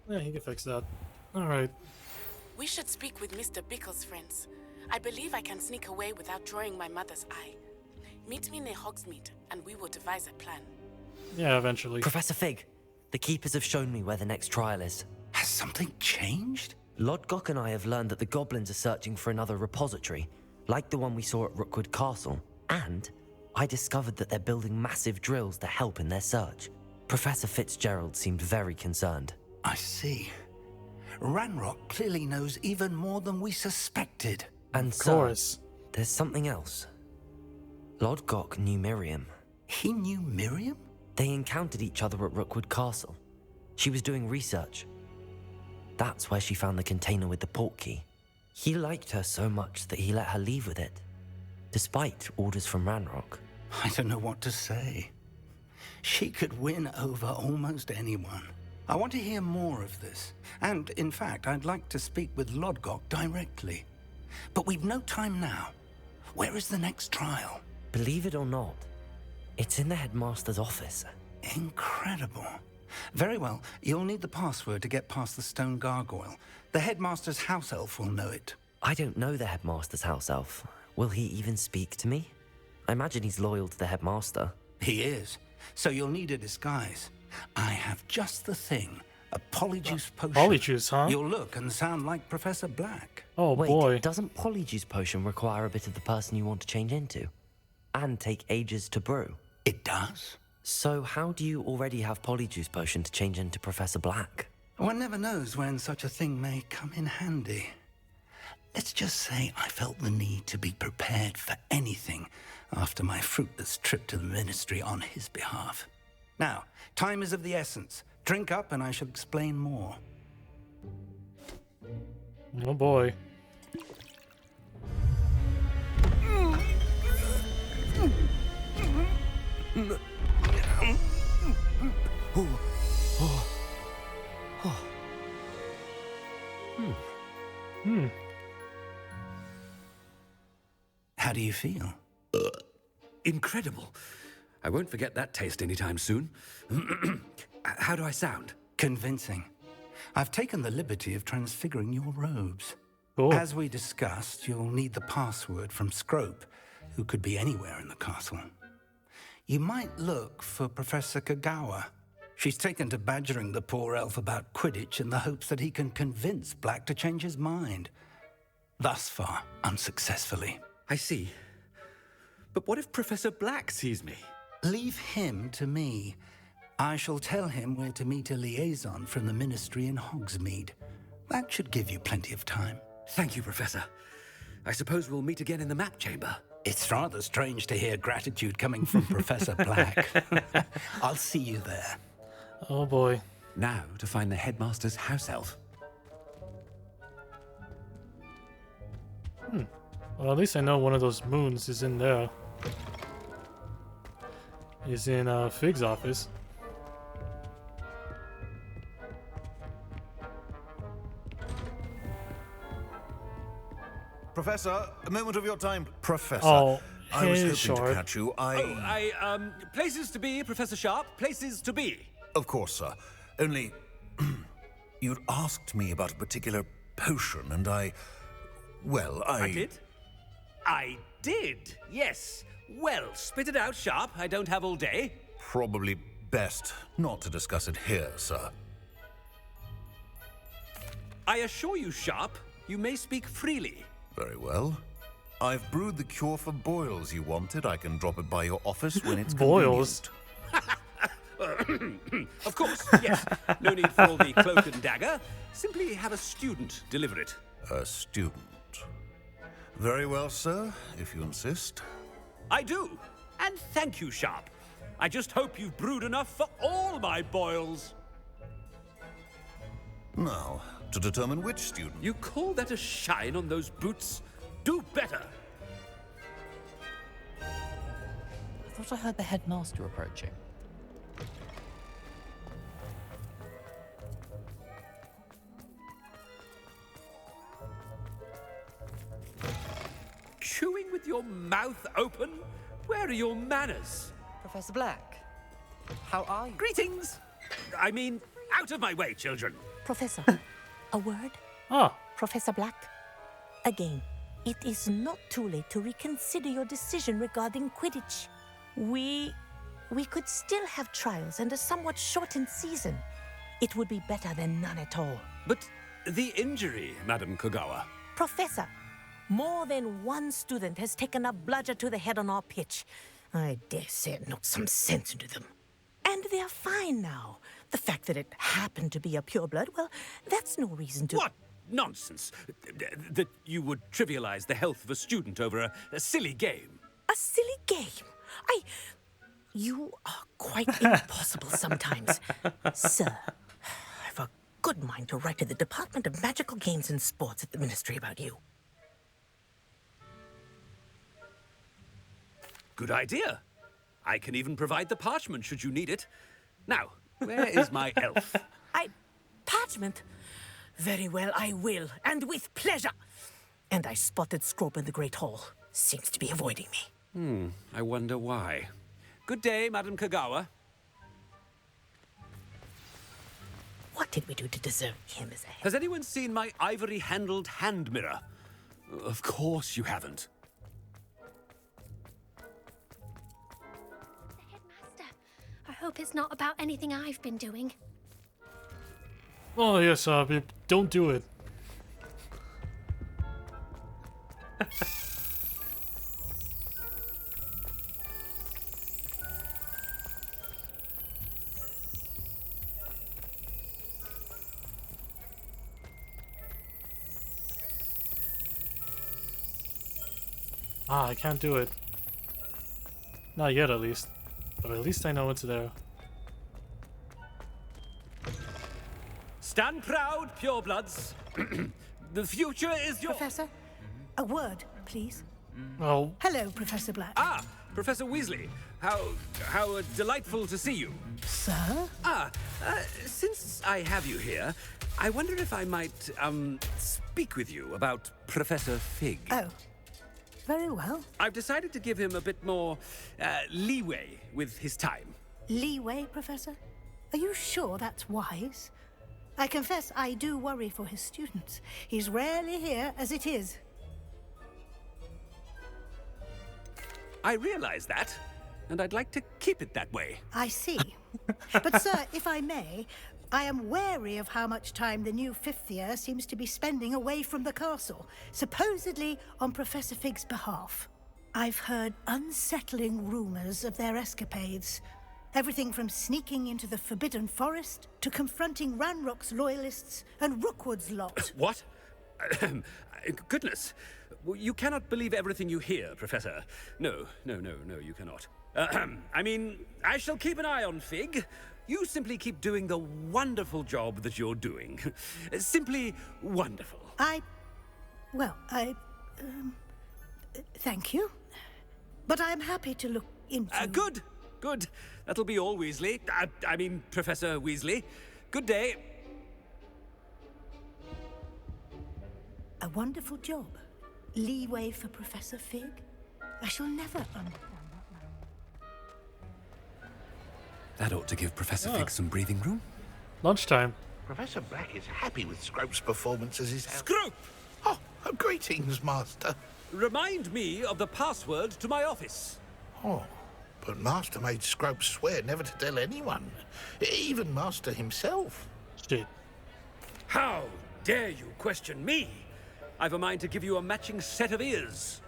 Yeah, he can fix that. Alright. We should speak with Mr. Bickle's friends. I believe I can sneak away without drawing my mother's eye. Meet me near Hogsmeade, and we will devise a plan. Yeah, eventually. Professor Fig, the Keepers have shown me where the next trial is. Has something changed? Lodgok and I have learned that the goblins are searching for another repository, like the one we saw at Rookwood Castle. And I discovered that they're building massive drills to help in their search. Professor Fitzgerald seemed very concerned. I see. Ranrok clearly knows even more than we suspected. And of course. There's something else. Lodgok knew Miriam. He knew Miriam? They encountered each other at Rookwood Castle. She was doing research. That's where she found the container with the portkey. He liked her so much that he let her leave with it, despite orders from Ranrok. I don't know what to say. She could win over almost anyone. I want to hear more of this. And, in fact, I'd like to speak with Lodgok directly. But we've no time now. Where is the next trial? Believe it or not, it's in the headmaster's office. Incredible. Very well, you'll need the password to get past the stone gargoyle. The headmaster's house elf will know it. I don't know the headmaster's house elf. Will he even speak to me? I imagine he's loyal to the headmaster. He is. So you'll need a disguise. I have just the thing. A polyjuice potion. Polyjuice, huh? You'll look and sound like Professor Black. Oh, wait, boy. Doesn't polyjuice potion require a bit of the person you want to change into? And take ages to brew? It does. So how do you already have polyjuice potion to change into Professor Black? One never knows when such a thing may come in handy. Let's just say I felt the need to be prepared for anything after my fruitless trip to the Ministry on his behalf. Now, time is of the essence. Drink up and I shall explain more. Oh boy. How do you feel? Incredible. I won't forget that taste anytime soon. How do I sound? Convincing. I've taken the liberty of transfiguring your robes. Cool. As we discussed, you'll need the password from Scrope, who could be anywhere in the castle. You might look for Professor Kagawa. She's taken to badgering the poor elf about Quidditch in the hopes that he can convince Black to change his mind. Thus far, unsuccessfully. I see. But what if Professor Black sees me? Leave him to me. I shall tell him where to meet a liaison from the Ministry in Hogsmeade. That should give you plenty of time. Thank you, Professor. I suppose we'll meet again in the map chamber. It's rather strange to hear gratitude coming from Professor Black. I'll see you there. Oh boy. Now to find the headmaster's house elf. Well, at least I know one of those moons is in there. Is in Fig's office. Professor, a moment of your time. Professor, Oh, I was hey, hoping Short. to catch you. Places to be, Professor Sharp. Places to be. Of course, sir. Only, you'd asked me about a particular potion, and I did? I did, yes. Well, spit it out, Sharp. I don't have all day. Probably best not to discuss it here, sir. I assure you, Sharp, you may speak freely. Very well. I've brewed the cure for boils you wanted. I can drop it by your office when it's Boils? Of course, yes. No need for all the cloak and dagger. Simply have a student deliver it. A student. Very well, sir, if you insist. I do. And thank you, Sharp. I just hope you've brewed enough for all my boils. Now, to determine which student... You call that a shine on those boots? Do better. I thought I heard the headmaster approaching. Chewing with your mouth open? Where are your manners? Professor Black, how are you? Greetings! I mean, out of my way, children. Professor, a word? Ah. Professor Black, again, it is not too late to reconsider your decision regarding Quidditch. We could still have trials and a somewhat shortened season. It would be better than none at all. But the injury, Madam Kogawa. Professor, more than one student has taken a bludger to the head on our pitch. I dare say it knocked some sense into them. And they're fine now. The fact that it happened to be a pureblood, well, that's no reason to... What nonsense! That you would trivialize the health of a student over a silly game. A silly game? You are quite impossible sometimes. Sir, I've a good mind to write to the Department of Magical Games and Sports at the Ministry about you. Good idea. I can even provide the parchment should you need it. Now, where is my elf? Parchment? Very well, I will, and with pleasure. And I spotted Scrope in the Great Hall. Seems to be avoiding me. I wonder why. Good day, Madam Kogawa. What did we do to deserve him as a head? Has anyone seen my ivory-handled hand mirror? Of course you haven't. I hope it's not about anything I've been doing. Oh, yes, don't do it. I can't do it. Not yet, at least. But at least I know it's there. Stand proud, purebloods. The future is your... Professor, a word, please. Oh. Hello, Professor Black. Ah, Professor Weasley. How delightful to see you. Sir? Since I have you here, I wonder if I might, speak with you about Professor Fig. Oh, very well. I've decided to give him a bit more, leeway with his time. Leeway, Professor? Are you sure that's wise? I confess I do worry for his students. He's rarely here as it is. I realize that, and I'd like to keep it that way. I see. But, sir, if I may, I am wary of how much time the new fifth year seems to be spending away from the castle, supposedly on Professor Fig's behalf. I've heard unsettling rumors of their escapades. Everything from sneaking into the Forbidden Forest to confronting Ranrok's loyalists and Rookwood's lot. What? Goodness. You cannot believe everything you hear, Professor. No, you cannot. I mean, I shall keep an eye on Fig. You simply keep doing the wonderful job that you're doing. Simply wonderful. Thank you. But I'm happy to look into... Good. That'll be all, Weasley. I mean, Professor Weasley. Good day. A wonderful job. leeway for Professor Fig? I shall never That ought to give Professor Fig some breathing room. Lunchtime. Professor Black is happy with Scrope's performance as his... Scrope! Oh, greetings, Master. Remind me of the password to my office. Oh, but Master made Scrope swear never to tell anyone, even Master himself. Shit. How dare you question me? I've a mind to give you a matching set of ears.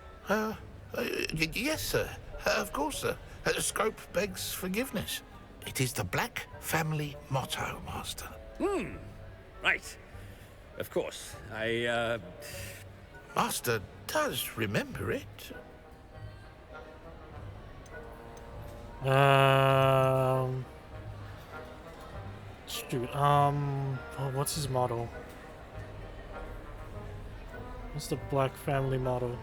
Yes, sir. Of course, sir. Scrope begs forgiveness. It is the Black family motto, Master. Right. Of course. Master does remember it. Shoot. What's his motto? What's the Black family motto?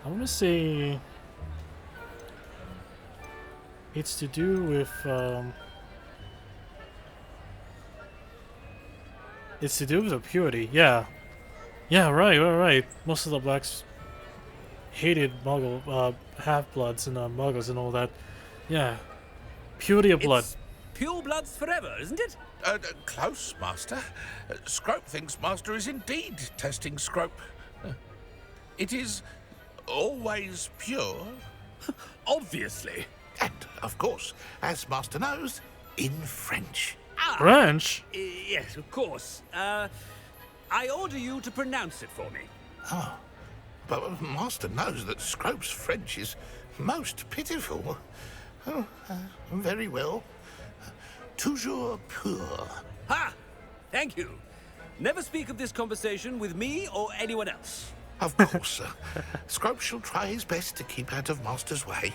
I want to say it's to do with it's to do with the purity. Yeah, right. Most of the Blacks hated Muggle half-bloods and Muggles and all that. Yeah, purity of blood. It's pure bloods forever, isn't it? Close, Master. Scrope thinks Master is indeed testing Scrope. It is always pure. Obviously. And, of course, as Master knows, in French. French? Yes, of course. I order you to pronounce it for me. Oh, but Master knows that Scrope's French is most pitiful. Oh, very well. Toujours pur. Ha! Thank you. Never speak of this conversation with me or anyone else. Of course, sir. Scrope shall try his best to keep out of Master's way.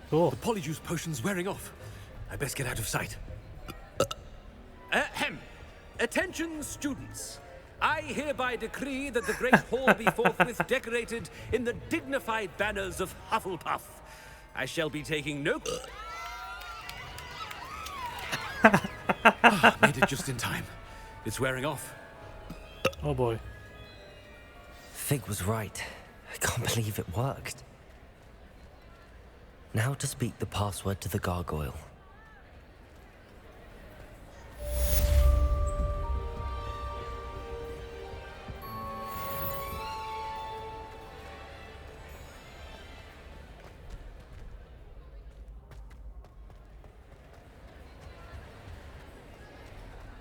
Cool. The polyjuice potion's wearing off. I best get out of sight. Ahem. Attention, students. I hereby decree that the Great Hall be forthwith decorated in the dignified banners of Hufflepuff. I shall be taking no... Made it just in time. It's wearing off. Oh boy. Fig was right. I can't believe it worked. Now to speak the password to the gargoyle.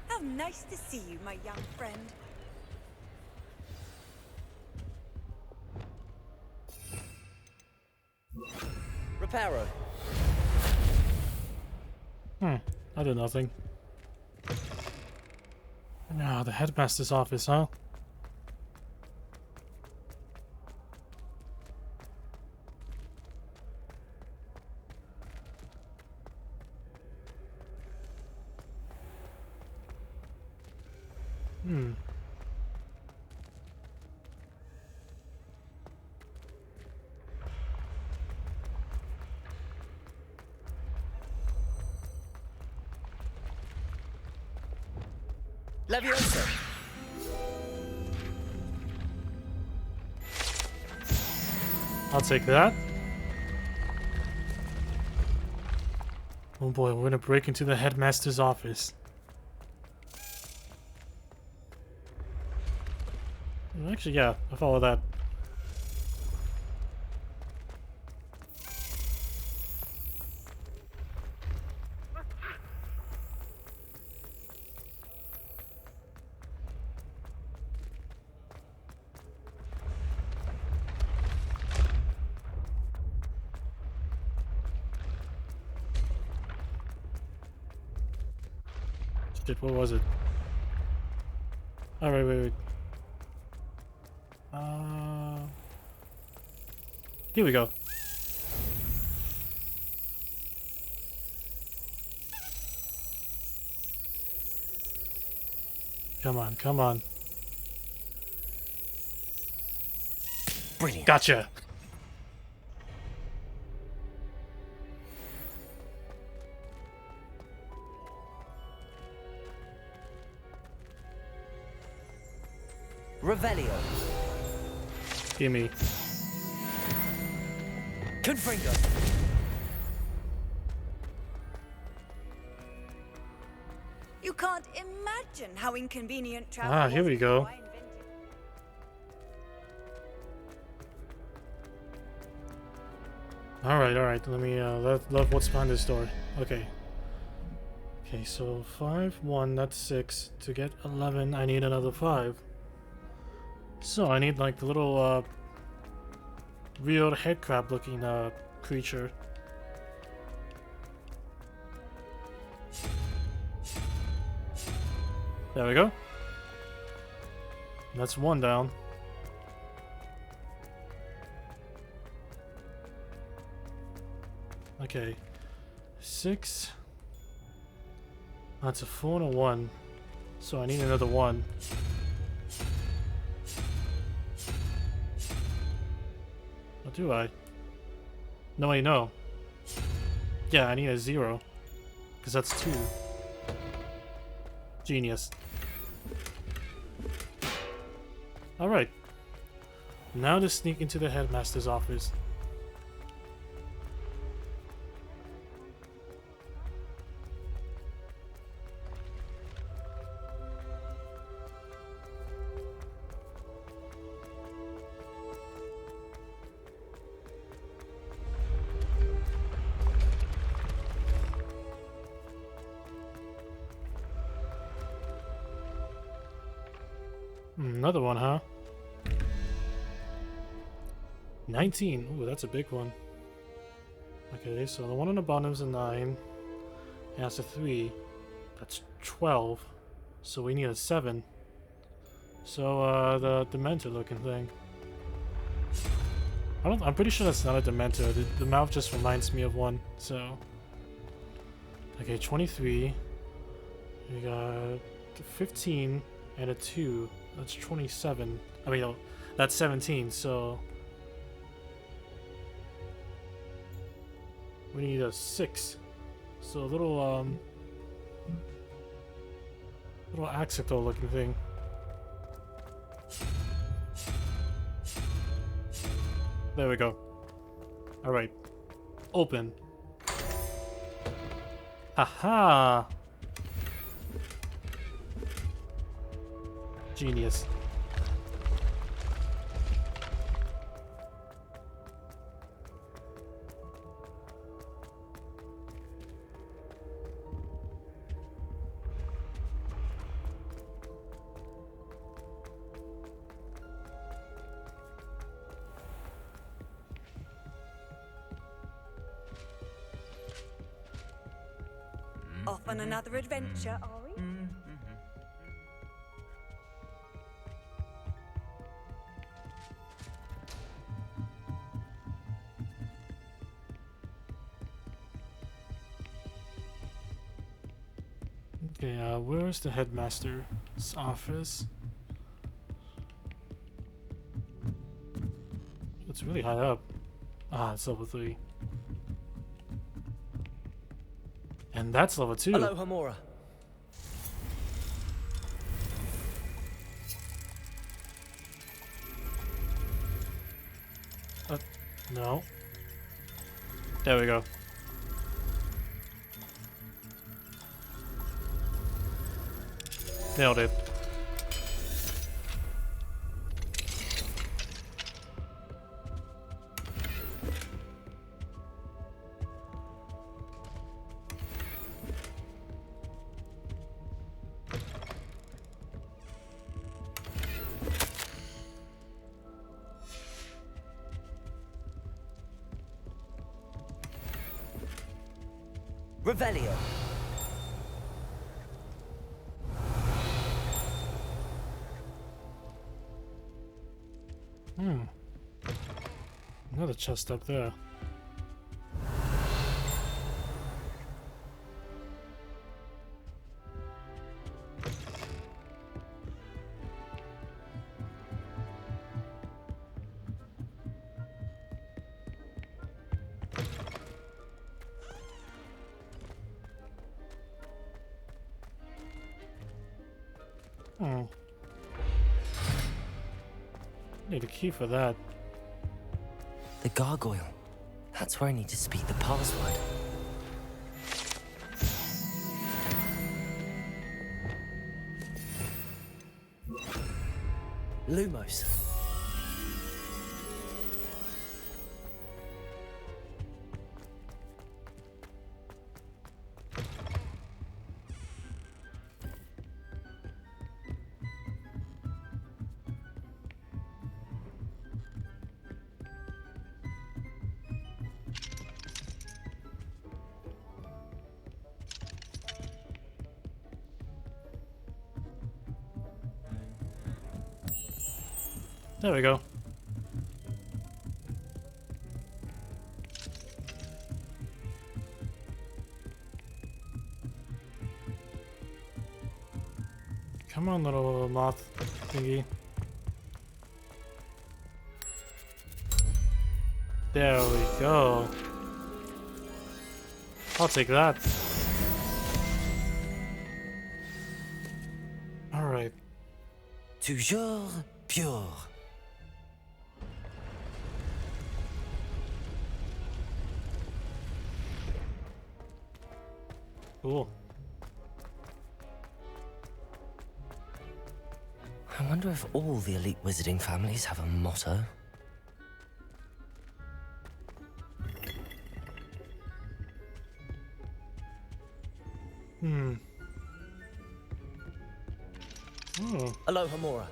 How nice to see you, my young friend. Reparo. I did nothing. Ah, the headmaster's office, huh? Leviosa. I'll take that. Oh boy, we're gonna break into the headmaster's office. Actually, yeah, I follow that. Shit, what was it? Oh, wait. Here we go. Come on. Brilliant. Gotcha. Revelio. Gimme. Confringo. You can't imagine how inconvenient travel Ah, here we go. Alright, alright. Let me love what's behind this door. Okay. Okay, so 5, 1, that's 6. To get 11, I need another 5. So I need like the little weird head crab looking creature. There we go. That's 1 down. Okay. 6. That's a 4 and a 1. So I need another 1. Or do I? No, wait, no. Yeah, I need a 0. Because that's 2. Genius. Alright. Now to sneak into the headmaster's office. Another one, huh? 19. Ooh, that's a big one. Okay, so the one on the bottom is a 9. And that's a 3. That's 12. So we need a 7. So, the Dementor looking thing. I'm pretty sure that's not a Dementor. The mouth just reminds me of one, so. Okay, 23. We got 15 and a 2. That's 27. I mean, no, that's 17, so we need a 6. So a little Axical looking thing. There we go. Alright. Open. Haha! Genius. Off on another adventure, are we? Okay, where's the headmaster's office? It's really high up. Ah, it's level 3. And that's level 2. Hello, Hamura. No. There we go. Nailed it. Revelio. Another chest up there. Need a key for that. The gargoyle. That's where I need to speak the password. Lumos. There we go. Come on, little moth thingy. There we go. I'll take that. Alright. Toujours pure. Cool. I wonder if all the elite wizarding families have a motto. Oh. Aloha Mora.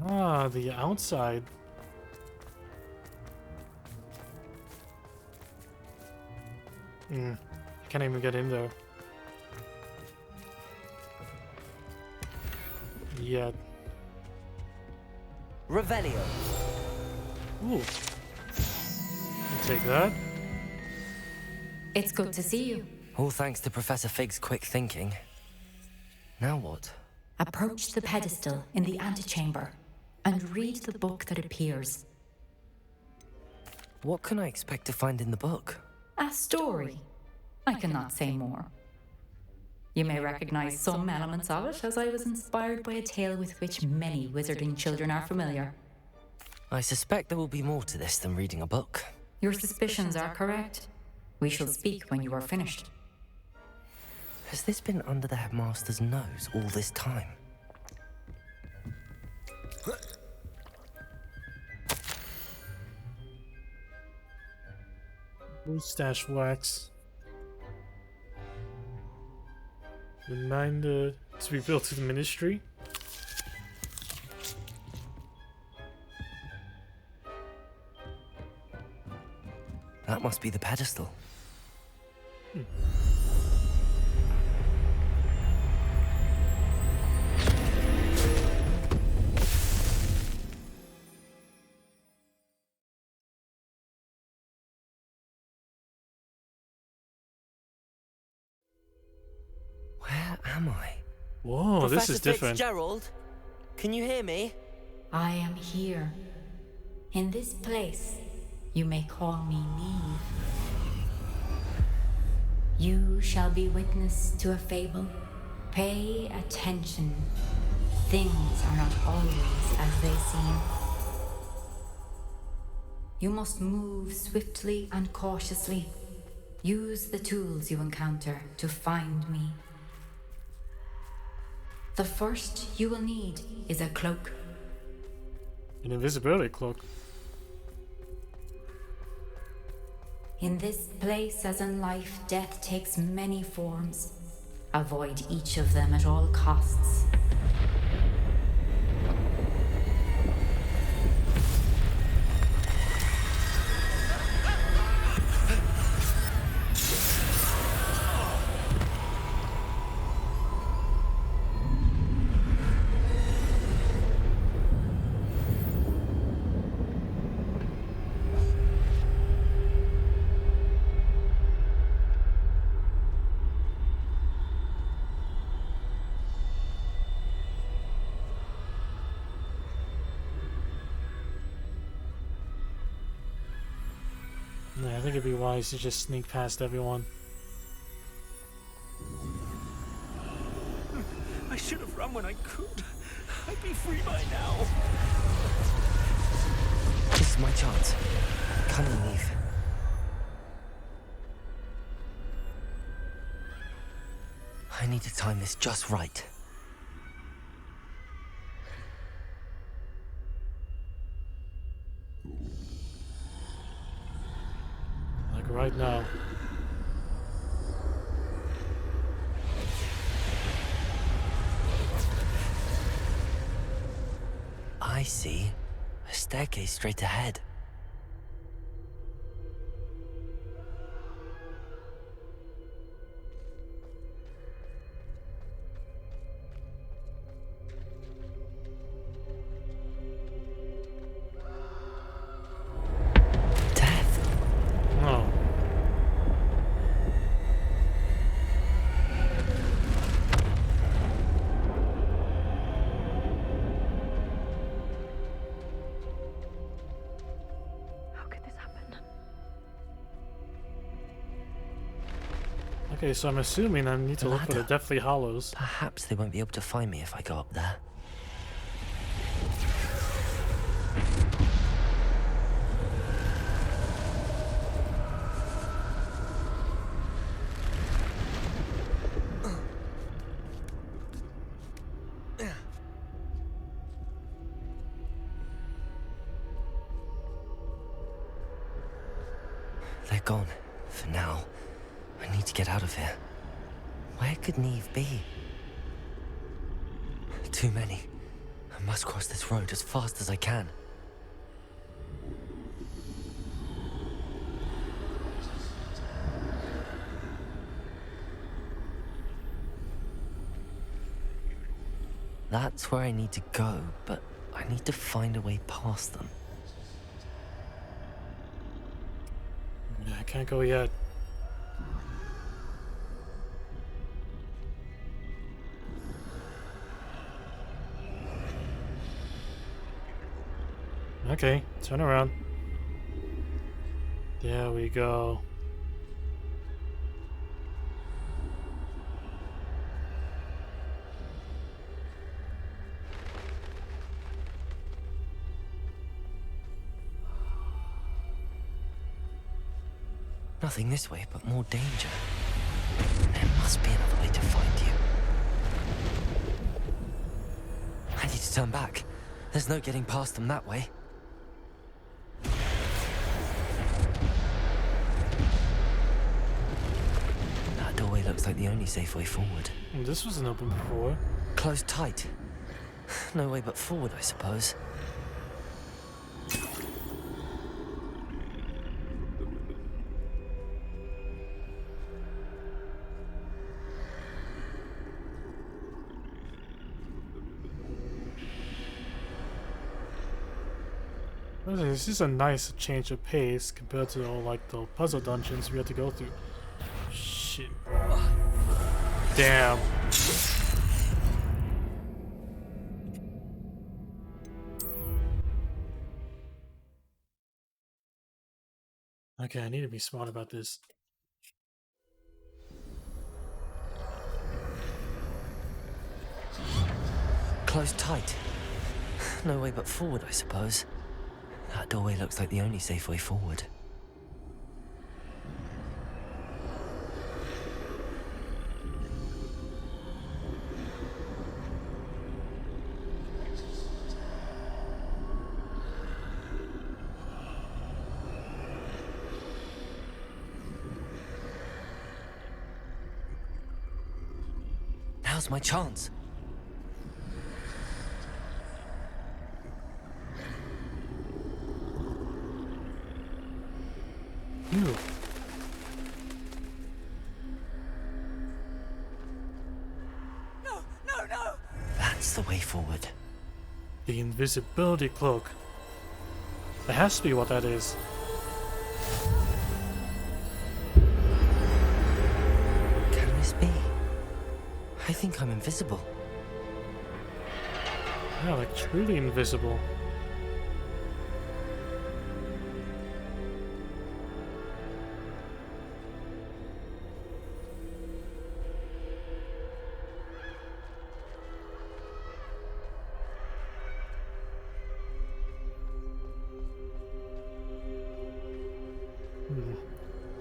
Ah, the outside. Can't even get in there. Yet. Revelio. Ooh. I'll take that. It's good to see you. All thanks to Professor Fig's quick thinking. Now what? Approach the pedestal in the antechamber and read the book that appears. What can I expect to find in the book? A story. I cannot say more. You may recognize some elements of it, as I was inspired by a tale with which many wizarding children are familiar. I suspect there will be more to this than reading a book. Your suspicions are correct. We shall speak when you are finished. Has this been under the headmaster's nose all this time? Moustache wax. Reminder to be built to the ministry. That must be the pedestal. Where am I? Whoa, Professor this is different. Fitzgerald, can you hear me? I am here. In this place, you may call me Neve. You shall be witness to a fable. Pay attention. Things are not always as they seem. You must move swiftly and cautiously. Use the tools you encounter to find me. The first you will need is a cloak. An invisibility cloak. In this place, as in life, death takes many forms. Avoid each of them at all costs. Yeah, I think it'd be wise to just sneak past everyone. I should have run when I could. I'd be free by now. This is my chance. Come on, Eve. I need to time this just right. Like right now. I see. A staircase straight ahead. Oh. How could this happen? Okay, so I'm assuming I need to look for the Ladder. Deathly Hollows. Perhaps they won't be able to find me if I go up there. They're gone. For now. I need to get out of here. Where could Neve be? Too many. I must cross this road as fast as I can. That's where I need to go, but I need to find a way past them. Yeah, I can't go yet. Okay, turn around. There we go. Nothing this way, but more danger. There must be another way to find you. I need to turn back. There's no getting past them that way. That doorway looks like the only safe way forward. This wasn't open before. Closed tight. No way but forward, I suppose. This is a nice change of pace compared to all like the puzzle dungeons we had to go through. Shit. Damn. Okay, I need to be smart about this. Closed tight. No way but forward, I suppose. That doorway looks like the only safe way forward. Now's my chance. Ew. No! That's the way forward. The invisibility cloak. That has to be what that is. Can this be? I think I'm invisible. Yeah, like truly invisible.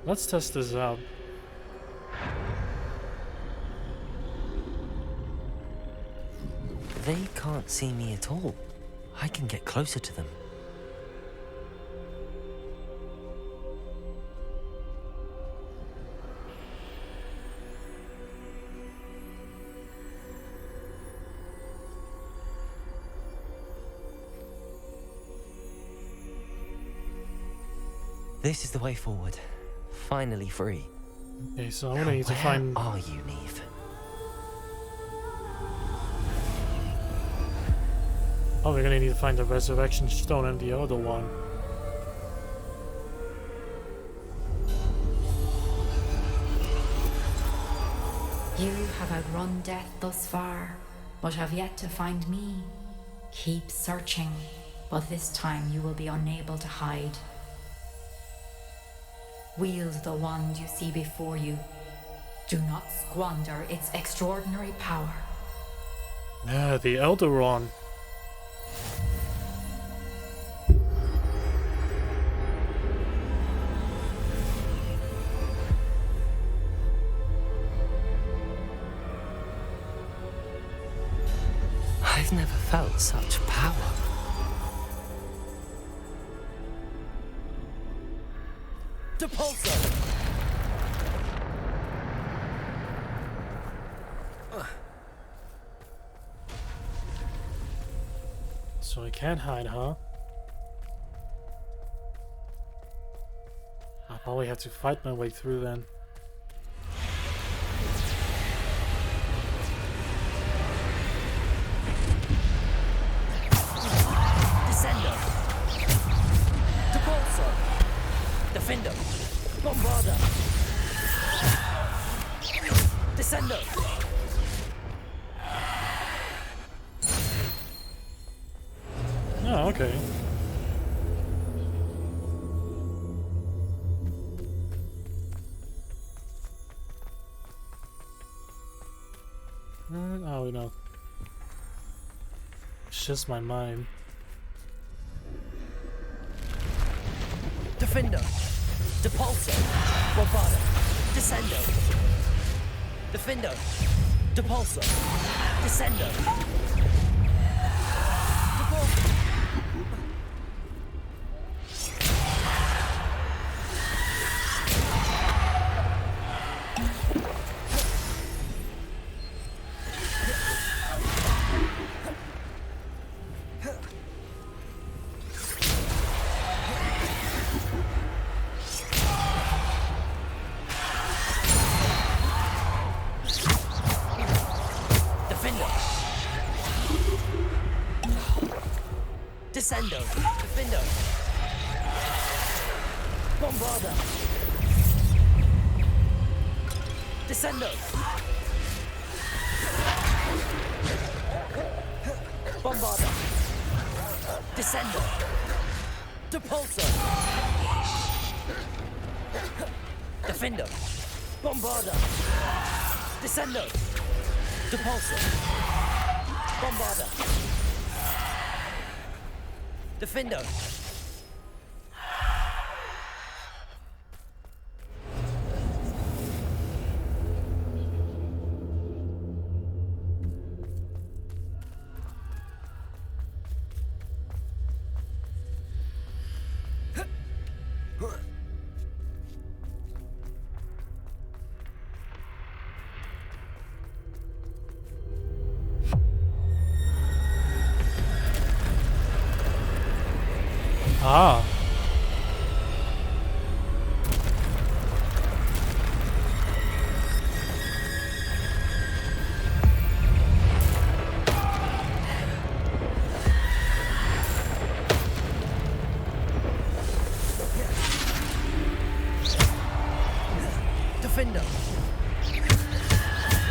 Let's test this out. They can't see me at all. I can get closer to them. This is the way forward. Finally free. Okay, so I'm gonna need to find... Where are you, Neve? Oh, we're gonna need to find the resurrection stone and the other one. You have outrun death thus far, but have yet to find me. Keep searching, but this time you will be unable to hide. Wield the wand you see before you. Do not squander its extraordinary power. Yeah, the Elderon. I've never felt such power. Depulso! So I can't hide, huh? I'll probably have to fight my way through then. Descendo! Depulso! Defendo! Bombarda! Descendo! Oh, okay. Oh, no. It's just my mind. Defendo! Depulso! Bombarda! Descendo! Defendo! Depulso! Descendo! Depulso! Descendo! Defendo! Bombarda! Descendo! Bombarda! Descendo! Depulso! Defendo! Bombarda! Descendo! Depulso! Bombarda! Defendo! Ah. Defendo!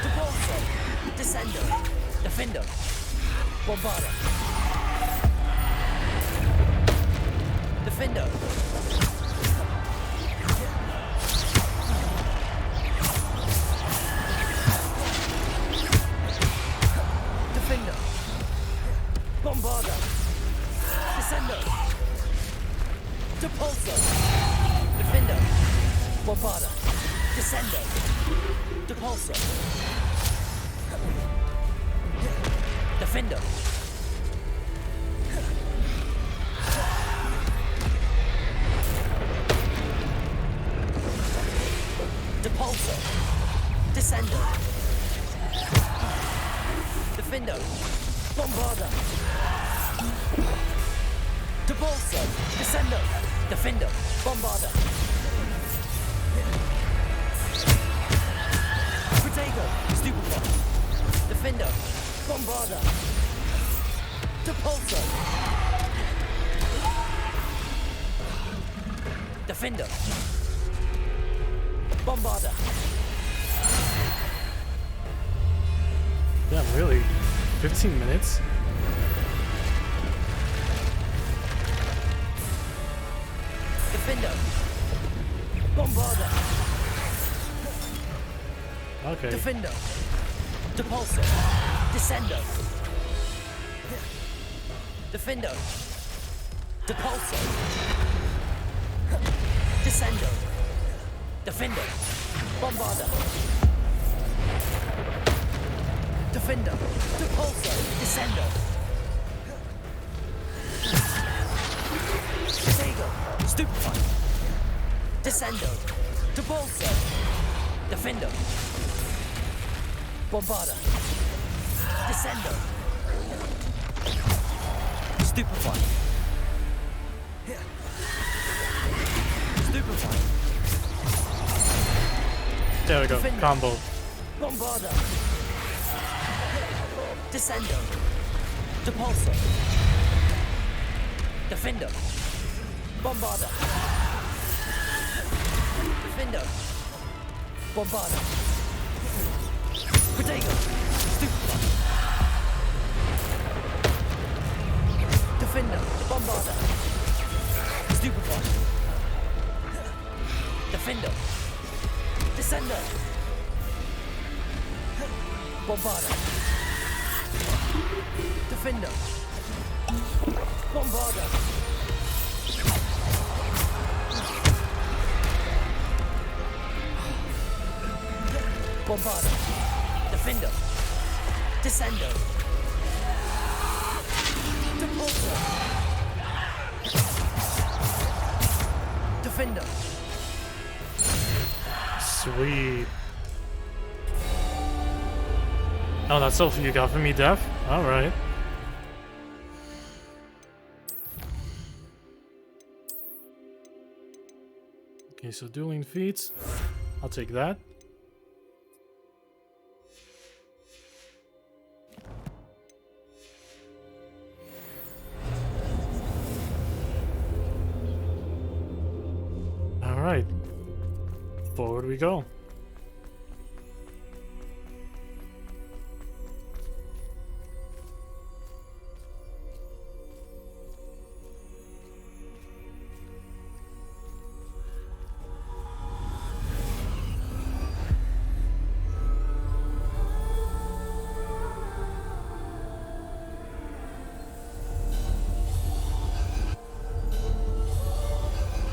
Depulso! Descendo! Defendo! Bombarda! Defendo! Defendo! Bombarda! Descendo! Depulso! Defendo! Bombarda. Descendo. Depulso. Defendo. Depulso. Descendo. Defendo. Bombarda. Depulso. Descendo. Defendo. Bombarda. Protego. Stupefy. Defendo. Bombarda. Depulso. Defendo. Bombarda. Yeah, really? 15 minutes? Defendo. Bombarda. Okay. Defendo. Depulso. Descendo. Defendo. Depulso. Descendo. Defendo. Bombarda. Defendo. Depulso. Descendo. Protego. Stupefy. Descendo. Depulso. Defendo. Bombarda. Descendo. Stupefy. Stupefy. There we go. Defender. Combo. Bombarda. Descendo. Depulso. Defendo. Bombarda. Defendo. Bombarda. Protego. Stupefy. Defender. Bombarda. Stupefy. Defender. Descender. Bombarda. Defender. Bombarda. Bombarda. Defender. Descendo. Depulso. Defender. Sweet. Oh, that's all you got for me, Def? Alright. Okay, so dueling feats. I'll take that. Alright. Forward we go.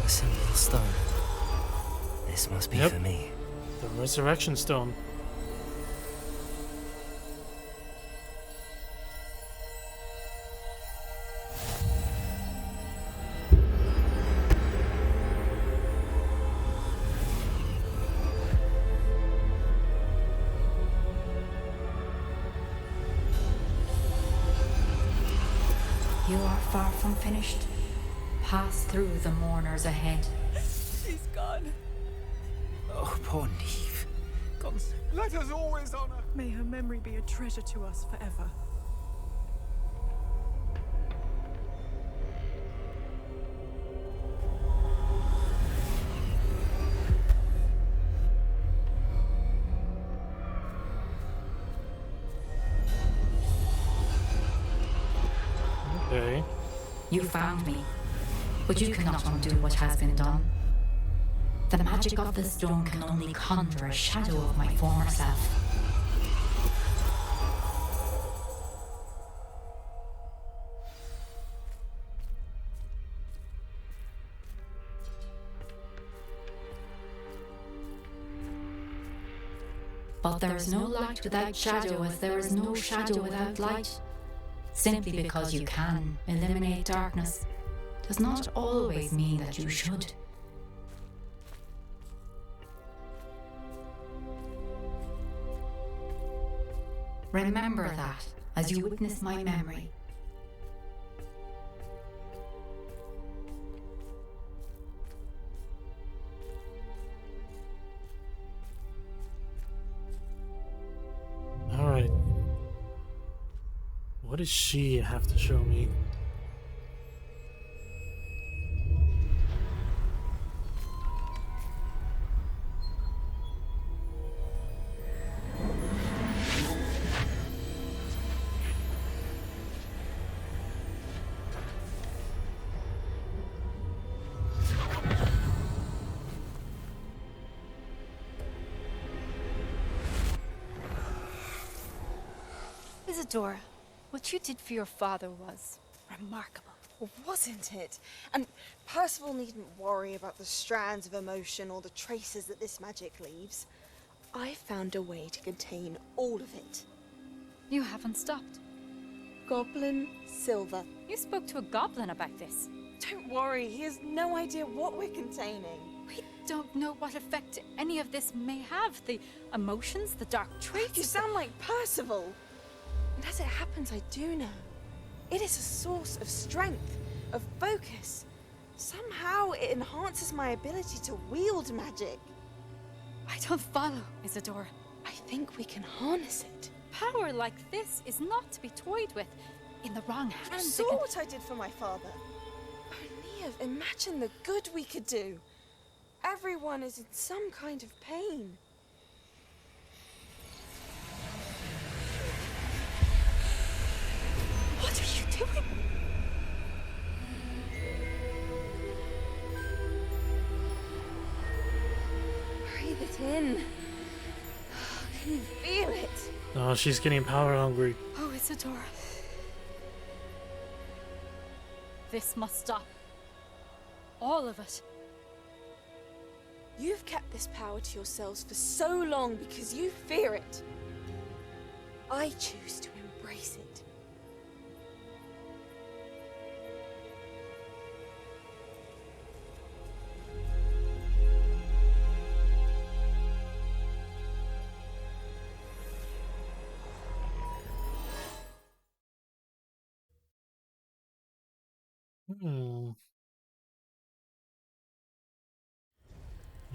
A simple stone. This must be for me. The Resurrection Stone. You are far from finished. Pass through the mourners ahead. She's gone. Oh, poor Neve. God's, let us always honor. May her memory be a treasure to us forever. Okay. You found me, but you cannot undo what has been done. The magic of the stone can only conjure a shadow of my former self. But there is no light without shadow, as there is no shadow without light. Simply because you can eliminate darkness does not always mean that you should. Remember that as you witness my memory. Alright. What does she have to show me? Isadora, what you did for your father was remarkable. Well, wasn't it? And Percival needn't worry about the strands of emotion or the traces that this magic leaves. I found a way to contain all of it. You haven't stopped. Goblin Silver. You spoke to a goblin about this. Don't worry, he has no idea what we're containing. We don't know what effect any of this may have. The emotions, the dark traits. You sound like Percival. And as it happens, I do know. It is a source of strength, of focus. Somehow it enhances my ability to wield magic. I don't follow, Isadora. I think we can harness it. Power like this is not to be toyed with. In the wrong hands. You saw what I did for my father. Oh, Neve, imagine the good we could do. Everyone is in some kind of pain. What are you doing? Breathe it in. Can you feel it? Oh, she's getting power hungry. Oh, Isadora. This must stop. All of it. You've kept this power to yourselves for so long because you fear it. I choose to embrace it.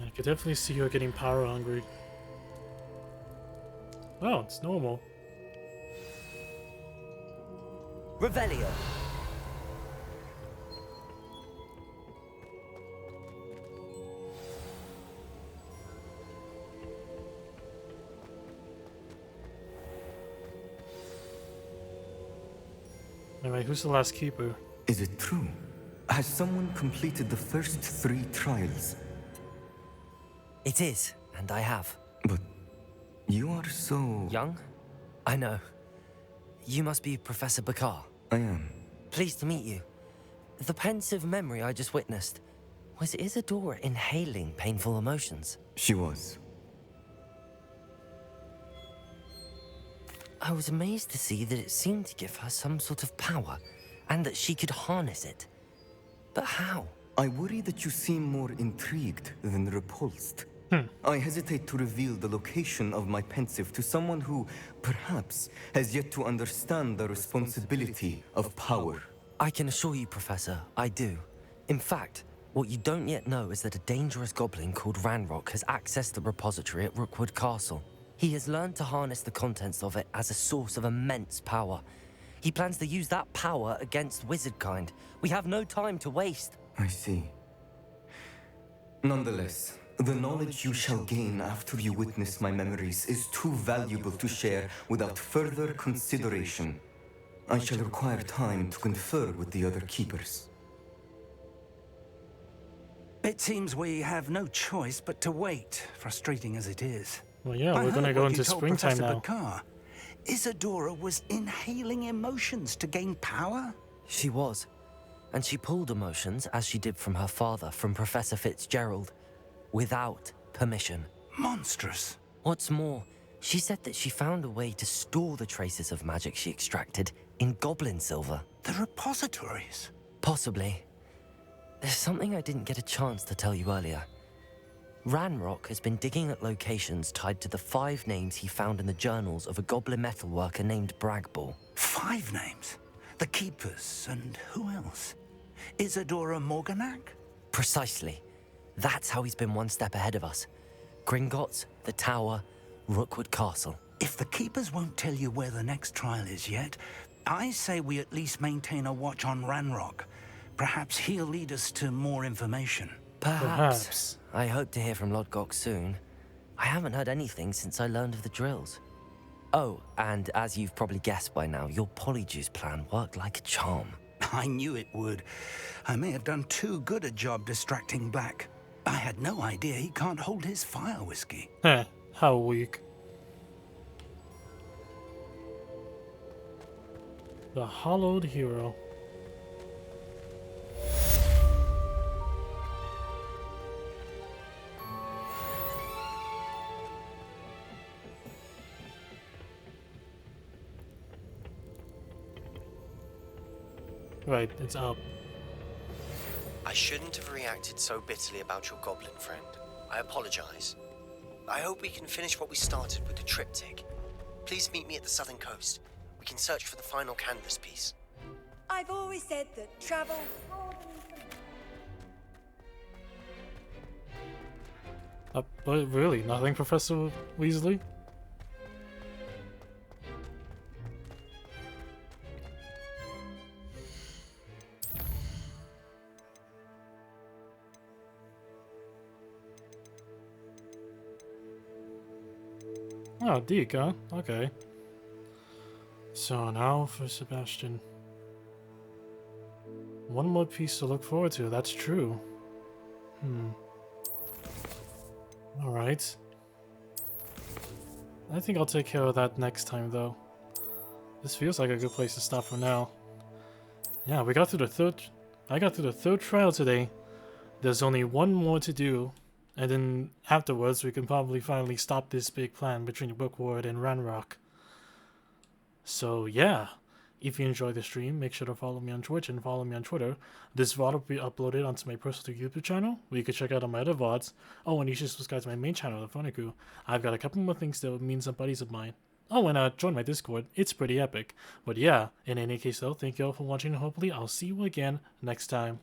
I could definitely see her getting power hungry. Oh, it's normal. Revelio. Anyway, who's the last keeper? Is it true? Has someone completed the first 3 trials? It is, and I have. But you are so... young? I know. You must be Professor Bakar. I am. Pleased to meet you. The pensive memory I just witnessed, was Isadora inhaling painful emotions? She was. I was amazed to see that it seemed to give her some sort of power, and that she could harness it. But how? I worry that you seem more intrigued than repulsed. I hesitate to reveal the location of my pensive to someone who, perhaps, has yet to understand the responsibility of power. I can assure you, Professor, I do. In fact, what you don't yet know is that a dangerous goblin called Ranrok has accessed the repository at Rookwood Castle. He has learned to harness the contents of it as a source of immense power. He plans to use that power against wizardkind. We have no time to waste. I see. Nonetheless, the knowledge you shall gain after you witness my memories is too valuable to share without further consideration. I shall require time to confer with the other keepers. It seems we have no choice but to wait, frustrating as it is. Well, yeah, we're gonna go into springtime now. Bakar. Isadora was inhaling emotions to gain power? She was. And she pulled emotions, as she did from her father, from Professor Fitzgerald, without permission. Monstrous. What's more, She said that she found a way to store the traces of magic she extracted in goblin silver. The repositories? Possibly. There's something I didn't get a chance to tell you earlier. Ranrok has been digging at locations tied to the 5 names he found in the journals of a goblin metalworker named Bragball. 5 names? The Keepers, and who else? Isadora Morganak? Precisely. That's how he's been one step ahead of us. Gringotts, the Tower, Rookwood Castle. If the Keepers won't tell you where the next trial is yet, I say we at least maintain a watch on Ranrok. Perhaps he'll lead us to more information. Perhaps. I hope to hear from Lodgok soon. I haven't heard anything since I learned of the drills. Oh, and as you've probably guessed by now, your polyjuice plan worked like a charm. I knew it would. I may have done too good a job distracting Black. I had no idea he can't hold his fire whiskey. Heh, how weak. The Hollowed Hero. Right, it's up. I shouldn't have reacted so bitterly about your goblin friend. I apologize. I hope we can finish what we started with the triptych. Please meet me at the southern coast. We can search for the final canvas piece. I've always said that travel... But really, nothing, Professor Weasley? Oh, Deke, huh? Okay. So now for Sebastian. One more piece to look forward to, that's true. Alright. I think I'll take care of that next time, though. This feels like a good place to stop for now. Yeah, we got through the third... I got through the 3rd trial today. There's only one more to do. And then afterwards, we can probably finally stop this big plan between Rookwood and Ranrok. So yeah, if you enjoyed the stream, make sure to follow me on Twitch and follow me on Twitter. This VOD will be uploaded onto my personal YouTube channel, where you can check out all my other VODs. Oh, and you should subscribe to my main channel, The Funny Crew. I've got a couple more things that would mean some buddies of mine. Oh, and join my Discord. It's pretty epic. But yeah, in any case though, thank you all for watching, and hopefully I'll see you again next time.